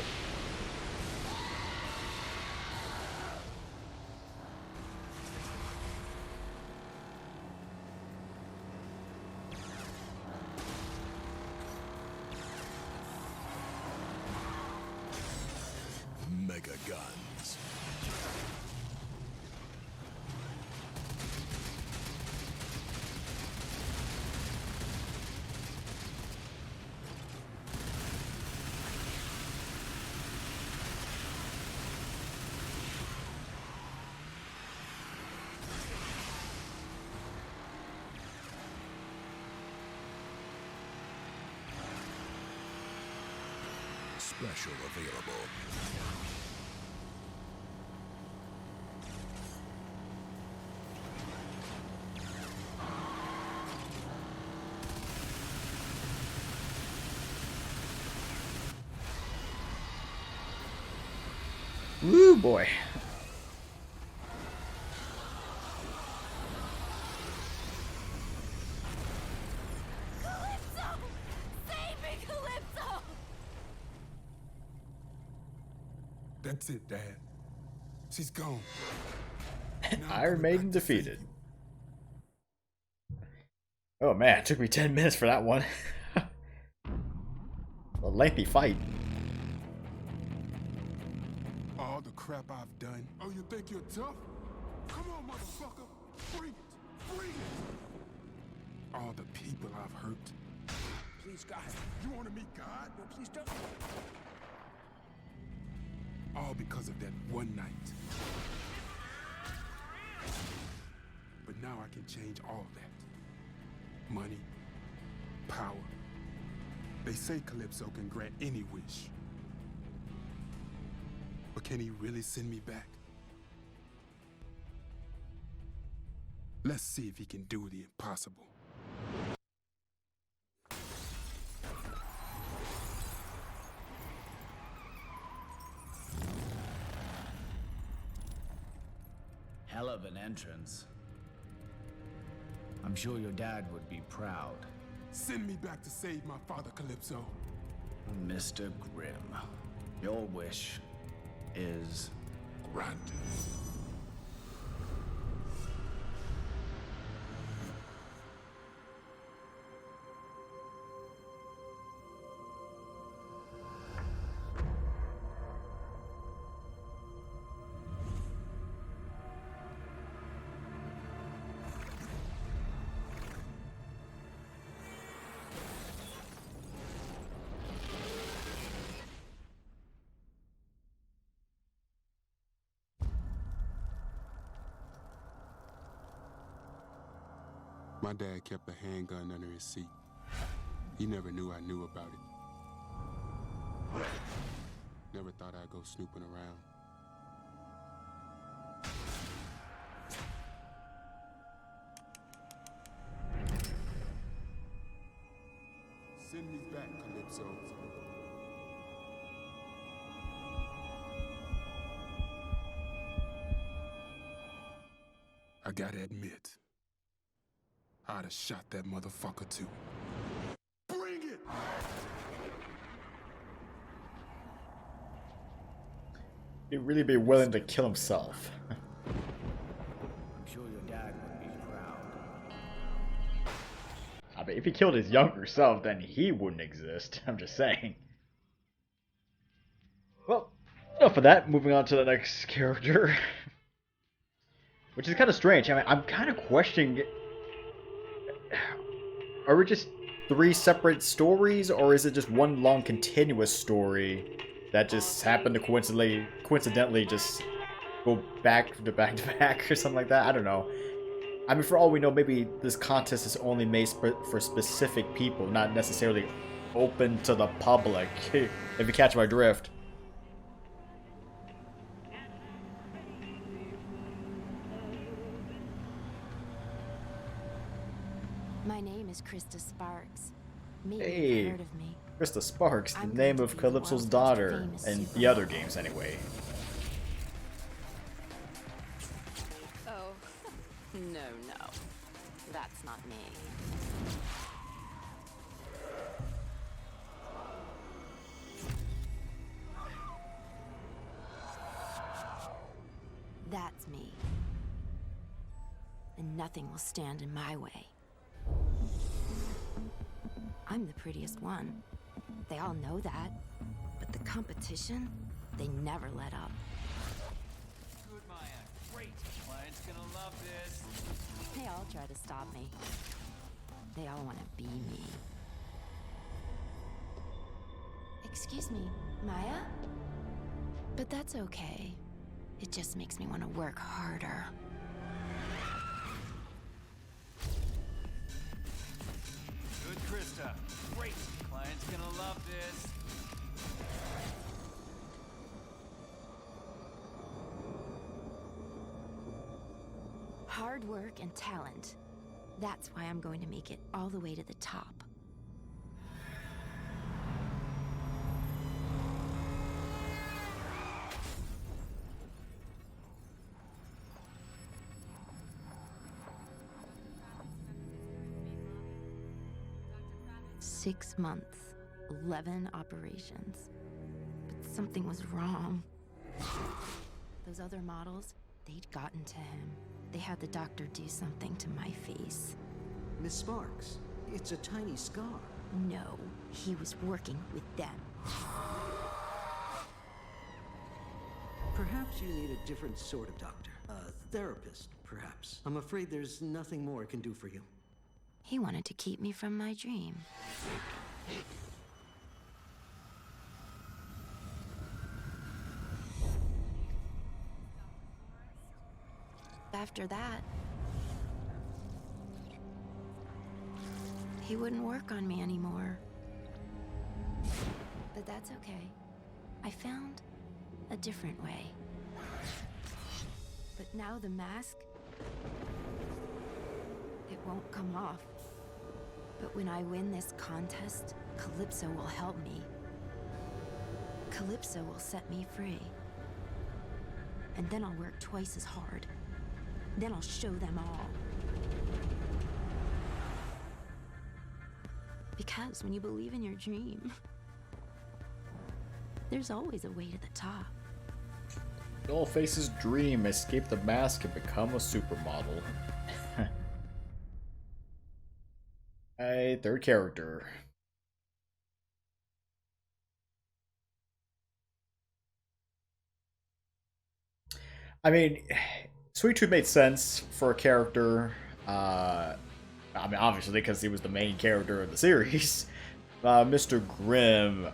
Mega guns. Special available. Woo boy. Calypso! Save me, Calypso! That's it, Dad. She's gone. Iron Maiden defeated. Oh man, it took me 10 minutes for that one. A lengthy fight. All the crap I've done. Oh, you think you're tough? Come on, motherfucker. Bring it. Bring it. All the people I've hurt. Please, God. You want to meet God? No, please don't. All because of that one night. But now I can change all that. Money, power. They say Calypso can grant any wish. But can he really send me back? Let's see if he can do the impossible. Hell of an entrance. I'm sure your dad would be proud. Send me back to save my father, Calypso. Mr. Grimm, your wish is granted. My dad kept a handgun under his seat. He never knew I knew about it. Never thought I'd go snooping around. Send me back, Calypso. I gotta admit, I'd have shot that motherfucker too. Bring it! He'd really be willing to kill himself. I'm sure your dad would be proud. I mean, if he killed his younger self, then he wouldn't exist. I'm just saying. Well, enough of that. Moving on to the next character. Which is kind of strange. I mean, I'm kind of questioning... Are we just 3 separate stories, or is it just one long continuous story that just happened to coincidentally just go back to back to back or something like that? I don't know. I mean, for all we know, maybe this contest is only made for specific people, not necessarily open to the public, if you catch my drift. My name is Krista Sparks. Maybe Hey, you've heard of me. Krista Sparks, the I'm name going of to be the Calypso's world's most daughter, famous and the superhero. other games anyway. Oh, no. That's not me. That's me. And nothing will stand in my way. I'm the prettiest one. They all know that. But the competition, they never let up. Good, Maya. Great. Client's gonna love this. They all try to stop me. They all want to be me. Excuse me, Maya? But that's okay. It just makes me want to work harder. Good, Krista. Great. Client's gonna love this. Hard work and talent. That's why I'm going to make it all the way to the top. 6 months, 11 operations. But something was wrong. Those other models, they'd gotten to him. They had the doctor do something to my face. Miss Sparks, it's a tiny scar. No, he was working with them. Perhaps you need a different sort of doctor. A therapist, perhaps. I'm afraid there's nothing more I can do for you. He wanted to keep me from my dream. After that, he wouldn't work on me anymore. But that's okay. I found a different way. But now the mask, it won't come off. But when I win this contest, Calypso will help me. Calypso will set me free. And then I'll work twice as hard. Then I'll show them all. Because when you believe in your dream, there's always a way to the top. Dollface's dream: escape the mask and become a supermodel. A third character. I mean, Sweet Tooth made sense for a character. I mean, obviously, because he was the main character of the series. Mr. Grimm.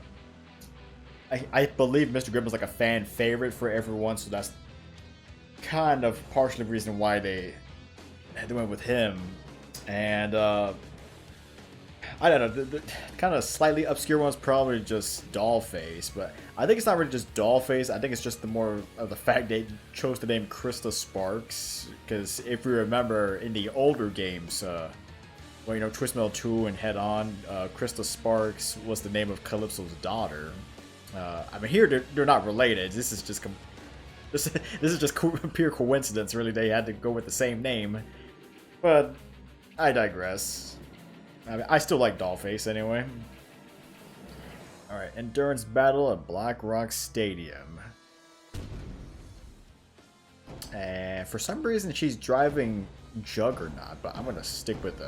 I believe Mr. Grimm was like a fan favorite for everyone, so that's kind of partially the reason why they went with him. And I don't know, the kind of slightly obscure one's probably just Dollface, but I think it's not really just Dollface. I think it's just the more of the fact they chose the name Krista Sparks, because if you remember in the older games, well, you know, Twist Metal 2 and Head On, Krista Sparks was the name of Calypso's daughter. I mean, here they're not related. This is just this is just pure coincidence. Really, they had to go with the same name. But I digress. I mean, I still like Dollface anyway. All right, Endurance Battle at Black Rock Stadium. And for some reason, she's driving Juggernaut, but I'm gonna stick with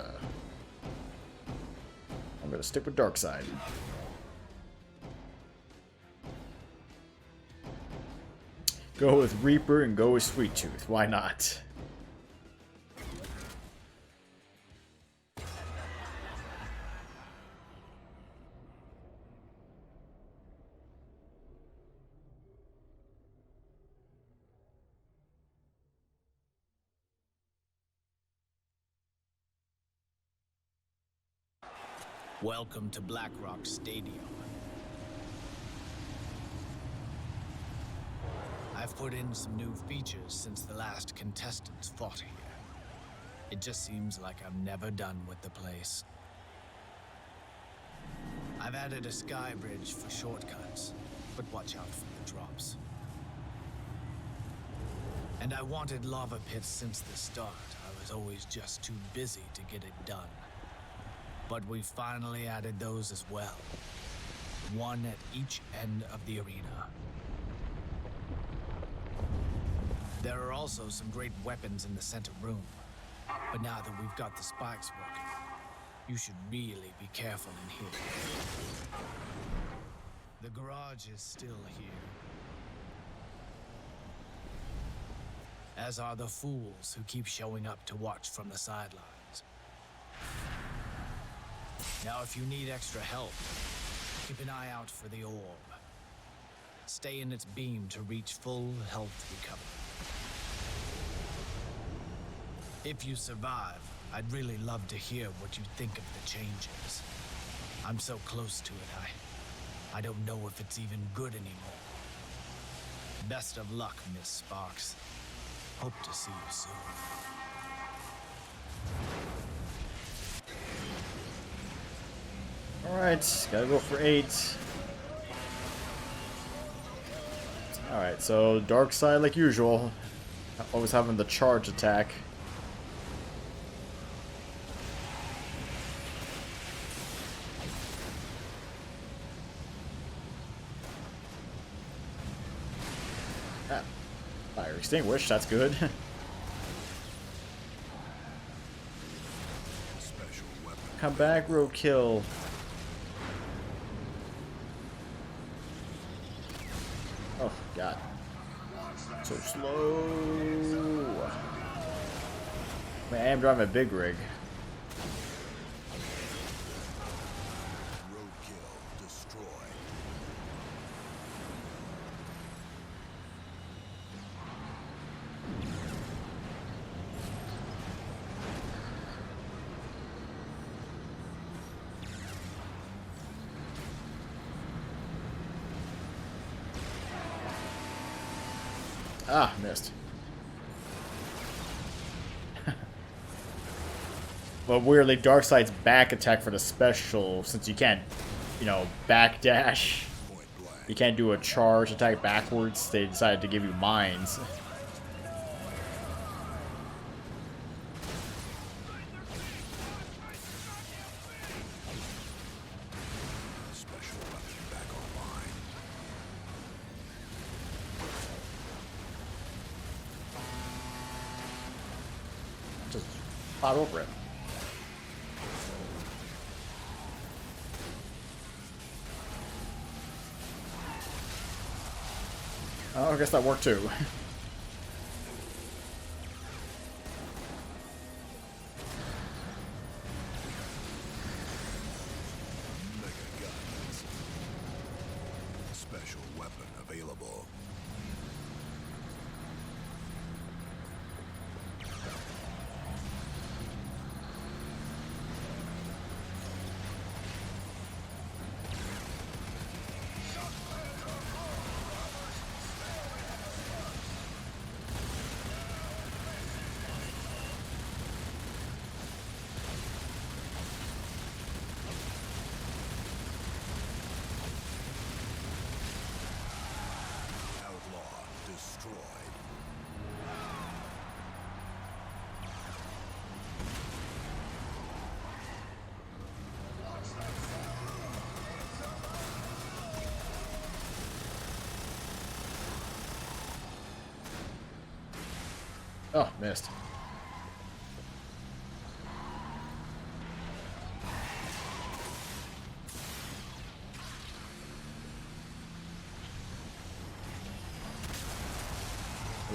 Darkseid. Go with Reaper and go with Sweet Tooth. Why not? Welcome to Black Rock Stadium. I've put in some new features since the last contestants fought here. It just seems like I'm never done with the place. I've added a sky bridge for shortcuts, but watch out for the drops. And I wanted lava pits since the start. I was always just too busy to get it done. But we finally added those as well. One at each end of the arena. There are also some great weapons in the center room. But now that we've got the spikes working, you should really be careful in here. The garage is still here. As are the fools who keep showing up to watch from the sidelines. Now, if you need extra help, keep an eye out for the orb. Stay in its beam to reach full health recovery. If you survive, I'd really love to hear what you think of the changes. I'm so close to it, I don't know if it's even good anymore. Best of luck, Miss Sparks. Hope to see you soon. Alright, gotta go for 8. Alright, so Darkseid like usual. Always having the charge attack. extinguished. That's good. Come back, roadkill. Oh god. So slow. Man, I am driving a big rig. Roadkill destroyed. Ah, missed. But weirdly, Darkseid's back attack for the special, since you can't, you know, backdash. You can't do a charge attack backwards. They decided to give you mines. Special weapon back online. Just plot over it. Oh, I guess that worked too. Special weapon available. Outlaw destroyed. Oh, missed.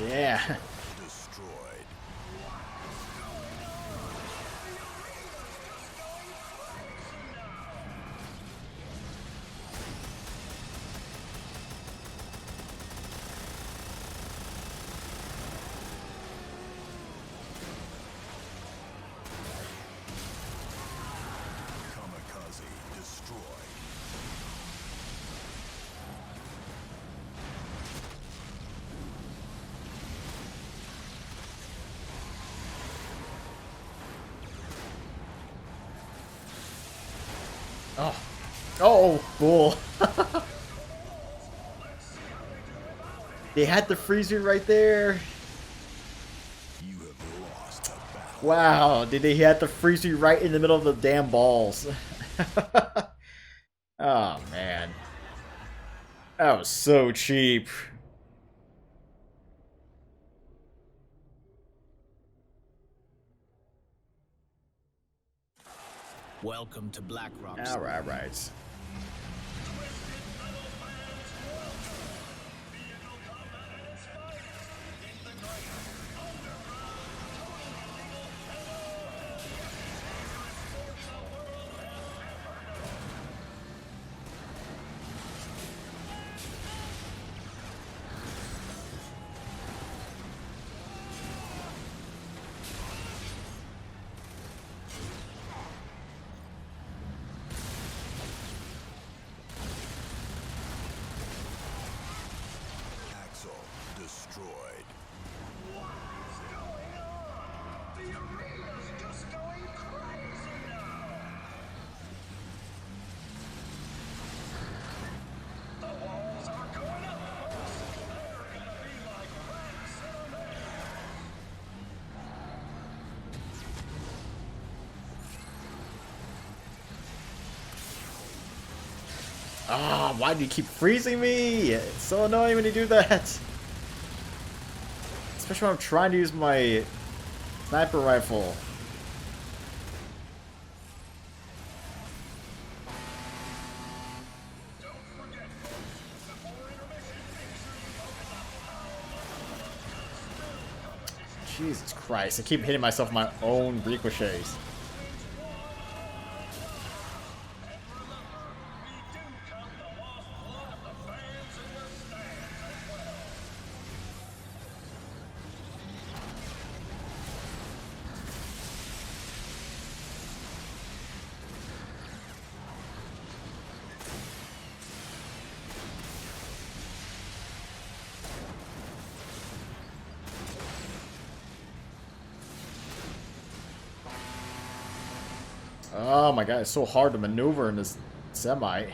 Yeah. Destroyed. Kamikaze destroyed. Oh. Oh, bull. They had the freezer right there. You have lost a battle. Wow, did they had the freezer right in the middle of the damn balls? Oh, man. That was so cheap. Welcome to Blackrock. Alright, right. Axle destroyed. Ah, why do you keep freezing me? It's so annoying when you do that. Especially when I'm trying to use my sniper rifle. Jesus Christ, I keep hitting myself with my own ricochets. Oh my god, it's so hard to maneuver in this semi.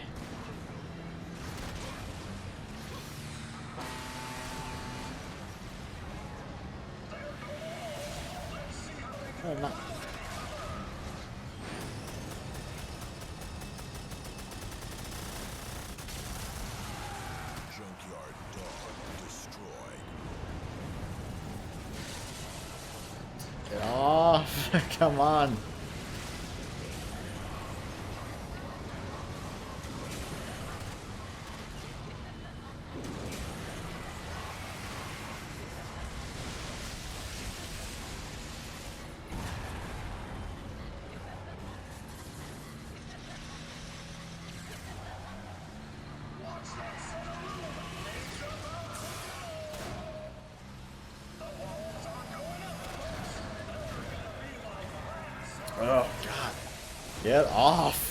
Oh, not. Junkyard dog destroyed. Get off! Come on. Oh god. Get off.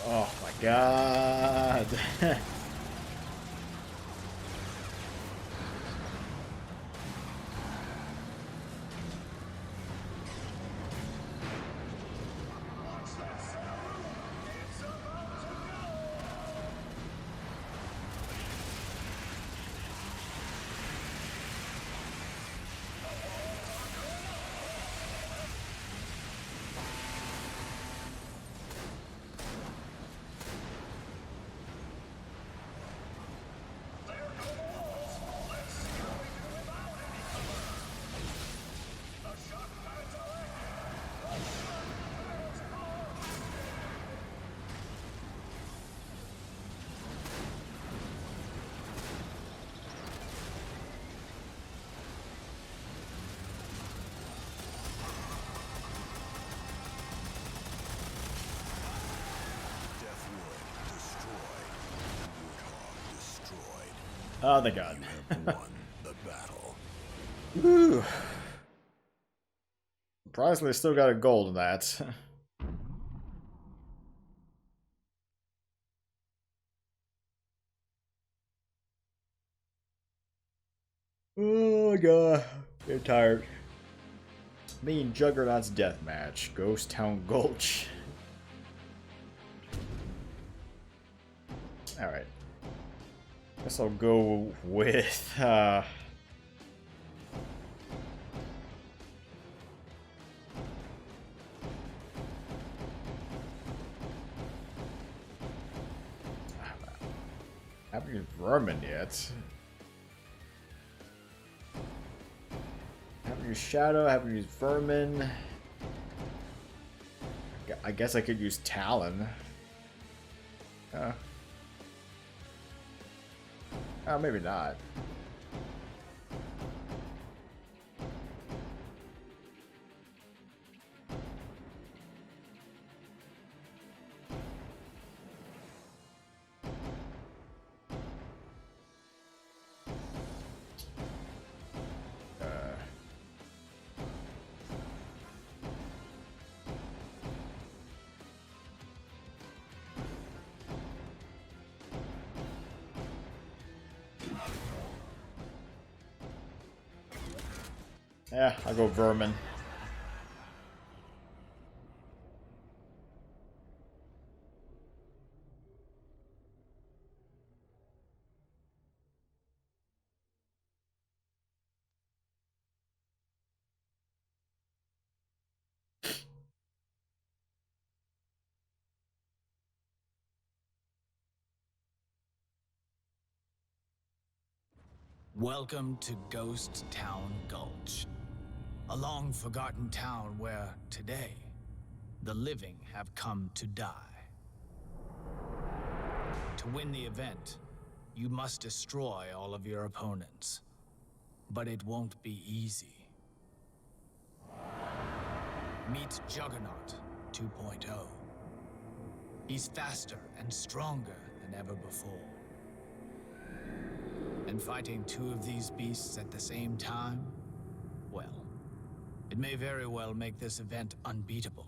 Oh my god. Oh, thank God. The battle. Woo. Surprisingly, still got a gold in that. Oh my god. Get tired. Me and Juggernaut's deathmatch, Ghost Town Gulch. Alright. Guess I'll go with, I haven't used Vermin yet. I haven't used Shadow, I haven't used Vermin. I guess I could use Talon. Maybe not. Yeah, I'll go Vermin. Welcome to Ghost Town Gulch. A long-forgotten town where, today, the living have come to die. To win the event, you must destroy all of your opponents. But it won't be easy. Meet Juggernaut 2.0. He's faster and stronger than ever before. And fighting two of these beasts at the same time, well, it may very well make this event unbeatable.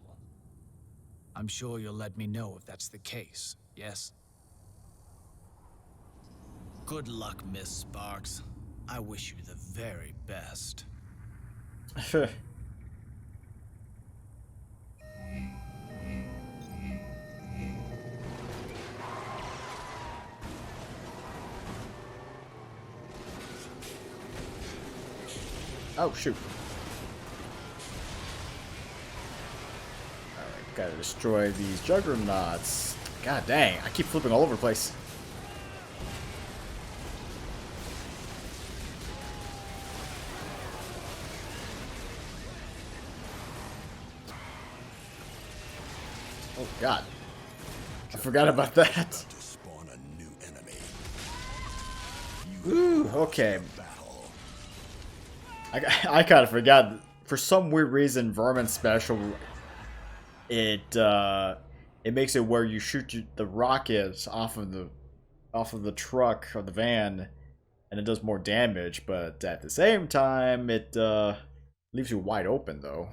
I'm sure you'll let me know if that's the case, yes? Good luck, Miss Sparks. I wish you the very best. Oh, shoot. Alright, gotta destroy these Juggernauts. God dang, I keep flipping all over the place. Oh god. I forgot about that. Ooh, okay. I kind of forgot. For some weird reason, Vermin Special, it makes it where you shoot the rockets off of the truck or the van, and it does more damage. But at the same time, it leaves you wide open, though.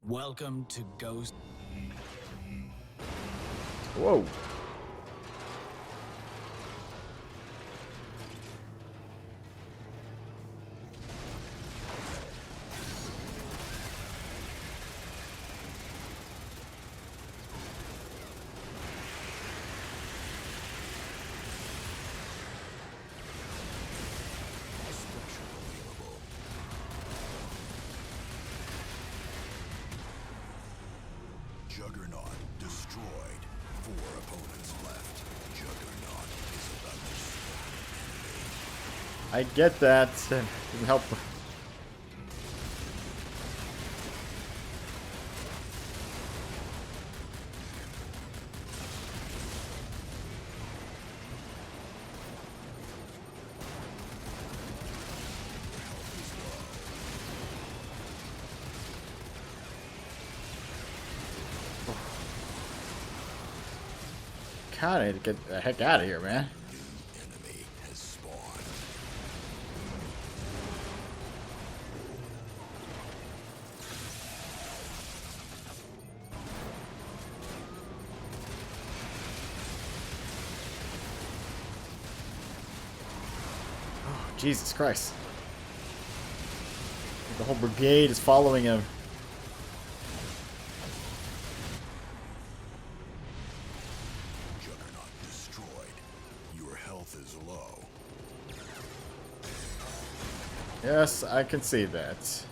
Welcome to Ghost. Whoa. Juggernaut destroyed. 4 opponents left. Juggernaut is about to I get that. Didn't help. God, I need to get the heck out of here, man. enemy has spawned. Oh, Jesus Christ. The whole brigade is following him. Juggernaut destroyed. Your health is low. Yes, I can see that.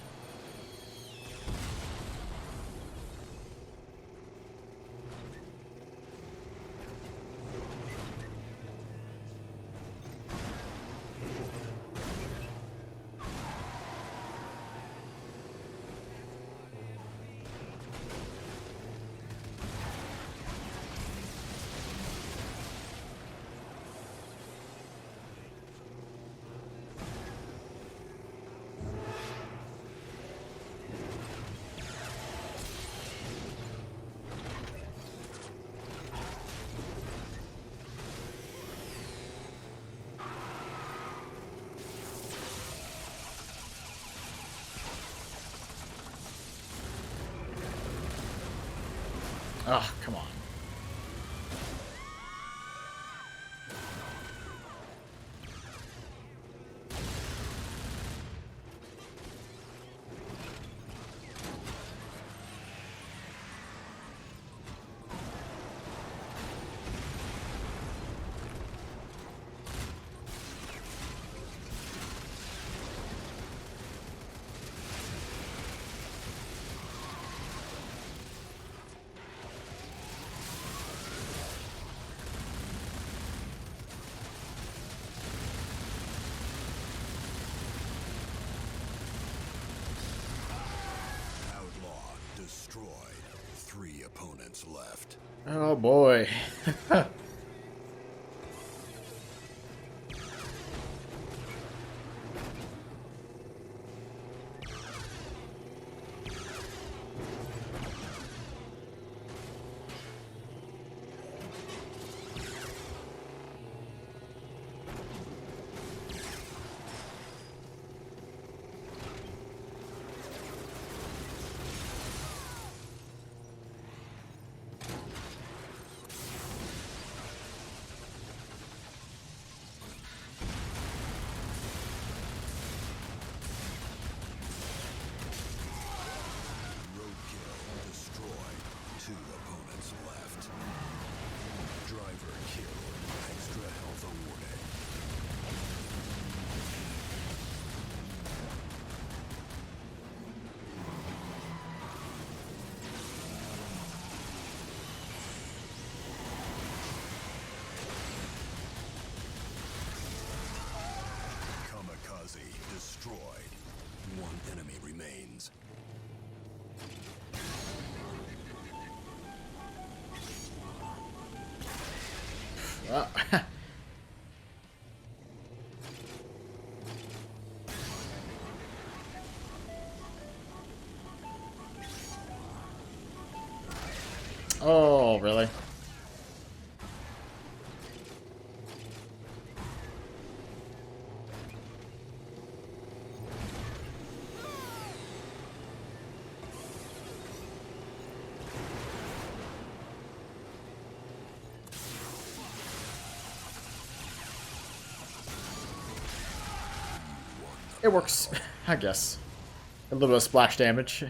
Oh, come on. Outlaw destroyed. 3 opponents left. Oh boy. Roadkill destroyed. 2 opponents left. Driver killed. Extra health awarded. Kamikaze destroyed. 1 enemy remains. Well, oh, really? It works, I guess. A little bit of splash damage.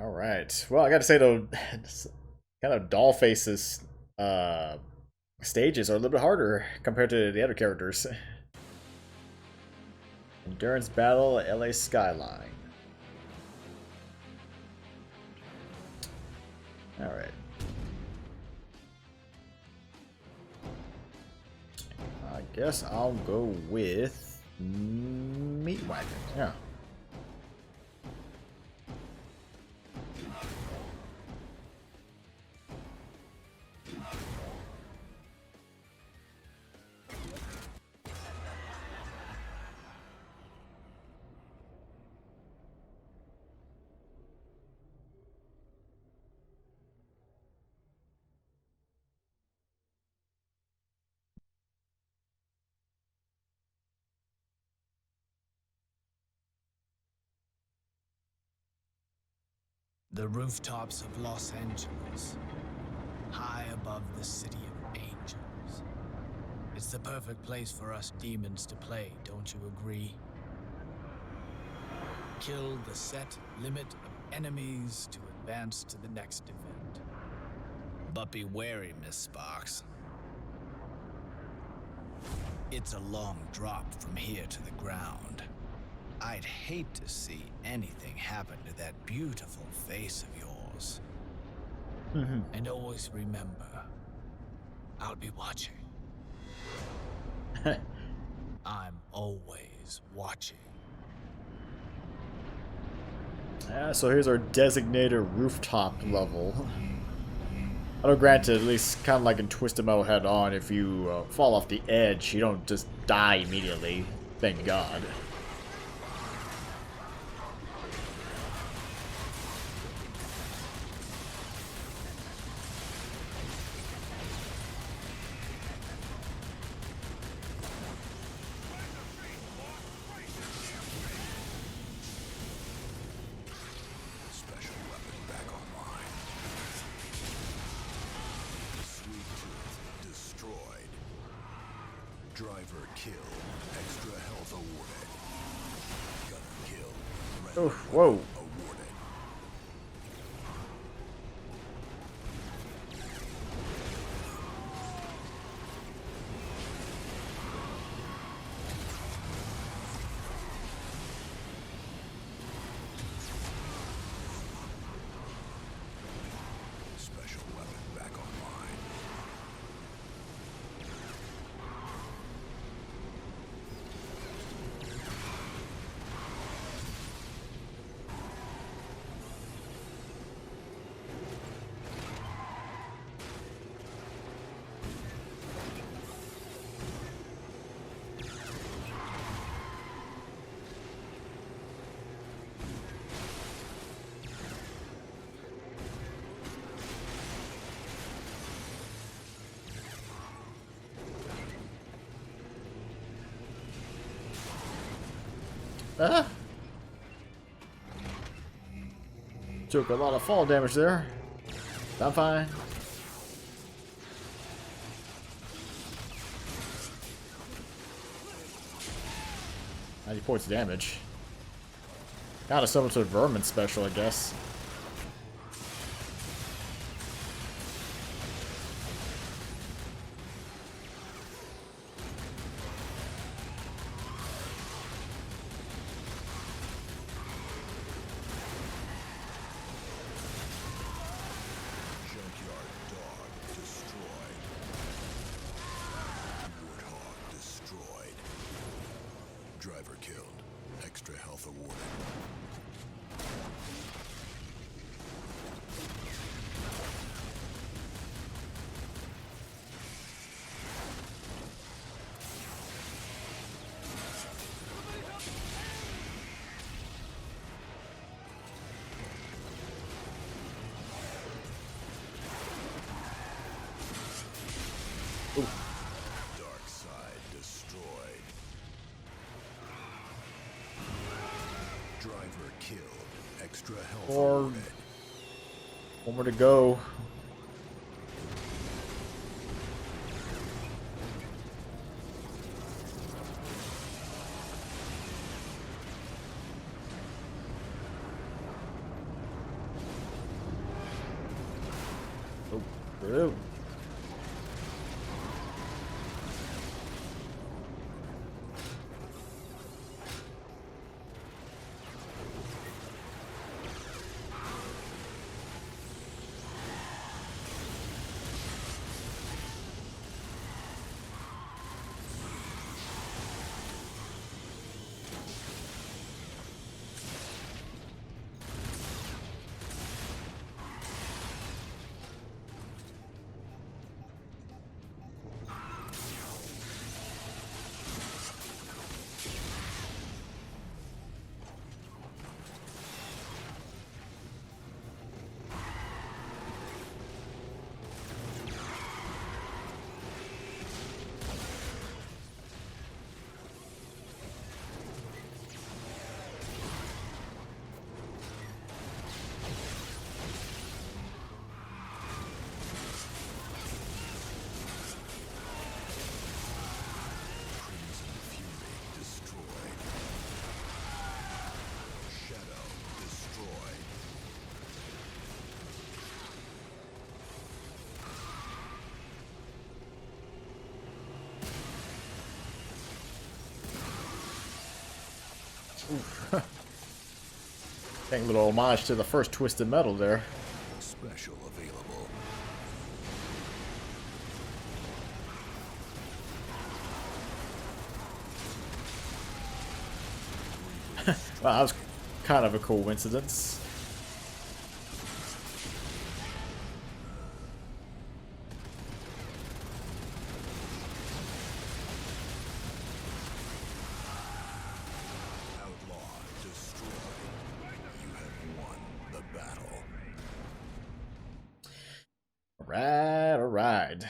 Alright. Well, I gotta say though, kind of Dollface's stages are a little bit harder compared to the other characters. Endurance Battle, LA Skyline. Alright. I guess I'll go with Meat Wagon. Yeah. The rooftops of Los Angeles, high above the city of angels. It's the perfect place for us demons to play, don't you agree? Kill the set limit of enemies to advance to the next event. But be wary, Miss Sparks. It's a long drop from here to the ground. I'd hate to see anything happen to that beautiful face of yours. And always remember, I'll be watching. I'm always watching. So here's our designated rooftop level. Although granted, at least kind of like in Twisted Metal Head On, if you fall off the edge, you don't just die immediately. Thank God. Driver kill. Extra health awarded. Gunner kill. Oh, whoa. Awarded. Special weapon back online. Ah! Took a lot of fall damage there. I'm fine. 90 points of damage. Gotta summon to the vermin special, I guess. Driver killed. Extra health awarded. Dark side destroyed. Driver killed. Extra health awarded. One more to go. Oh. Dang, little homage to the first Twisted Metal there. Special available. Wow, that was kind of a coincidence. Alright.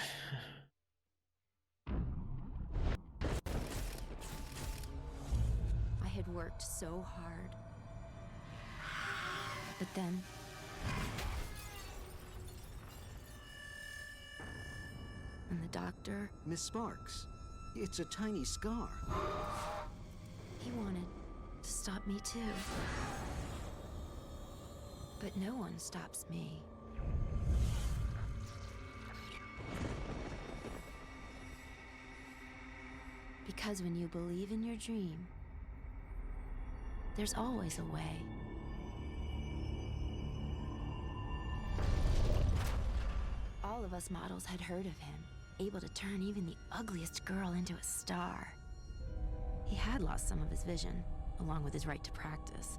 I had worked so hard. But then... and the doctor... Miss Sparks, it's a tiny scar. He wanted to stop me too. But no one stops me. Because when you believe in your dream, there's always a way. All of us models had heard of him, able to turn even the ugliest girl into a star. He had lost some of his vision, along with his right to practice.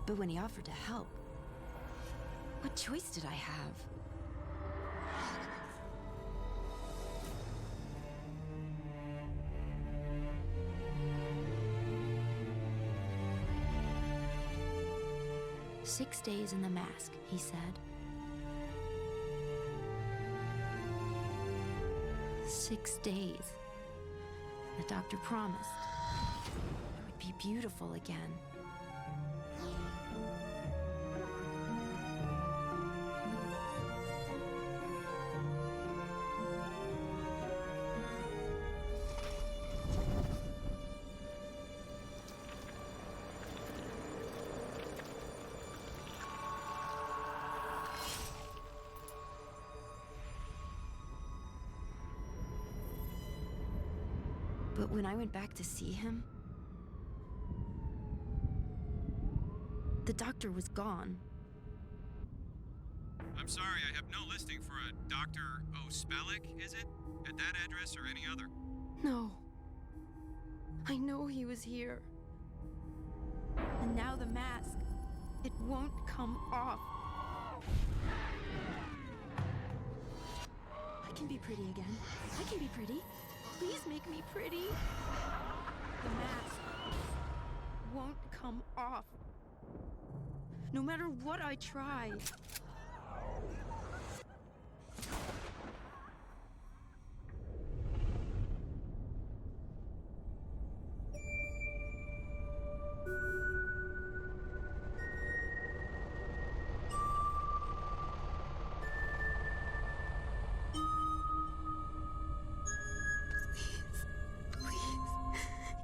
But when he offered to help, what choice did I have? "6 days in the mask," he said. 6 days. The doctor promised I would be beautiful again. But when I went back to see him, the doctor was gone. I'm sorry, I have no listing for a Dr. O'Spellick, is it? At that address or any other? No. I know he was here. And now the mask, it won't come off. I can be pretty again. I can be pretty. Please make me pretty. The mask won't come off. No matter what I try.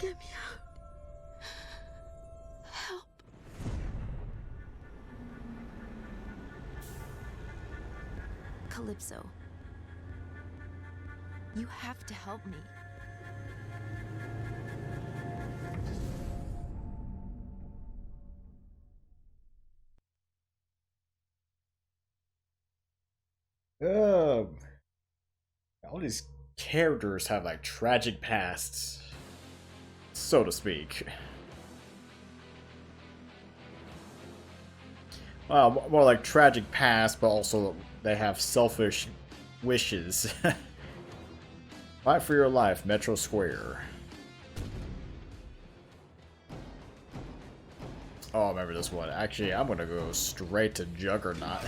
Get me out. Help. Calypso. You have to help me. All these characters have like tragic pasts, so to speak. More like tragic past, but also they have selfish wishes. Fight for your life, Metro Square. Oh, I remember this one. Actually, I'm gonna go straight to Juggernaut.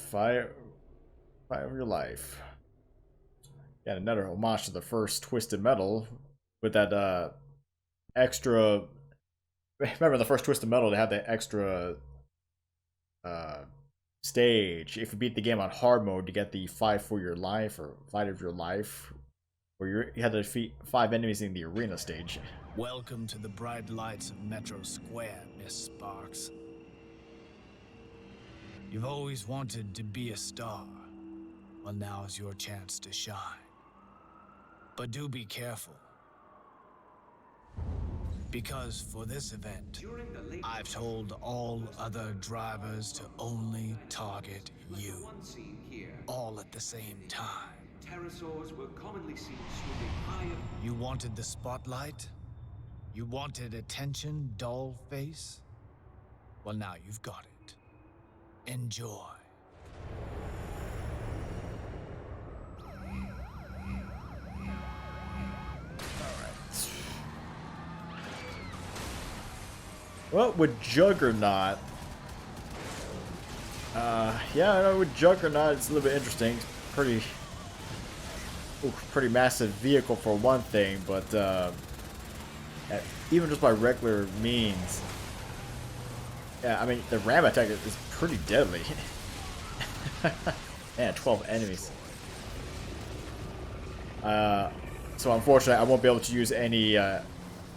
Fight of your life. Got another homage to the first Twisted Metal with that extra. Remember the first Twisted Metal? They had the extra stage. If you beat the game on hard mode, you get the fight for your life or fight of your life. where you had to defeat 5 enemies in the arena stage. Welcome to the bright lights of Metro Square, Miss Sparks. You've always wanted to be a star. Well, now's your chance to shine. But do be careful. Because for this event, I've told all other drivers to only target you. All at the same time. Pterosaurs were commonly seen swimming high. You wanted the spotlight? You wanted attention, doll face? Well, now you've got it. Enjoy. Well, with Juggernaut, yeah, I know with Juggernaut it's a little bit interesting. It's pretty massive vehicle for one thing, but even just by regular means, yeah, I mean the ram attack is pretty deadly. Man, 12 enemies. So unfortunately, I won't be able to use any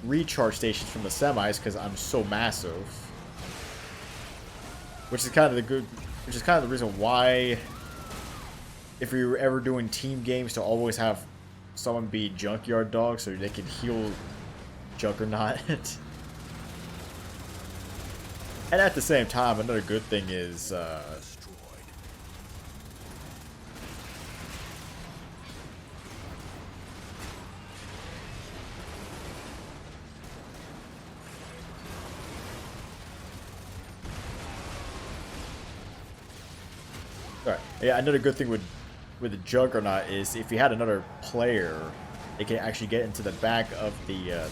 recharge stations from the semis because I'm so massive, which is kind of the reason why, if you're ever doing team games, to always have someone be Junkyard Dog so they can heal Juggernaut. And at the same time, another good thing is alright, yeah, another good thing with the Juggernaut is if you had another player, they can actually get into the back of the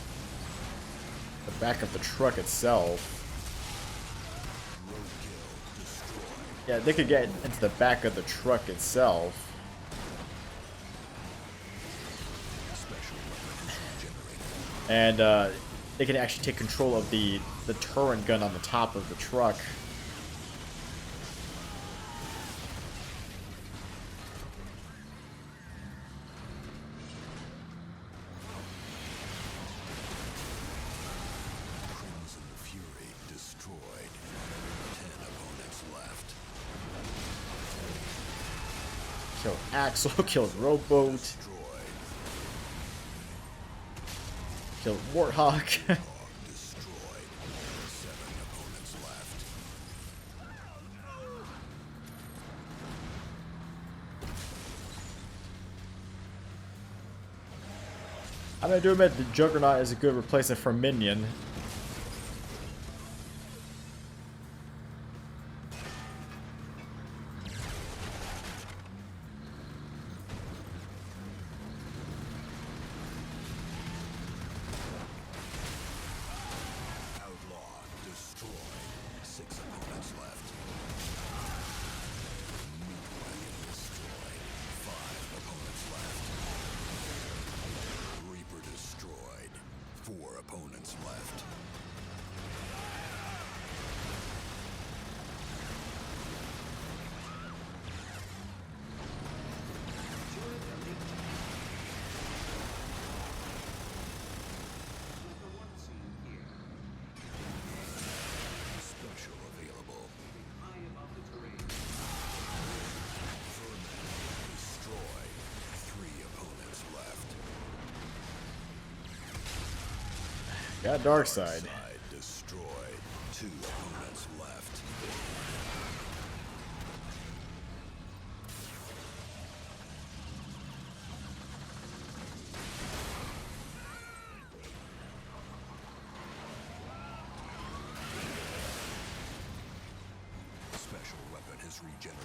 truck itself. Yeah, they could get into the back of the truck itself. And they can actually take control of the turret gun on the top of the truck. Killed Axel, killed Rowboat, killed Warthog. I mean, I do admit the Juggernaut is a good replacement for Minion. Got Darkseid. Destroyed. 2 opponents left. Special weapon has regenerated.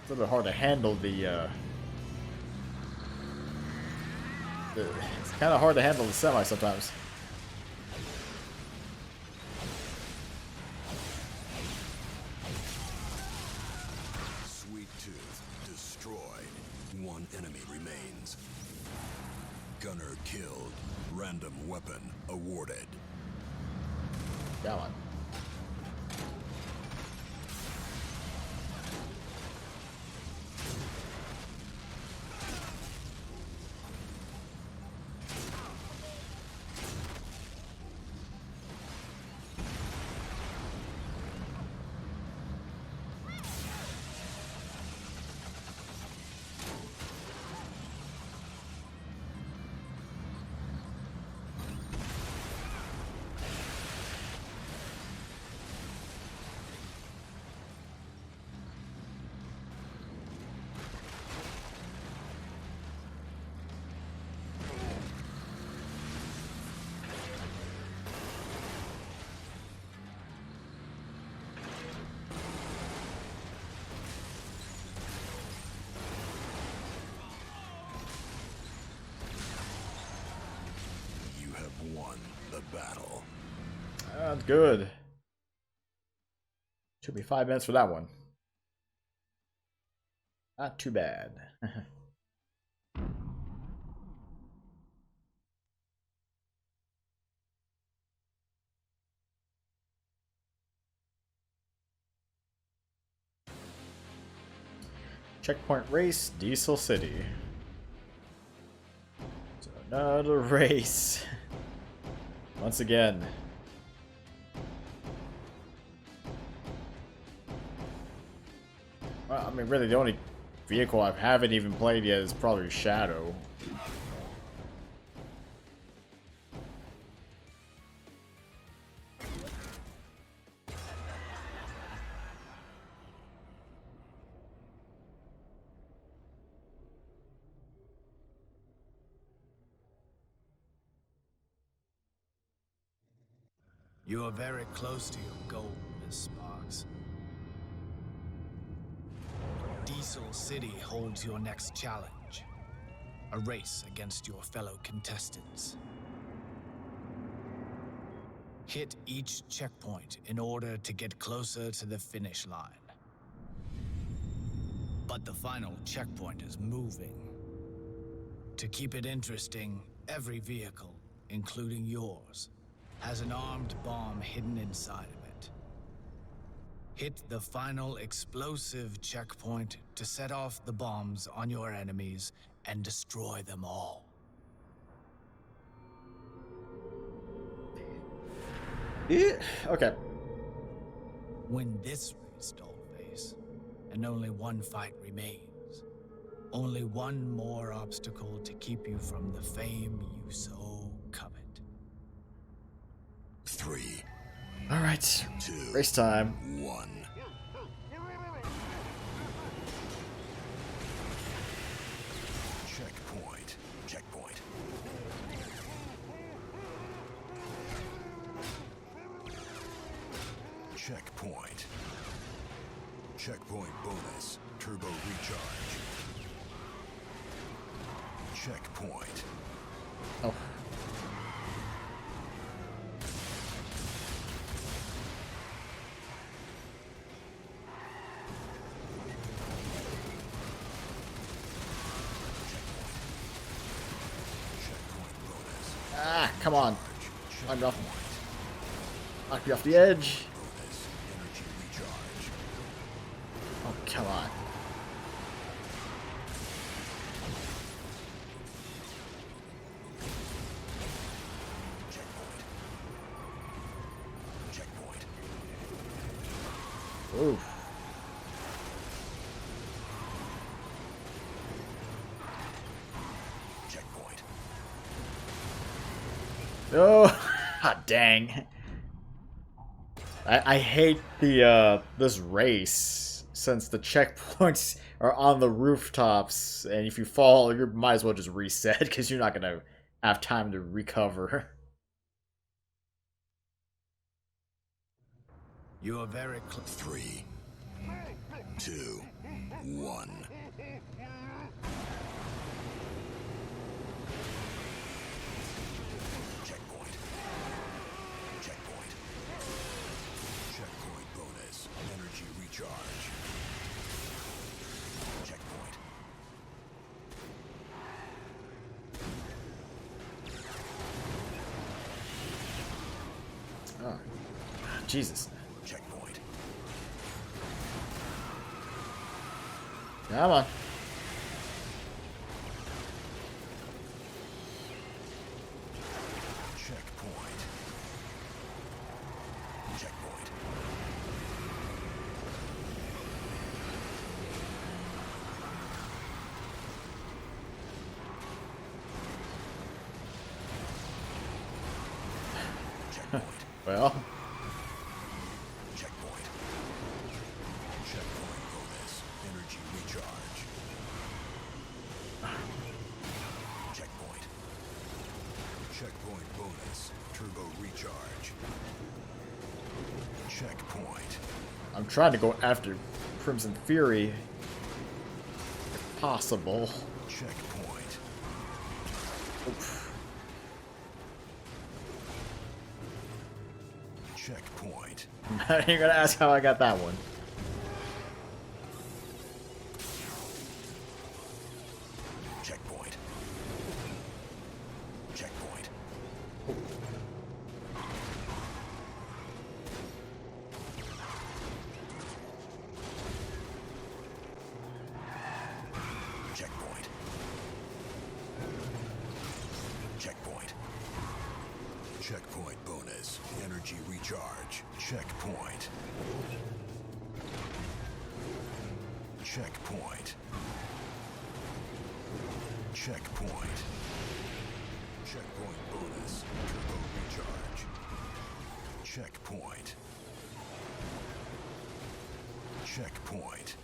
It's a little bit hard to handle it's kind of hard to handle the semi sometimes. Sweet Tooth destroyed. One enemy remains. Gunner killed. Random weapon awarded. Come on. Won the battle. That's good. Took me 5 minutes for that one. Not too bad. Checkpoint race, Diesel City. So another race. Once again. Well, I mean, really, the only vehicle I haven't even played yet is probably Shadow. You are very close to your goal, Miss Sparks. Diesel City holds your next challenge. A race against your fellow contestants. Hit each checkpoint in order to get closer to the finish line. But the final checkpoint is moving. To keep it interesting, every vehicle, including yours, has an armed bomb hidden inside of it. Hit the final explosive checkpoint to set off the bombs on your enemies and destroy them all. Yeah, okay. Win this race, Dollface, and only one fight remains. Only one more obstacle to keep you from the fame you so covet. 3. All right. 2. Race time. 1. Checkpoint. Checkpoint. Checkpoint. Checkpoint bonus. Turbo recharge. Checkpoint. Oh. Ah, come on. Knock me off the edge. Oh, come on. Ooh. Checkpoint. Oh, dang. I hate the this race since the checkpoints are on the rooftops, and if you fall, you might as well just reset because you're not gonna have time to recover. You are very close. 3, 2, 1. Checkpoint. Checkpoint. Checkpoint bonus. Energy recharge. Checkpoint. Oh, Jesus. Checkpoint. Come on. Checkpoint. Checkpoint. Checkpoint. Well. Checkpoint. Checkpoint bonus. Energy recharge. Checkpoint. Checkpoint bonus. Turbo recharge. Checkpoint. I'm trying to go after Crimson Fury, if possible. Checkpoint. Oof. Checkpoint. You're gonna ask how I got that one. Checkpoint. Checkpoint. Checkpoint. Checkpoint. Checkpoint bonus. Energy recharge. Checkpoint. Checkpoint. Checkpoint. Checkpoint bonus. Turbo recharge. Checkpoint. Checkpoint.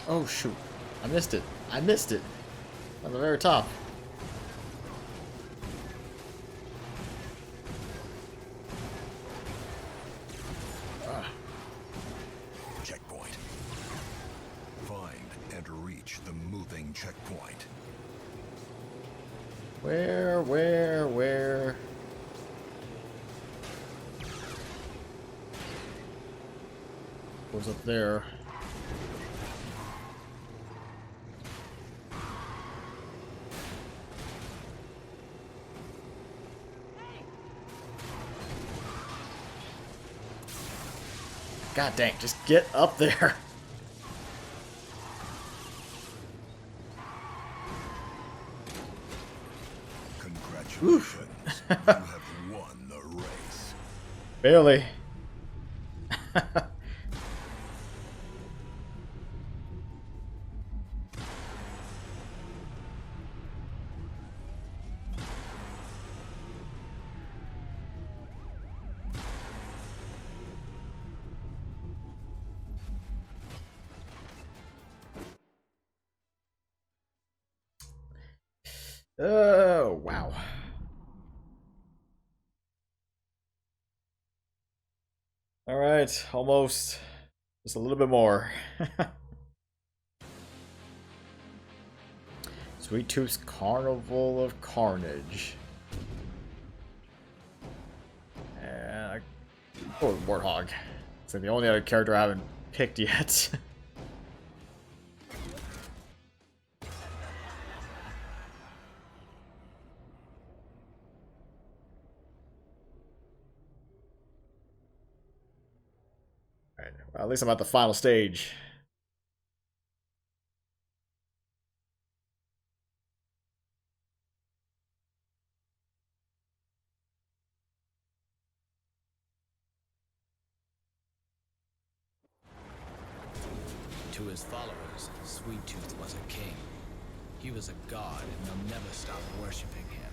Oh shoot. I missed it. I missed it. On the very top. Checkpoint. Find and reach the moving checkpoint. Where? Goes up there. God dang, just get up there. Congratulations. You have won the race. Barely. Oh, wow. All right, almost. Just a little bit more. Sweet Tooth's Carnival of Carnage. And oh, Warthog. It's like the only other character I haven't picked yet. Well, at least I'm at the final stage. To his followers, Sweet Tooth was a king. He was a god, and they'll never stop worshiping him.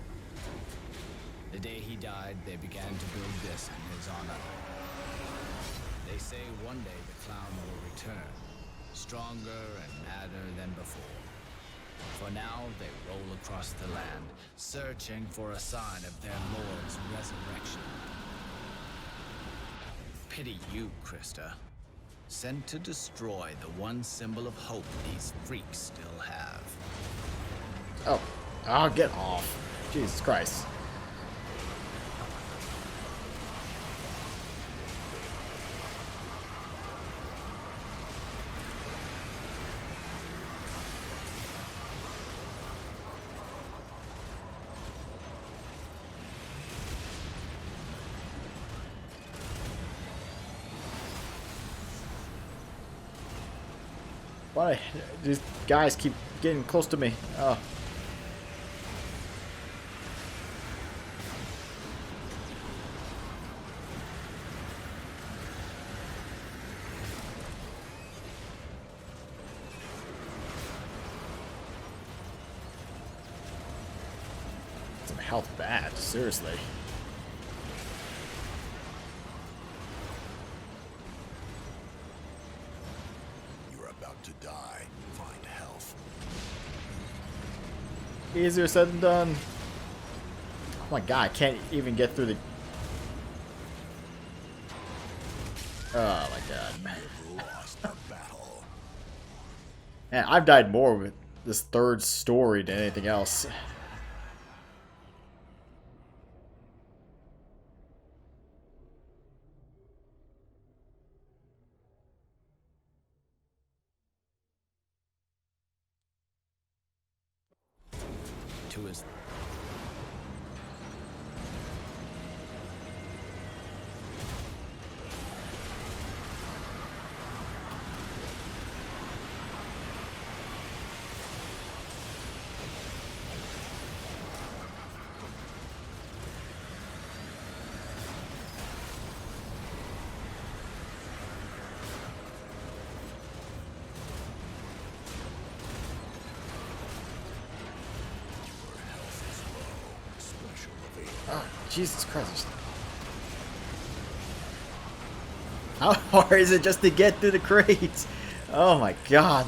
The day he died, they began to build this in his honor. They say one day the clown will return, stronger and madder than before. For now, they roll across the land, searching for a sign of their lord's resurrection. Pity you, Krista. Sent to destroy the one symbol of hope these freaks still have. Oh. Oh, get off. Jesus Christ. Why these guys keep getting close to me? Oh. Some health bad, seriously. Easier said than done. Oh my god, I can't even get through the... Oh my god. Man, I've died more with this third story than anything else. To his Oh, Jesus Christ. How hard is it just to get through the crates? Oh my god.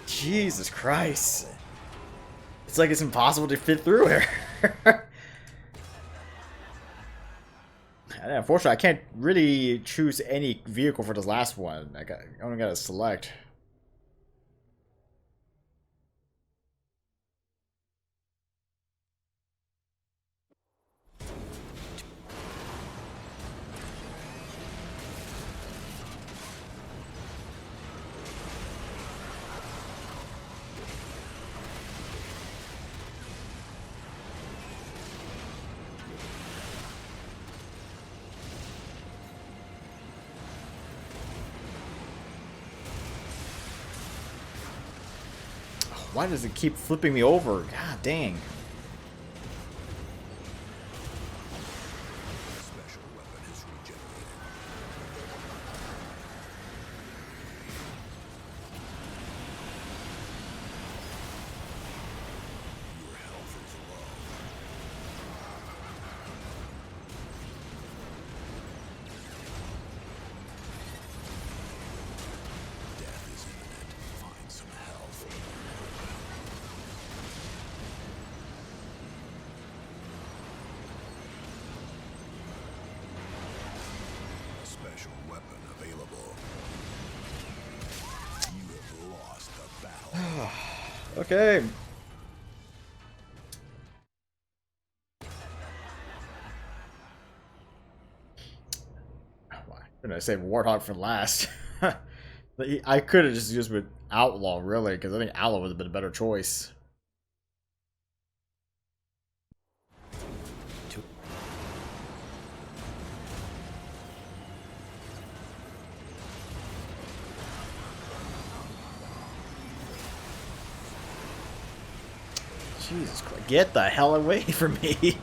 Jesus Christ. It's like it's impossible to fit through here. And unfortunately, I can't really choose any vehicle for this last one. I only gotta select. Why does it keep flipping me over? God dang. Okay. I'm gonna save Warthog for last. I could have just used with Outlaw, really, because I think Outlaw would have been a better choice. Jesus Christ, get the hell away from me.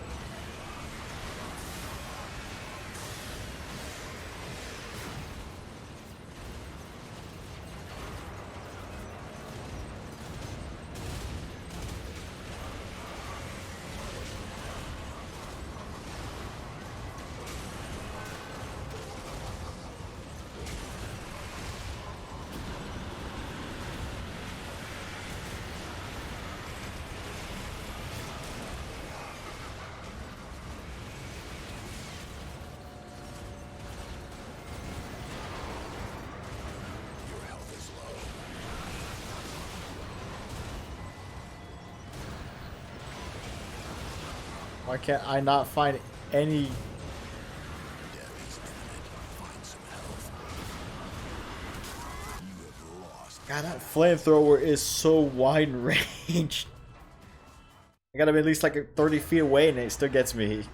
Why can't I not find any? God, that flamethrower is so wide range. I gotta be at least like 30 feet away and it still gets me.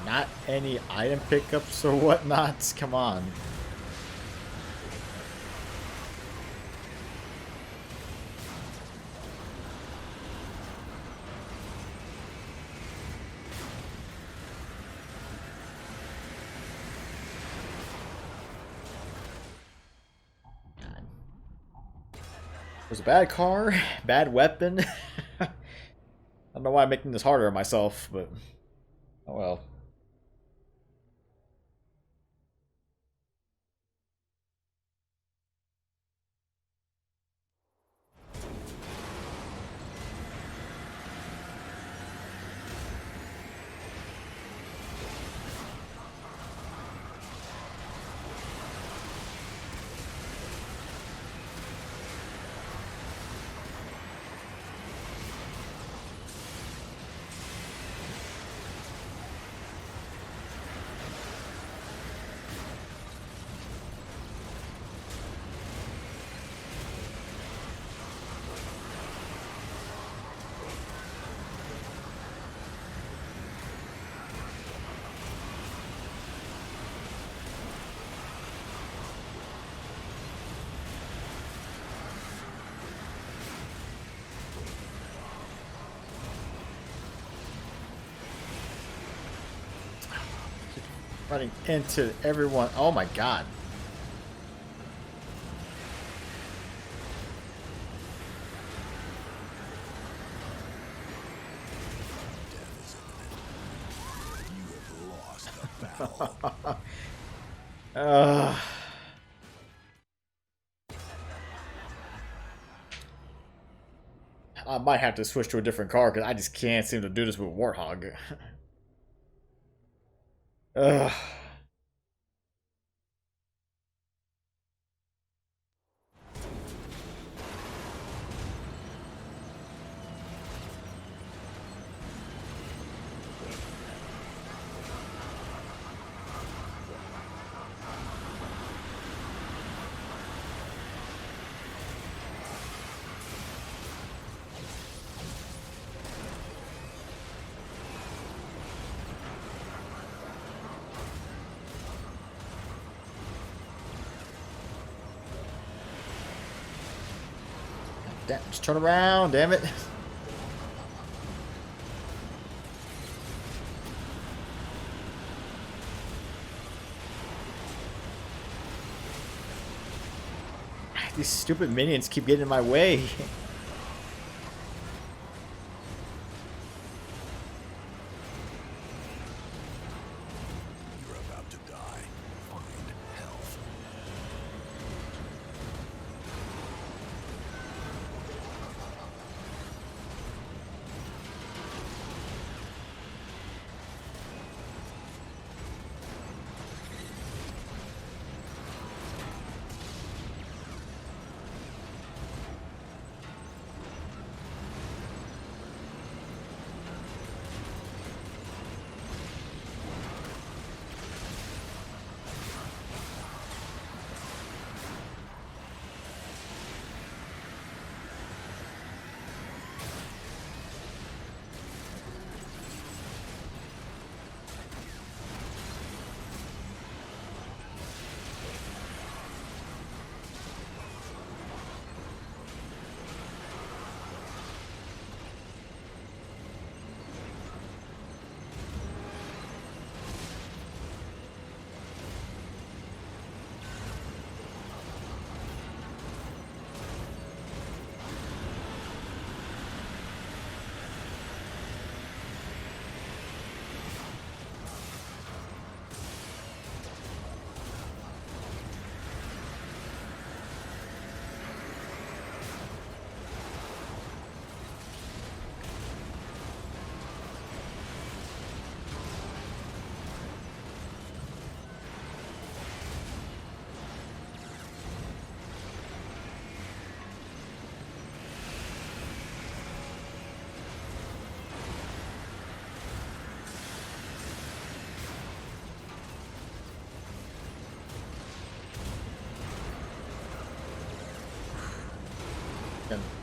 Not any item pickups or whatnots? Come on. It was a bad car, bad weapon. I don't know why I'm making this harder on myself, but oh well. Running into everyone. Oh my god. I might have to switch to a different car because I just can't seem to do this with Warthog. Ugh. Damn, just turn around, damn it. These stupid minions keep getting in my way.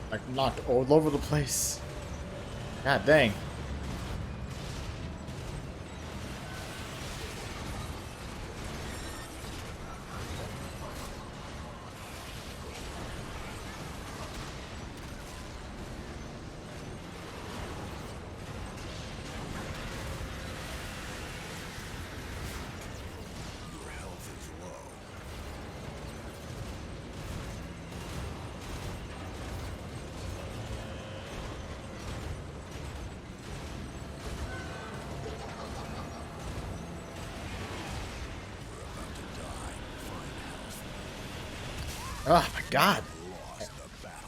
Like knocked all over the place. God dang. Your health is low. Oh my god.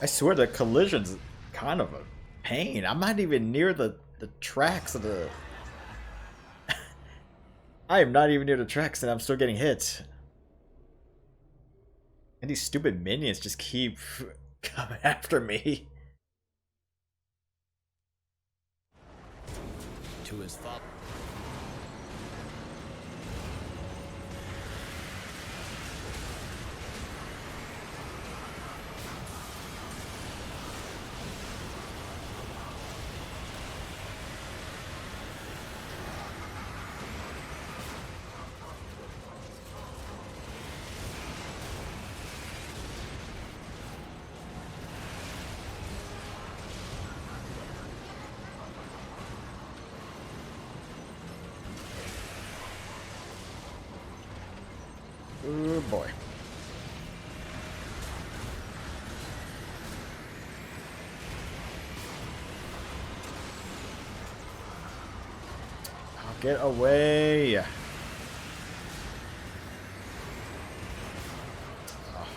I swear the collision's kind of a pain. I'm not even near the tracks of the... I am not even near the tracks and I'm still getting hit. And these stupid minions just keep coming after me. To his father. Oh boy. I'll get away. Oh,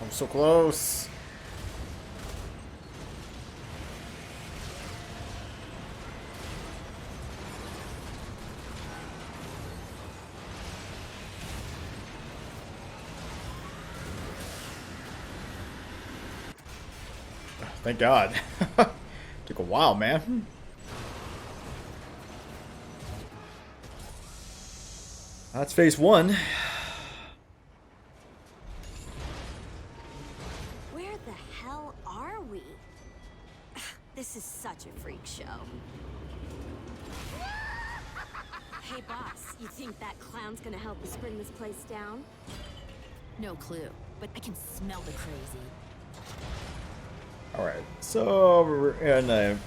I'm so close. Thank God. Took a while, man. That's phase one. Where the hell are we? This is such a freak show. Hey boss, you think that clown's gonna help us bring this place down? No clue, but I can smell the crazy. Alright, so we're in a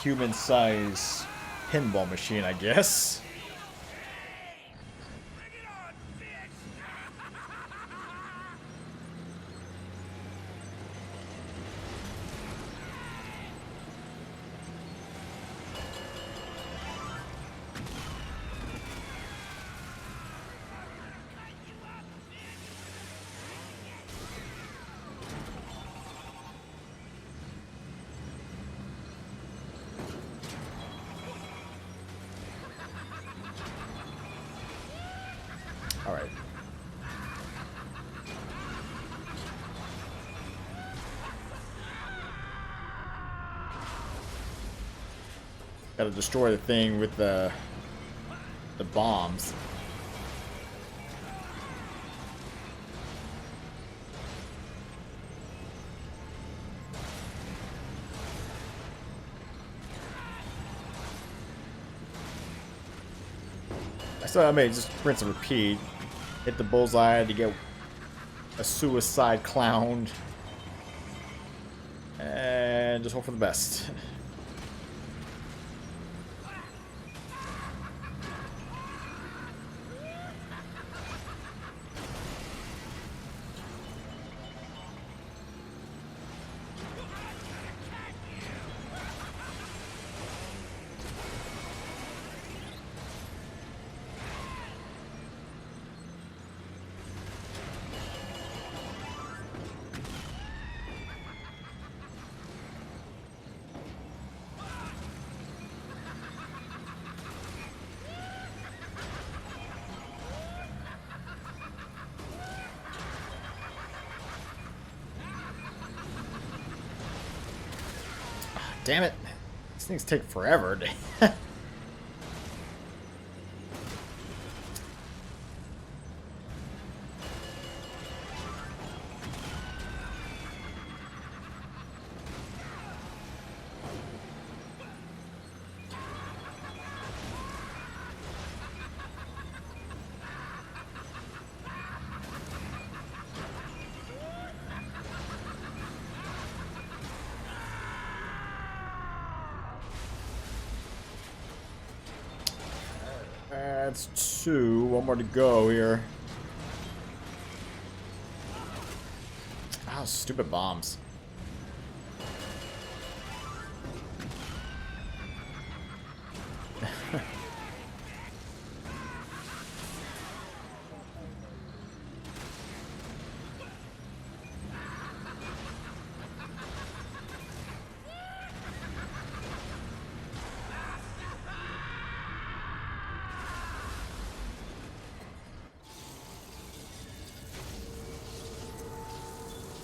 human-sized pinball machine, I guess. Alright. Gotta destroy the thing with the bombs. So I may just rinse and repeat. Hit the bullseye to get a suicide clown. And just hope for the best. Damn it. These things take forever. That's 2. One more to go here. Ah, stupid bombs.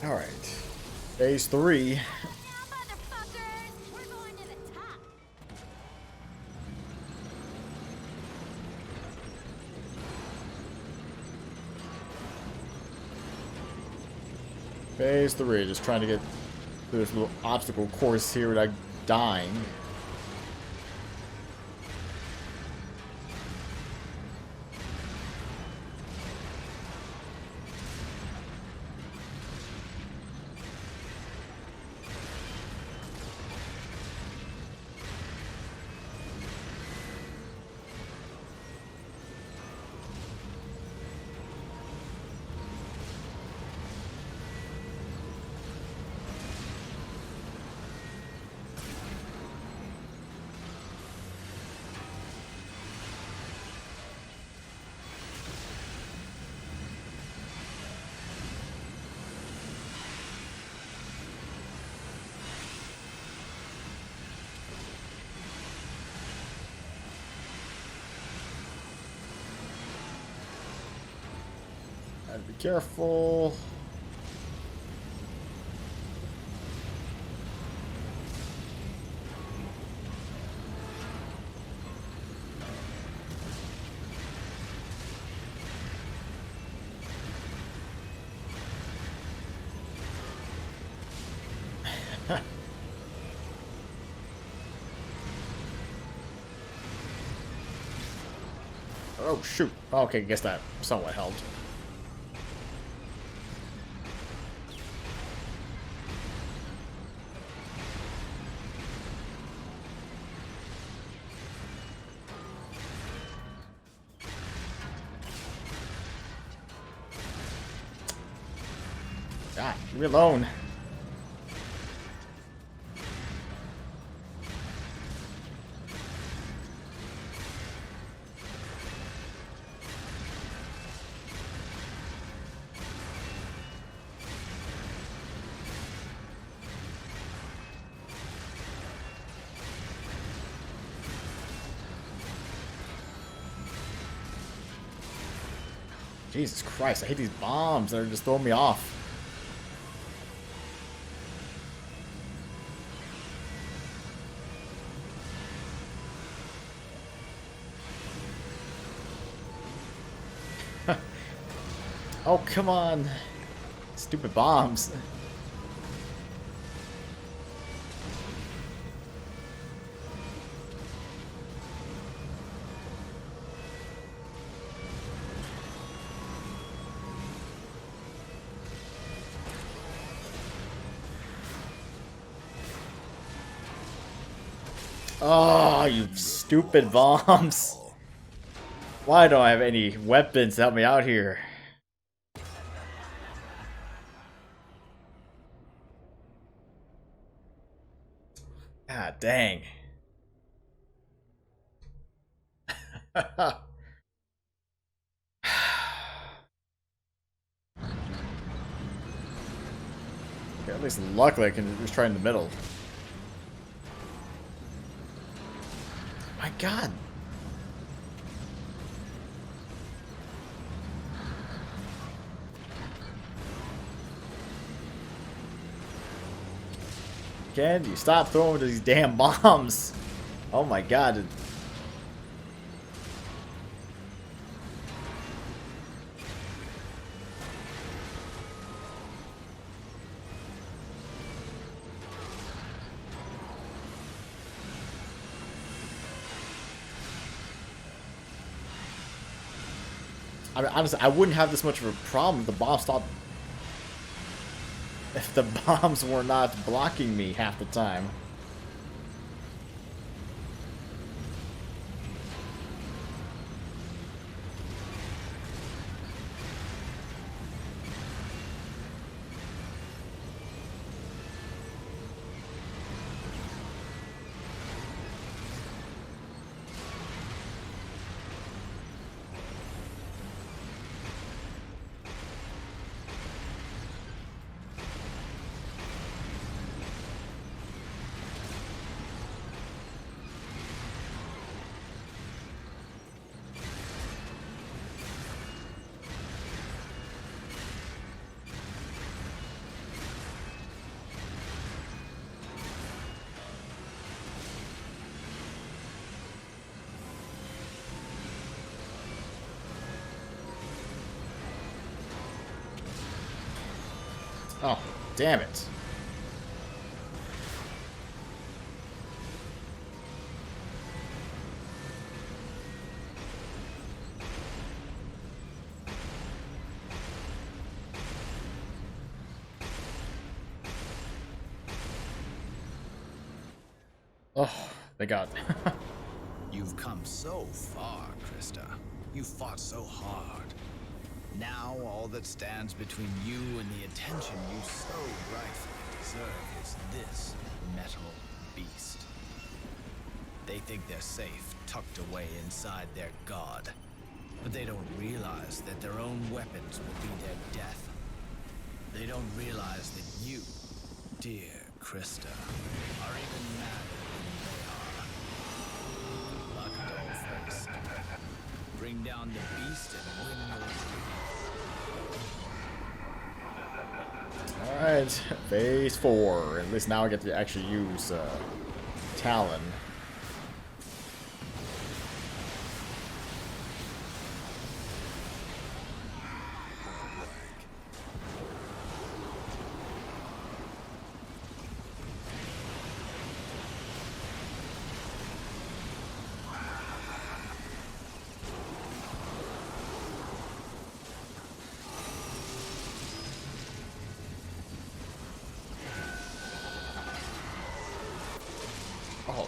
Alright. Phase 3. Phase 3, just trying to get through this little obstacle course here without dying. Gotta be careful. Oh shoot. Okay, guess that somewhat helped. God, leave me alone. Jesus Christ, I hate these bombs that are just throwing me off. Oh, come on. Stupid bombs. Oh, you stupid bombs. Why don't I have any weapons to help me out here? God dang. Okay, at least luckily I can just try in the middle. My God. Can you stop throwing these damn bombs? Oh my God. I mean, honestly, I wouldn't have this much of a problem if the bomb stopped. If the bombs were not blocking me half the time. Oh, damn it. Oh, they got. You've come so far, Krista. You fought so hard. Now all that stands between you and the attention you so rightfully deserve is this metal beast. They think they're safe, tucked away inside their god. But they don't realize that their own weapons will be their death. They don't realize that you, dear Krista, are even madder than they are. Luck Dollface. Bring down the beast and win your dream. Alright, phase 4. At least now I get to actually use Talon. Oh.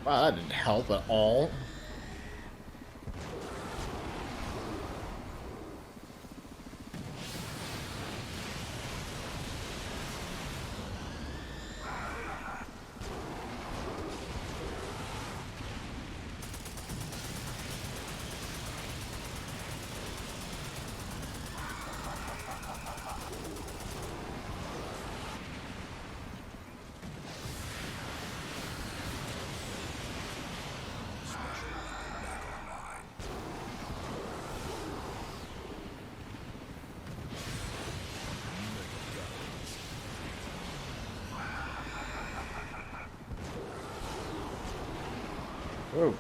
Wow, that didn't help at all. Whoa.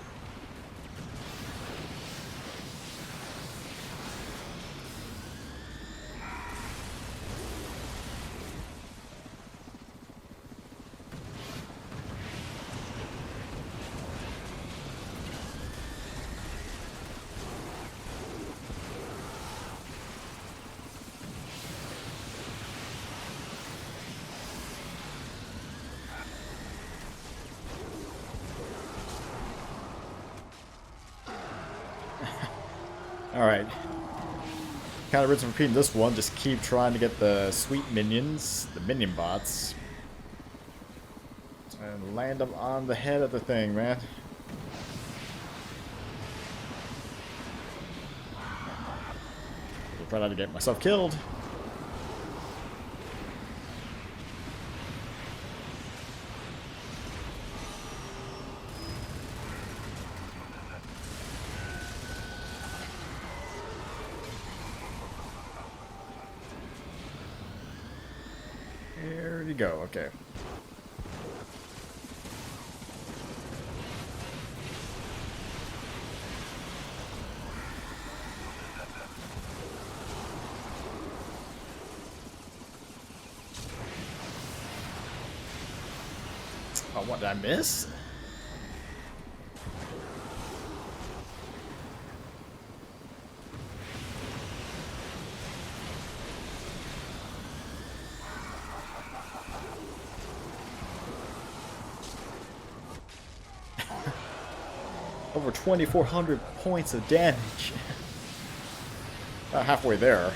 Alright. Kind of rinse and repeat this one. Just keep trying to get the sweet minions, the minion bots. And land them on the head of the thing, man. I'll try not to get myself killed. There you go, okay. Oh, what did I miss? Over 2,400 points of damage. About halfway there.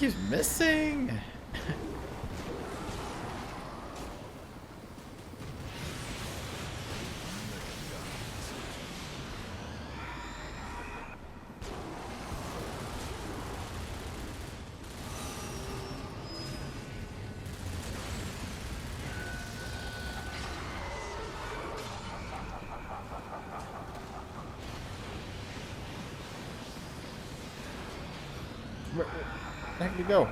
keeps missing. Where the heck did he go?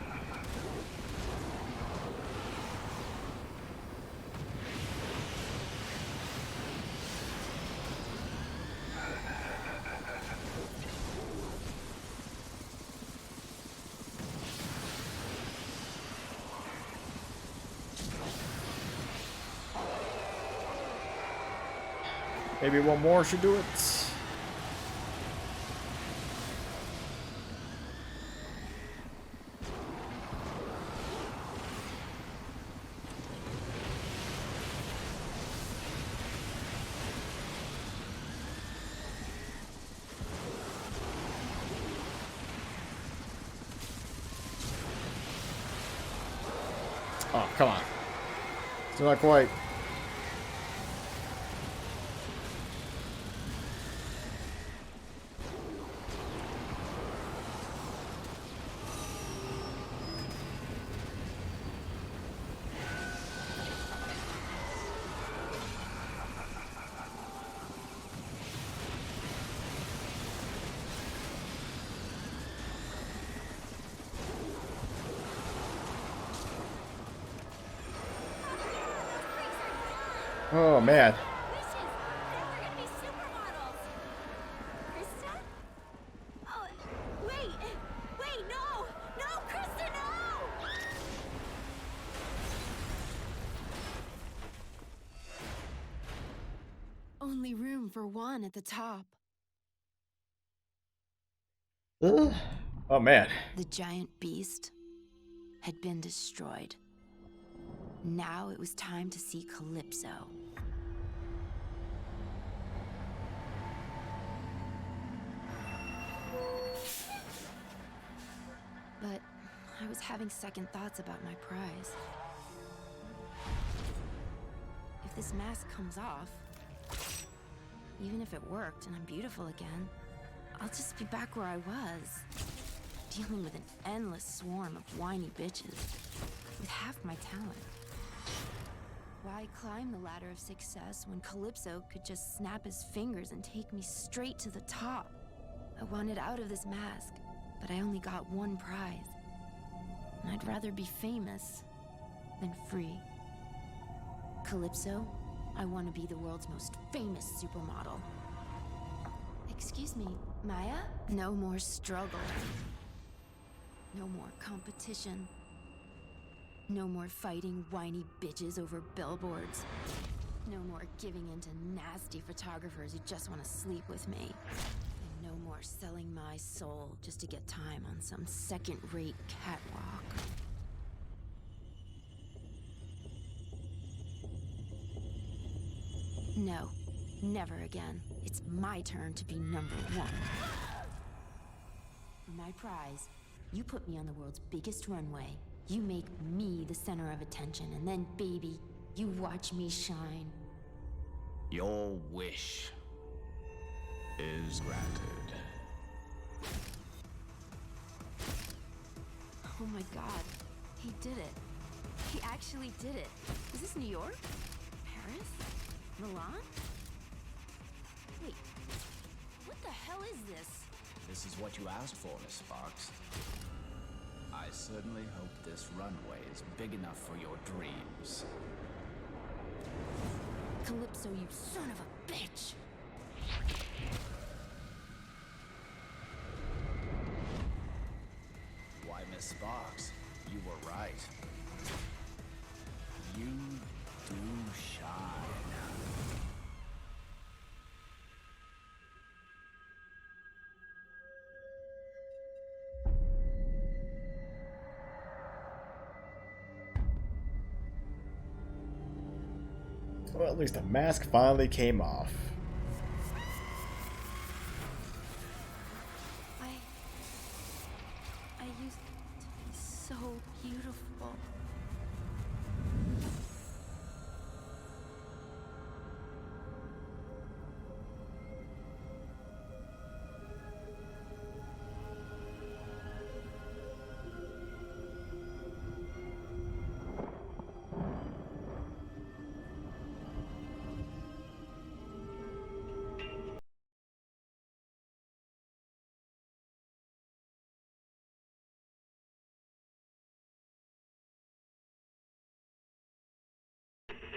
Maybe one more should do it. Oh, come on. Still not quite. Oh man. Only room for one at the top. Oh man. The giant beast had been destroyed. Now it was time to see Calypso. But I was having second thoughts about my prize. If this mask comes off, even if it worked and I'm beautiful again, I'll just be back where I was, dealing with an endless swarm of whiny bitches with half my talent. Why climb the ladder of success when Calypso could just snap his fingers and take me straight to the top? I wanted out of this mask, but I only got one prize. And I'd rather be famous than free. Calypso, I want to be the world's most famous supermodel. Excuse me, Maya? No more struggle. No more competition. No more fighting whiny bitches over billboards. No more giving in to nasty photographers who just want to sleep with me. And no more selling my soul just to get time on some second-rate catwalk. No, never again. It's my turn to be number one. For my prize, you put me on the world's biggest runway. You make me the center of attention, and then, baby, you watch me shine. Your wish is granted. Oh my god, he did it. He actually did it. Is this New York? Paris? Milan? Wait, what the hell is this? This is what you asked for, Miss Sparks. I certainly hope this runway is big enough for your dreams. Calypso, you son of a bitch! Why, Miss Sparks, you were right. You do shine. Well, at least the mask finally came off. I used to be beautiful.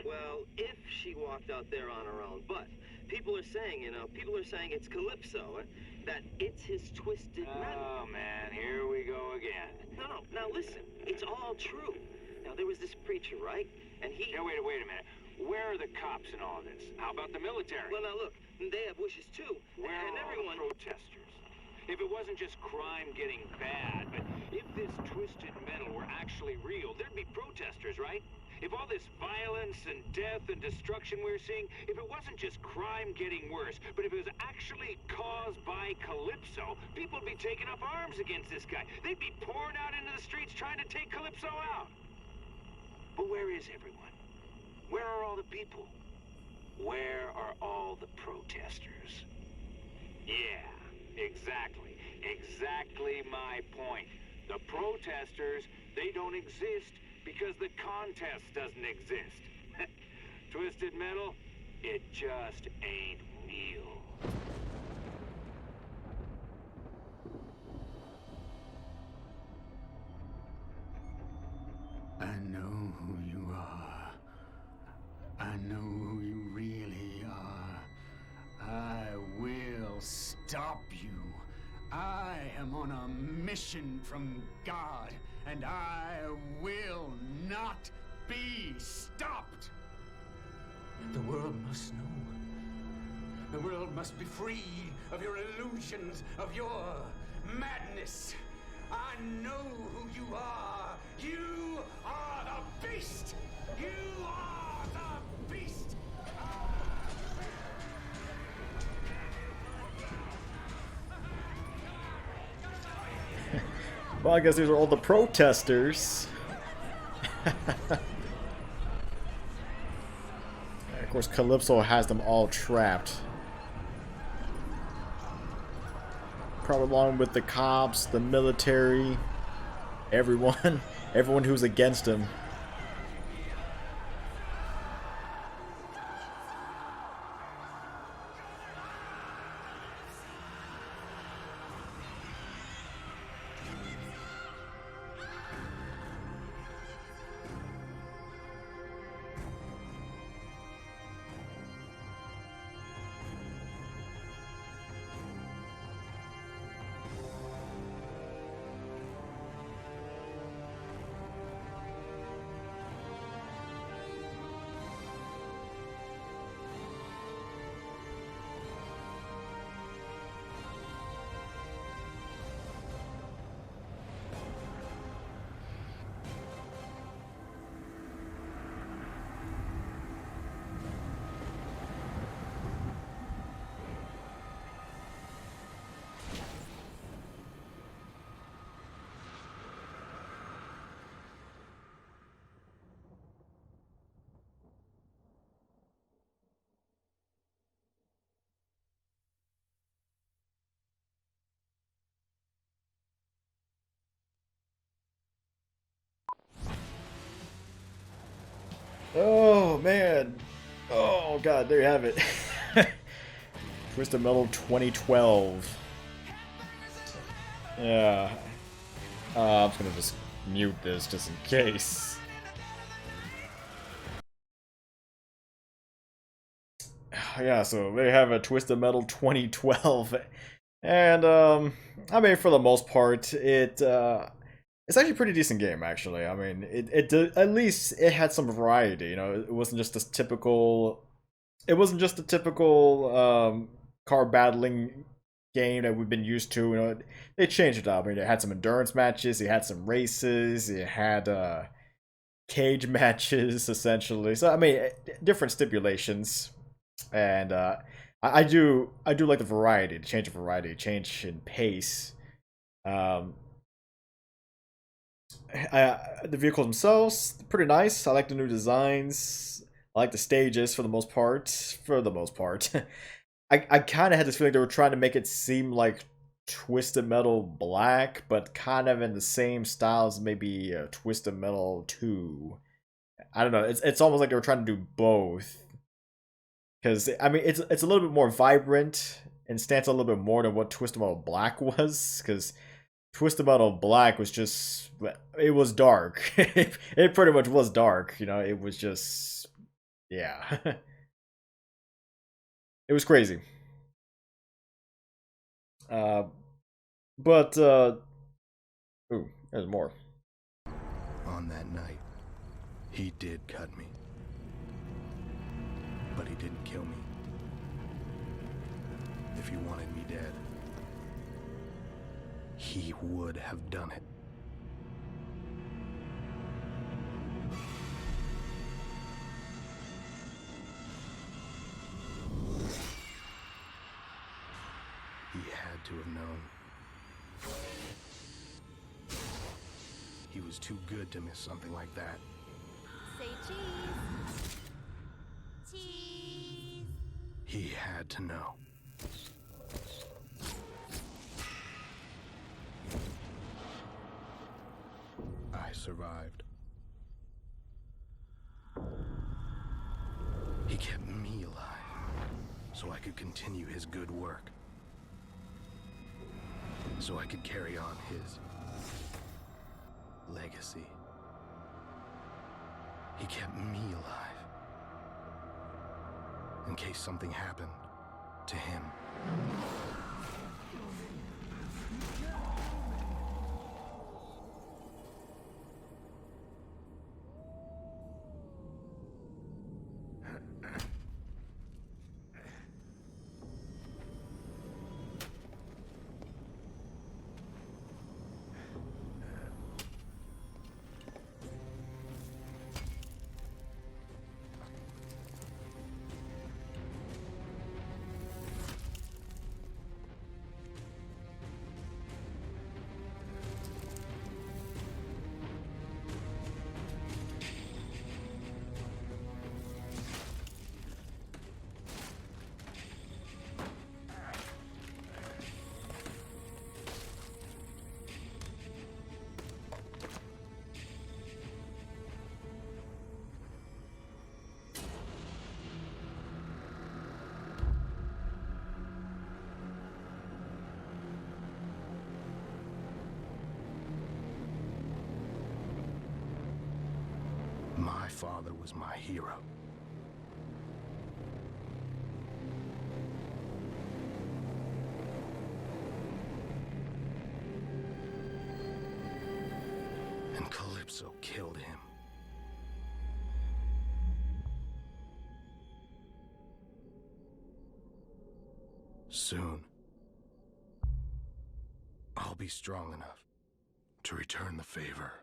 Well, if she walked out there on her own, but people are saying, people are saying it's Calypso, that it's his twisted metal. Oh, man, here we go again. No, now listen, it's all true. Now, there was this preacher, right? And he... Now, wait a minute. Where are the cops in all this? How about the military? Well, now look, they have wishes too. Where and are everyone... all the protesters? If it wasn't just crime getting bad, but if this twisted metal were actually real, there'd be protesters, right? If all this violence and death and destruction we're seeing, if it wasn't just crime getting worse, but if it was actually caused by Calypso, people would be taking up arms against this guy. They'd be pouring out into the streets trying to take Calypso out. But where is everyone? Where are all the people? Where are all the protesters? Yeah, exactly. Exactly my point. The protesters, they don't exist because the contest doesn't exist. Twisted Metal, it just ain't real. I know who you are. I know who you really are. I will stop you. I am on a mission from God, and I will not be stopped. The world must know. The world must be free of your illusions, of your madness. I know who you are. You are the beast. You are the beast. Well, I guess these are all the protesters. Of course, Calypso has them all trapped. Probably along with the cops, the military, everyone. Everyone who's against him. Oh man. Oh god, there you have it. Twisted Metal 2012. Yeah. I'm just gonna just mute this just in case. Yeah, so they have a Twisted Metal 2012. And I mean, for the most part, it's actually a pretty decent game, actually. I mean, it did, at least it had some variety. You know, it wasn't just this typical. It wasn't just a typical car battling game that we've been used to. You know, they changed it up. I mean, it had some endurance matches. It had some races. It had cage matches, essentially. So I mean, different stipulations, and I do like the variety, the change in pace. The vehicles themselves, pretty nice. I like the new designs. I like the stages for the most part. For the most part. I kind of had this feeling they were trying to make it seem like Twisted Metal Black, but kind of in the same style as maybe Twisted Metal 2. I don't know. It's almost like they were trying to do both. Because, I mean, it's a little bit more vibrant and stands a little bit more than what Twisted Metal Black was. Because Twisted Metal Black was just, it was dark. It pretty much was dark, you know, it was just, yeah. It was crazy. But, ooh, there's more. On that night, he did cut me. But he didn't kill me. If he wanted me dead, he would have done it. He had to have known. He was too good to miss something like that. Say cheese. Cheese. He had to know. I survived. He kept me alive, so I could continue his good work. So I could carry on his legacy. He kept me alive, in case something happened to him. My father was my hero. And Calypso killed him. Soon, I'll be strong enough to return the favor.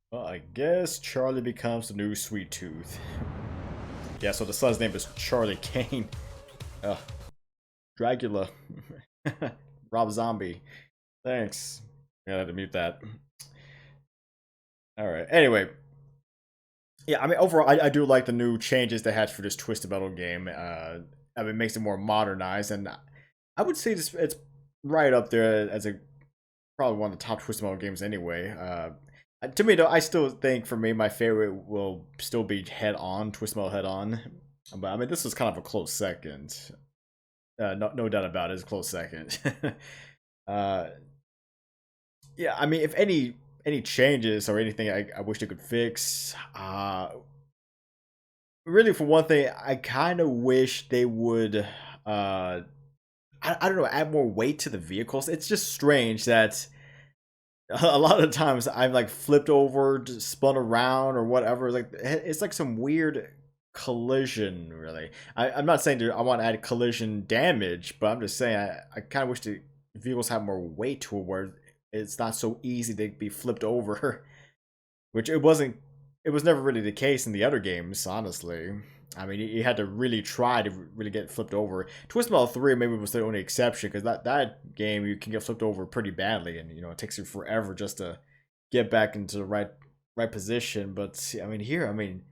Well, I guess Charlie becomes the new Sweet Tooth. Yeah, so the son's name is Charlie Kane. Dracula. Rob Zombie. Thanks. I had to mute that. Alright, anyway. Yeah, I mean, overall, I do like the new changes they had for this Twisted Metal game. I mean, it makes it more modernized, and I would say it's right up there as probably one of the top Twisted Metal games anyway. To me, though, I still think, for me, my favorite will still be Head On, Twisted Metal Head On. But, I mean, this was kind of a close second. No doubt about it, it's a close second. Yeah, I mean, if any changes or anything I wish they could fix, really, for one thing, I kind of wish they would, I don't know, add more weight to the vehicles. It's just strange that a lot of times I've like flipped over, spun around, or whatever. It's like some weird collision, really. I'm not saying I want to add collision damage, but I'm just saying I kind of wish the vehicles have more weight to it, where it's not so easy to be flipped over. Which it wasn't it was never really the case in the other games, honestly. I mean, you had to really try to really get flipped over. Twisted Metal 3 maybe was the only exception, because that game you can get flipped over pretty badly, and it takes you forever just to get back into the right position. But I mean, here, I mean,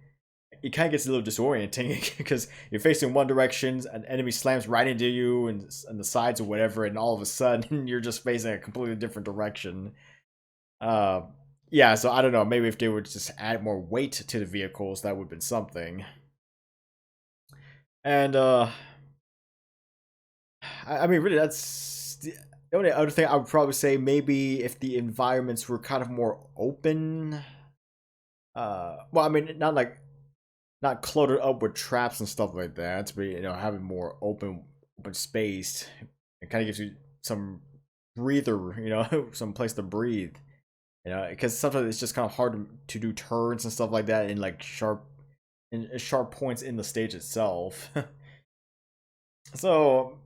it kind of gets a little disorienting because you're facing one direction, an enemy slams right into you and the sides or whatever, and all of a sudden you're just facing a completely different direction. Yeah, so I don't know. Maybe if they would just add more weight to the vehicles, that would have been something. And I mean, really, that's the only other thing I would probably say. Maybe if the environments were kind of more open. Well, I mean, not cluttered up with traps and stuff like that, but having more open space. It kind of gives you some breather, some place to breathe. Because sometimes it's just kind of hard to do turns and stuff like that in like sharp points in the stage itself. So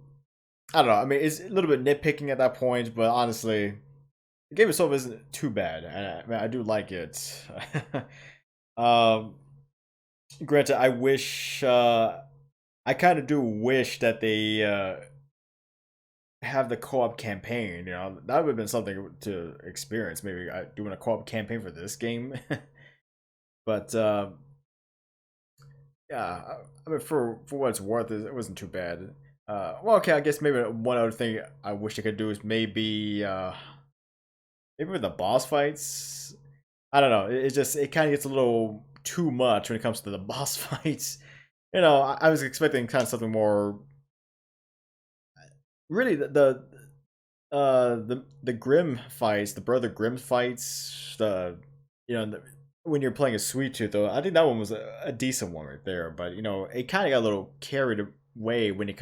I don't know. I mean, it's a little bit nitpicking at that point, but honestly, the game itself isn't too bad. I mean, I do like it. Granted, I wish I kind of do wish that they have the co-op campaign. That would have been something to experience. Maybe doing a co-op campaign for this game. But yeah, I mean, for what it's worth, it wasn't too bad. Well, okay, I guess maybe one other thing I wish I could do is maybe with the boss fights. I don't know. It kind of gets a little too much when it comes to the boss fights. I was expecting kind of something more. Really, the Grimm fights, the Brother Grimm fights, when you're playing a Sweet Tooth, though, I think that one was a decent one right there. But it kind of got a little carried away when you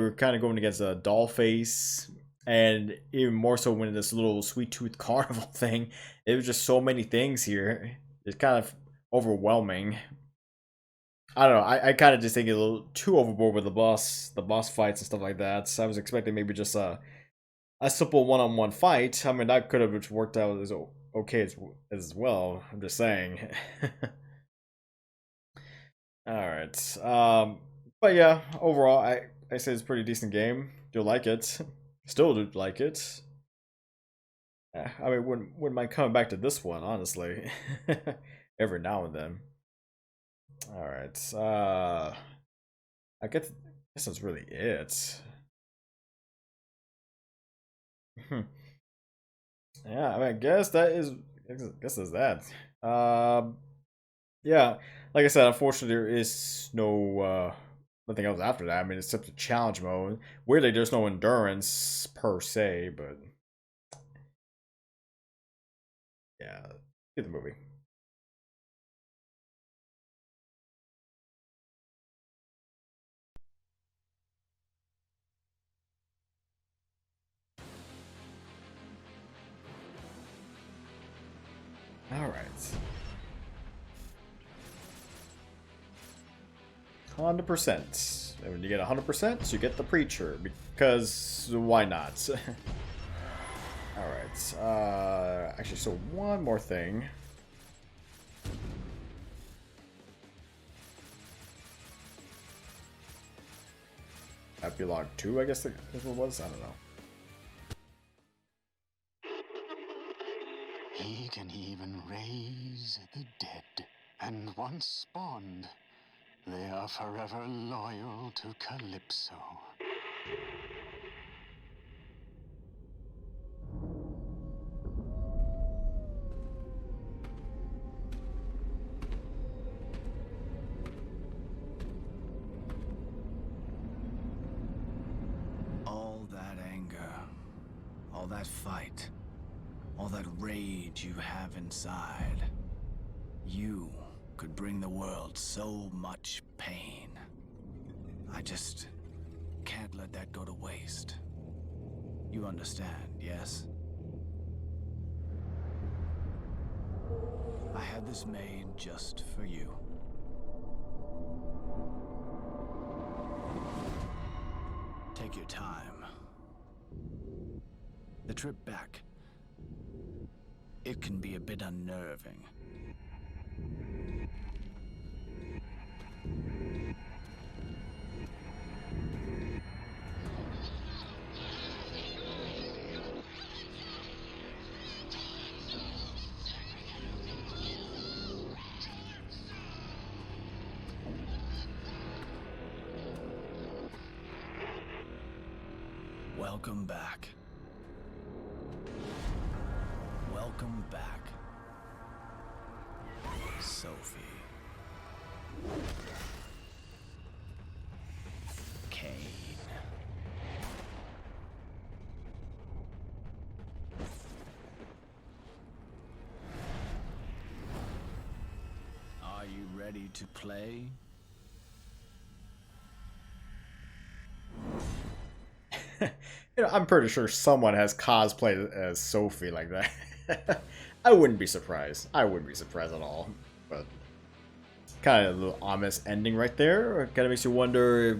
were kind of going against a Dollface, and even more so when this little Sweet Tooth Carnival thing. It was just so many things here. It's kind of overwhelming. I don't know. I kind of just think it's a little too overboard with the boss fights and stuff like that. So I was expecting maybe just a simple one-on-one fight. I mean, that could have worked out as okay as well. I'm just saying. All right. But yeah, overall, I say it's a pretty decent game. Do like it. Still do like it. I mean, wouldn't mind coming back to this one, honestly. Every now and then. All right. I guess that's really it. Yeah, I mean, I guess that's that. Yeah, like I said, unfortunately, there is no nothing else after that. I mean, except the challenge mode. Weirdly, there's no endurance per se, but yeah, get the movie. All right. 100%. And when you get 100%, you get the Preacher, because why not? Alright, actually, so one more thing. Epilogue 2, I guess that's what it was? I don't know. He can even raise the dead, and once spawned, they are forever loyal to Calypso. All that anger, all that fight, all that rage you have inside, you could bring the world so much pain. I just can't let that go to waste. You understand, yes? I had this made just for you. Take your time. The trip back, it can be a bit unnerving. Welcome back. Welcome back, Sophie. Kane. Are you ready to play? I'm pretty sure someone has cosplayed as Sophie like that. I wouldn't be surprised. I wouldn't be surprised at all. But kind of a little ominous ending right there. It kind of makes you wonder.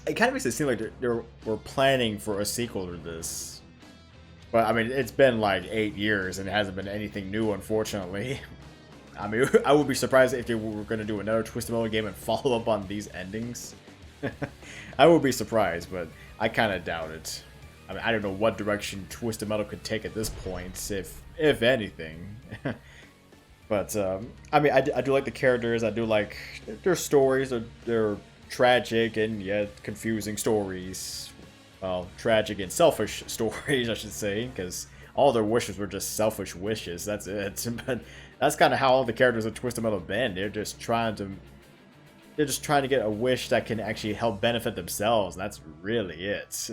It kind of makes it seem like we're planning for a sequel to this. But I mean, it's been like 8 years and it hasn't been anything new, unfortunately. I mean, I would be surprised if they were going to do another Twisted Metal game and follow up on these endings. I would be surprised, but I kind of doubt it. I mean, I don't know what direction Twisted Metal could take at this point, if anything. But I mean, I do like the characters. I do like their stories. They're tragic and yet confusing stories. Well, tragic and selfish stories, I should say, because all their wishes were just selfish wishes. That's it. But that's kind of how all the characters of Twisted Metal have been. They're just trying to get a wish that can actually help benefit themselves. And that's really it.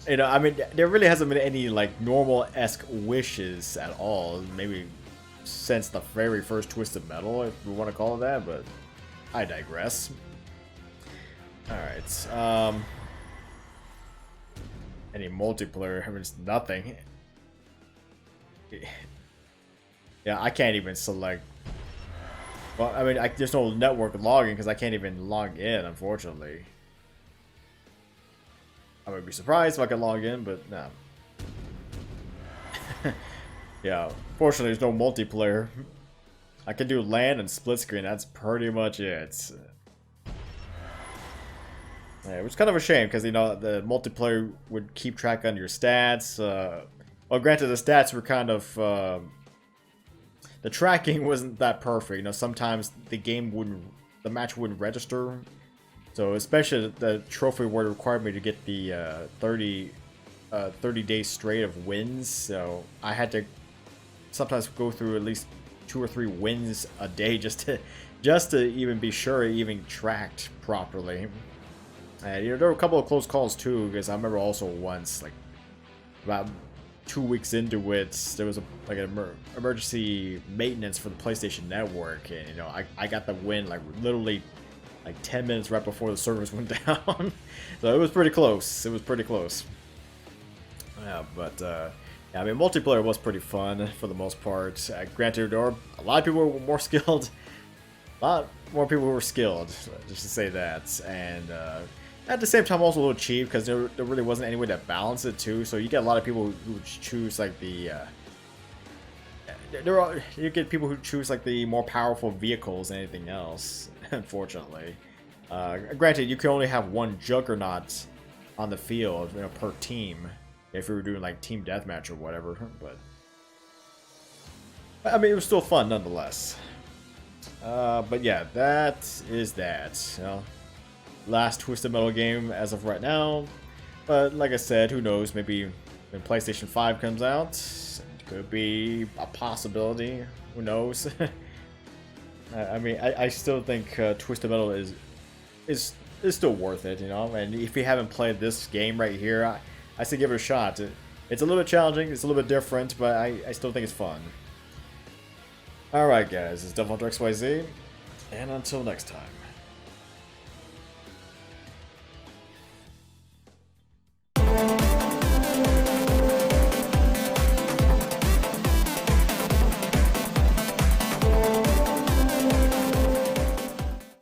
You know, I mean, there really hasn't been any like normal-esque wishes at all. Maybe since the very first Twisted Metal, if we want to call it that. But I digress. All right. Any multiplayer? I mean, it's nothing. Yeah, I can't even select. Well, I mean, there's no network logging because I can't even log in, unfortunately. I would be surprised if I could log in, but no. Yeah, fortunately, there's no multiplayer. I can do LAN and split screen. That's pretty much it. Yeah, it was kind of a shame because, you know, the multiplayer would keep track on your stats. Well, granted, the stats were kind of... the tracking wasn't that perfect. You know, sometimes the match wouldn't register. So, especially the trophy award required me to get the 30 days straight of wins. So, I had to sometimes go through at least 2 or 3 wins a day just to even be sure it even tracked properly. And you know, there were a couple of close calls too, because I remember also once, like about 2 weeks into it, there was an emergency maintenance for the PlayStation Network, and you know, I got the win like literally like 10 minutes right before the service went down. So it was pretty close. It was pretty close. Yeah, but yeah, I mean, multiplayer was pretty fun for the most part. Granted, there were a lot of people who were more skilled. A lot more people who were skilled, just to say that. And at the same time, also a little cheap because there really wasn't any way to balance it too. So you get a lot of people who choose like the you get people who choose like the more powerful vehicles than anything else. Unfortunately, granted, you can only have one Juggernaut on the field, you know, per team if you were doing like team deathmatch or whatever. But I mean, it was still fun nonetheless. But yeah, that is that. You know, last Twisted Metal game as of right now. But like I said, who knows? Maybe when PlayStation 5 comes out, it could be a possibility. Who knows? I mean, I still think Twisted Metal is still worth it, you know. And if you haven't played this game right here, I say give it a shot. It's a little bit challenging, it's a little bit different, but I still think it's fun. Alright guys, it's DevilHunterXYZ, and until next time.